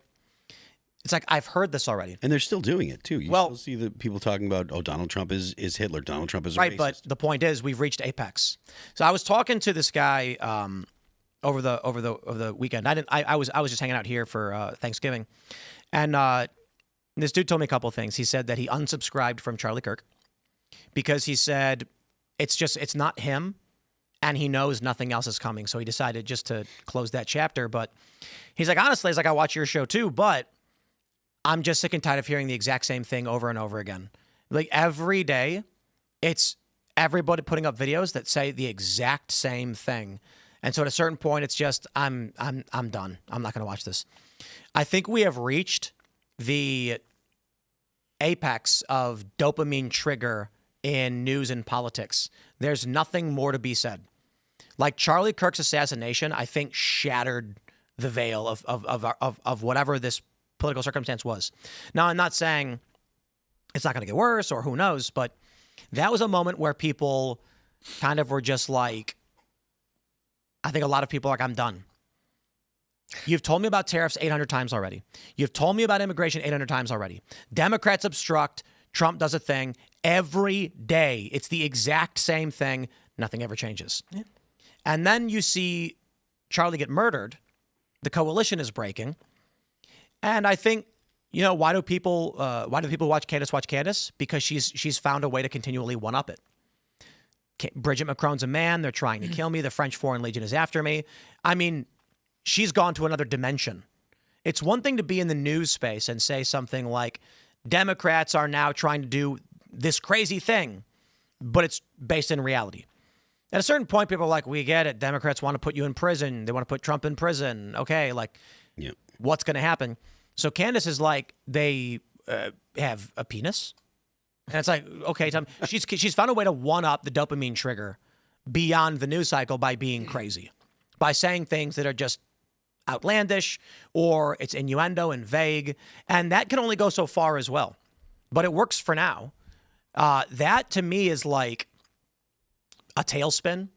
Speaker 1: It's like, I've heard this already.
Speaker 5: And they're still doing it, too. You still see the people talking about, oh, Donald Trump is Hitler. Donald Trump is a racist.
Speaker 1: Right, but the point is, we've reached apex. So I was talking to this guy over the weekend. I was just hanging out here for Thanksgiving. And this dude told me a couple of things. He said that he unsubscribed from Charlie Kirk because he said it's not him, and he knows nothing else is coming. So he decided just to close that chapter. But he's like, honestly, I watch your show too, but I'm just sick and tired of hearing the exact same thing over and over again. Like every day, it's everybody putting up videos that say the exact same thing. And so at a certain point, it's just, I'm done. I'm not going to watch this. I think we have reached the apex of dopamine trigger in news and politics. There's nothing more to be said. Like Charlie Kirk's assassination, I think shattered the veil of whatever this political circumstance was. Now, I'm not saying it's not going to get worse or who knows, but that was a moment where people kind of were just like, I think a lot of people are like, I'm done. You've told me about tariffs 800 times already. You've told me about immigration 800 times already. Democrats obstruct. Trump does a thing. Every day, it's the exact same thing. Nothing ever changes. Yeah. And then you see Charlie get murdered. The coalition is breaking. And I think, why do people watch Candace? Because she's found a way to continually one-up it. Bridget Macron's a man. They're trying to kill me. The French Foreign Legion is after me. I mean, she's gone to another dimension. It's one thing to be in the news space and say something like, Democrats are now trying to do this crazy thing, but it's based in reality. At a certain point, people are like, we get it. Democrats want to put you in prison. They want to put Trump in prison. Okay, what's going to happen? So Candace is like, they have a penis. And it's like, okay, Tom, she's found a way to one-up the dopamine trigger beyond the news cycle by being crazy, by saying things that are just outlandish or it's innuendo and vague. And that can only go so far as well. But it works for now. That, to me, is like a tailspin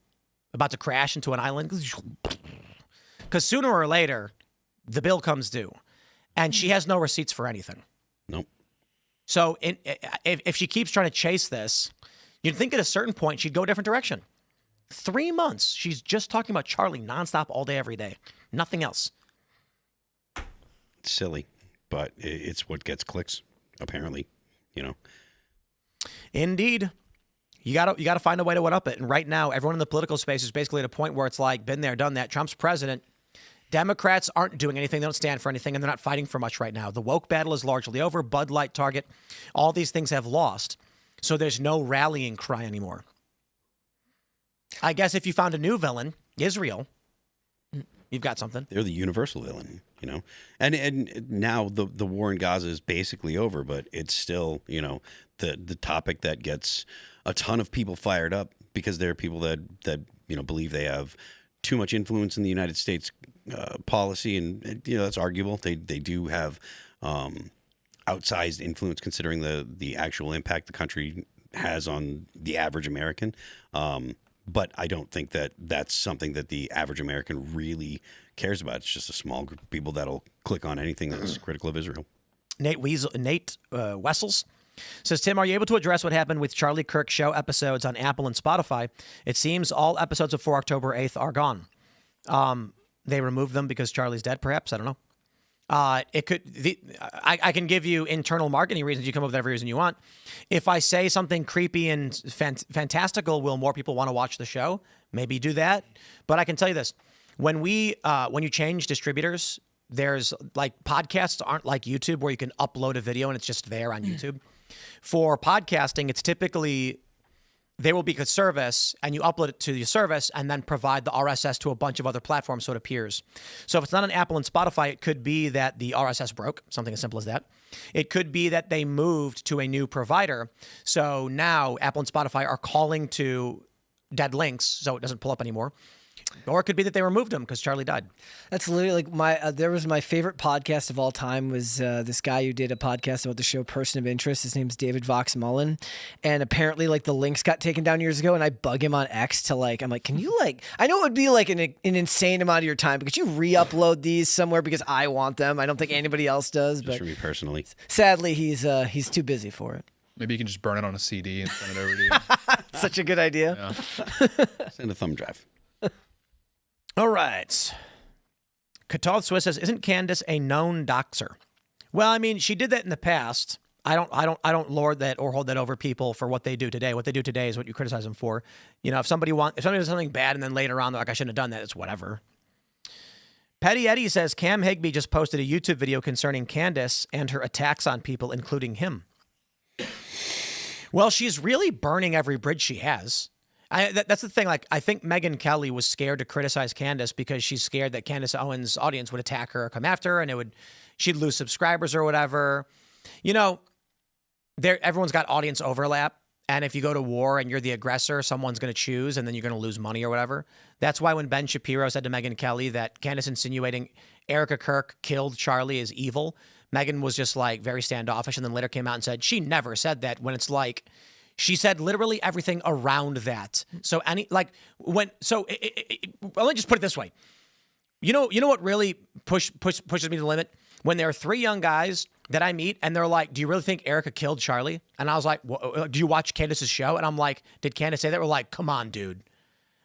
Speaker 1: about to crash into an island. Because sooner or later, the bill comes due. And she has no receipts for anything.
Speaker 5: Nope.
Speaker 1: So if she keeps trying to chase this, you'd think at a certain point she'd go a different direction. 3 months, she's just talking about Charlie nonstop all day, every day. Nothing else.
Speaker 5: It's silly, but it's what gets clicks, apparently,
Speaker 1: Indeed. You gotta find a way to one up it. And right now, everyone in the political space is basically at a point where it's like, been there, done that. Trump's president. Democrats aren't doing anything. They don't stand for anything, and they're not fighting for much right now. The woke battle is largely over. Bud Light, Target, all these things have lost. So there's no rallying cry anymore. I guess if you found a new villain, Israel, you've got something.
Speaker 5: They're the universal villain, And now the war in Gaza is basically over, but it's still, the topic that gets a ton of people fired up because there are people that believe they have too much influence in the United States policy, and that's arguable. They do have outsized influence considering the actual impact the country has on the average American. But I don't think that that's something that the average American really cares about. It's just a small group of people that'll click on anything that's critical of Israel.
Speaker 1: Nate Wessels says, Tim, are you able to address what happened with Charlie Kirk's show episodes on Apple and Spotify? It seems all episodes of 4 October 8th are gone. They removed them because Charlie's dead, perhaps. I don't know. I can give you internal marketing reasons. You come up with every reason you want. If I say something creepy and fantastical, will more people want to watch the show? Maybe do that. But I can tell you this: when you change distributors, there's like podcasts aren't like YouTube where you can upload a video and it's just there on YouTube. For podcasting, it's typically there will be a service and you upload it to the service and then provide the RSS to a bunch of other platforms so it appears. So if it's not on Apple and Spotify, it could be that the RSS broke, something as simple as that. It could be that they moved to a new provider. So now Apple and Spotify are calling to dead links so it doesn't pull up anymore. Or it could be that they removed him because Charlie died.
Speaker 4: That's literally like there was my favorite podcast of all time was this guy who did a podcast about the show Person of Interest. His name's David Vox Mullen. And apparently like the links got taken down years ago and I bug him on X to I'm like, can you I know it would be like an insane amount of your time, but could you re-upload these somewhere because I want them? I don't think anybody else does.
Speaker 5: Just for me personally.
Speaker 4: Sadly, he's too busy for it.
Speaker 3: Maybe you can just burn it on a CD and send it over to you.
Speaker 4: Such a good idea.
Speaker 5: Yeah. Send a thumb drive.
Speaker 1: All right. Katal Swiss says, "Isn't Candace a known doxer?" Well, I mean, she did that in the past. I don't lord that or hold that over people for what they do today. What they do today is what you criticize them for. If somebody does something bad and then later on they're like, I shouldn't have done that, it's whatever. Petty Eddie says, Cam Higby just posted a YouTube video concerning Candace and her attacks on people, including him. Well, she's really burning every bridge she has. That's the thing. I think Megyn Kelly was scared to criticize Candace because she's scared that Candace Owens' audience would attack her or come after her, and she'd lose subscribers or whatever. Everyone's got audience overlap, and if you go to war and you're the aggressor, someone's going to choose, and then you're going to lose money or whatever. That's why when Ben Shapiro said to Megyn Kelly that Candace insinuating Erica Kirk killed Charlie is evil, Megyn was just very standoffish, and then later came out and said she never said that. When it's She said literally everything around that. So let me just put it this way. You know what really pushes me to the limit? When there are 3 young guys that I meet and they're like, do you really think Erica killed Charlie? And I was like, do you watch Candace's show? And I'm like, did Candace say that? We're like, come on, dude.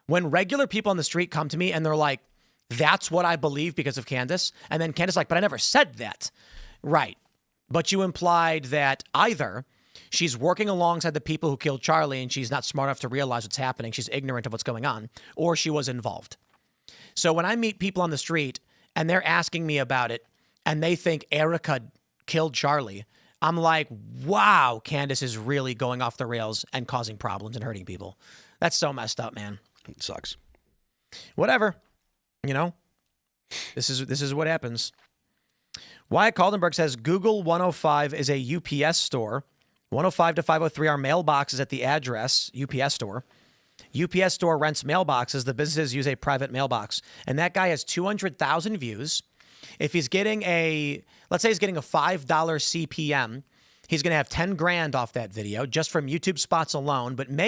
Speaker 1: When regular people on the street come to me and they're like, that's what I believe because of Candace. And then Candace like, but I never said that. Right. But you implied that either she's working alongside the people who killed Charlie and she's not smart enough to realize what's happening. She's ignorant of what's going on, or she was involved. So when I meet people on the street and they're asking me about it and they think Erica killed Charlie, I'm like, wow, Candace is really going off the rails and causing problems and hurting people. That's so messed up, man.
Speaker 5: It sucks.
Speaker 1: Whatever. You know, this is what happens. Wyatt Kaldenberg says Google 105 is a UPS store. 105 to 503 are mailboxes at the address, UPS store. UPS store rents mailboxes. The businesses use a private mailbox. And that guy has 200,000 views. If he's getting let's say he's getting a $5 CPM, he's going to have 10 grand off that video just from YouTube spots alone. But no,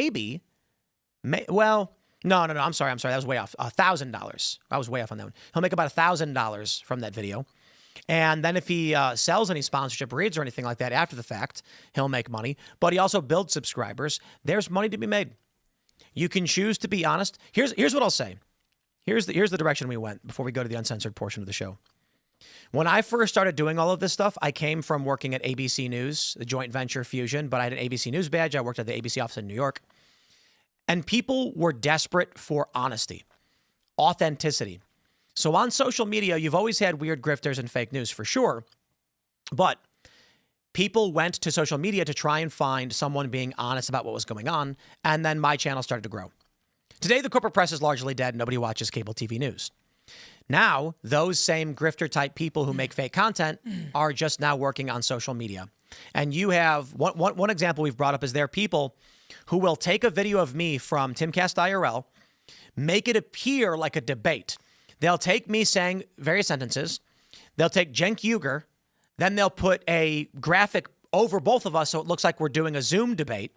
Speaker 1: I'm sorry. That was way off. $1,000. I was way off on that one. He'll make about $1,000 from that video. And then if he sells any sponsorship reads or anything like that after the fact, he'll make money. But he also builds subscribers. There's money to be made. You can choose to be honest. Here's what I'll say. Here's the direction we went before we go to the uncensored portion of the show. When I first started doing all of this stuff, I came from working at ABC News, the joint venture Fusion, but I had an ABC News badge. I worked at the ABC office in New York. And people were desperate for honesty, authenticity. So on social media, you've always had weird grifters and fake news for sure. But people went to social media to try and find someone being honest about what was going on. And then my channel started to grow. Today, the corporate press is largely dead. Nobody watches cable TV news. Now, those same grifter type people who make fake content are just now working on social media. And you have one example we've brought up is there are people who will take a video of me from Timcast IRL, make it appear like a debate. They'll take me saying various sentences. They'll take Cenk Uygur. Then they'll put a graphic over both of us so it looks like we're doing a Zoom debate.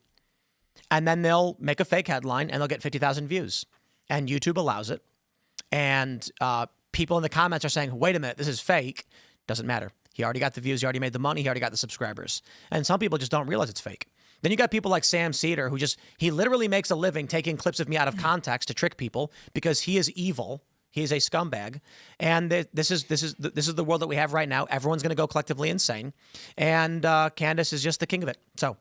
Speaker 1: And then they'll make a fake headline and they'll get 50,000 views. And YouTube allows it. And people in the comments are saying, wait a minute, this is fake. Doesn't matter. He already got the views. He already made the money. He already got the subscribers. And some people just don't realize it's fake. Then you got people like Sam Cedar who he literally makes a living taking clips of me out of context to trick people because he is evil. He is a scumbag. And this is the world that we have right now. Everyone's going to go collectively insane. And Candace is just the king of it. So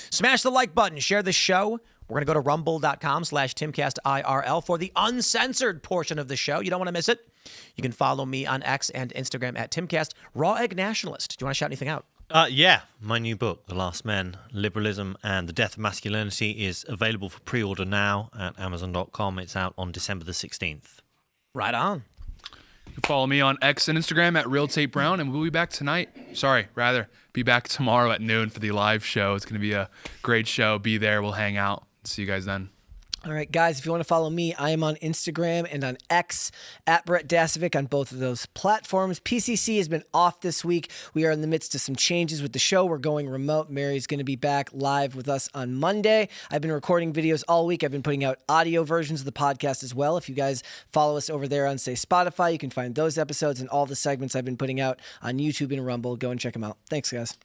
Speaker 1: smash the like button. Share the show. We're going to go to rumble.com/TimcastIRL for the uncensored portion of the show. You don't want to miss it. You can follow me on X and Instagram at Timcast. Raw Egg Nationalist. Do you want to shout anything out?
Speaker 2: Yeah, my new book, The Last Men, Liberalism and the Death of Masculinity, is available for pre-order now at Amazon.com. It's out on December the 16th.
Speaker 1: Right on.
Speaker 3: You can follow me on X and Instagram at RealTateBrown, and we'll be back tonight. Be back tomorrow at noon for the live show. It's going to be a great show. Be there. We'll hang out. See you guys then.
Speaker 4: All right, guys, if you want to follow me, I am on Instagram and on X at Brett Dasovic on both of those platforms. PCC has been off this week. We are in the midst of some changes with the show. We're going remote. Mary's going to be back live with us on Monday. I've been recording videos all week. I've been putting out audio versions of the podcast as well. If you guys follow us over there on, say, Spotify, you can find those episodes and all the segments I've been putting out on YouTube and Rumble. Go and check them out. Thanks, guys.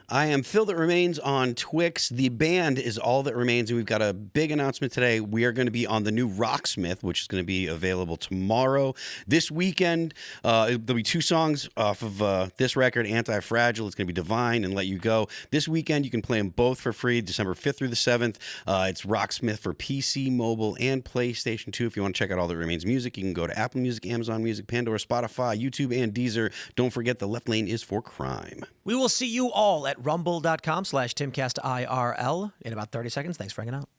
Speaker 5: I am Phil That Remains on Twix. The band is All That Remains, and we've got a big announcement today. We are going to be on the new Rocksmith, which is going to be available tomorrow. This weekend, there'll be 2 songs off of this record, Anti-Fragile. It's going to be Divine and Let You Go. This weekend, you can play them both for free, December 5th through the 7th. It's Rocksmith for PC, mobile, and PlayStation 2. If you want to check out All That Remains music, you can go to Apple Music, Amazon Music, Pandora, Spotify, YouTube, and Deezer. Don't forget the left lane is for crime.
Speaker 1: We will see you all at rumble.com/TimcastIRL in about 30 seconds. Thanks for hanging out.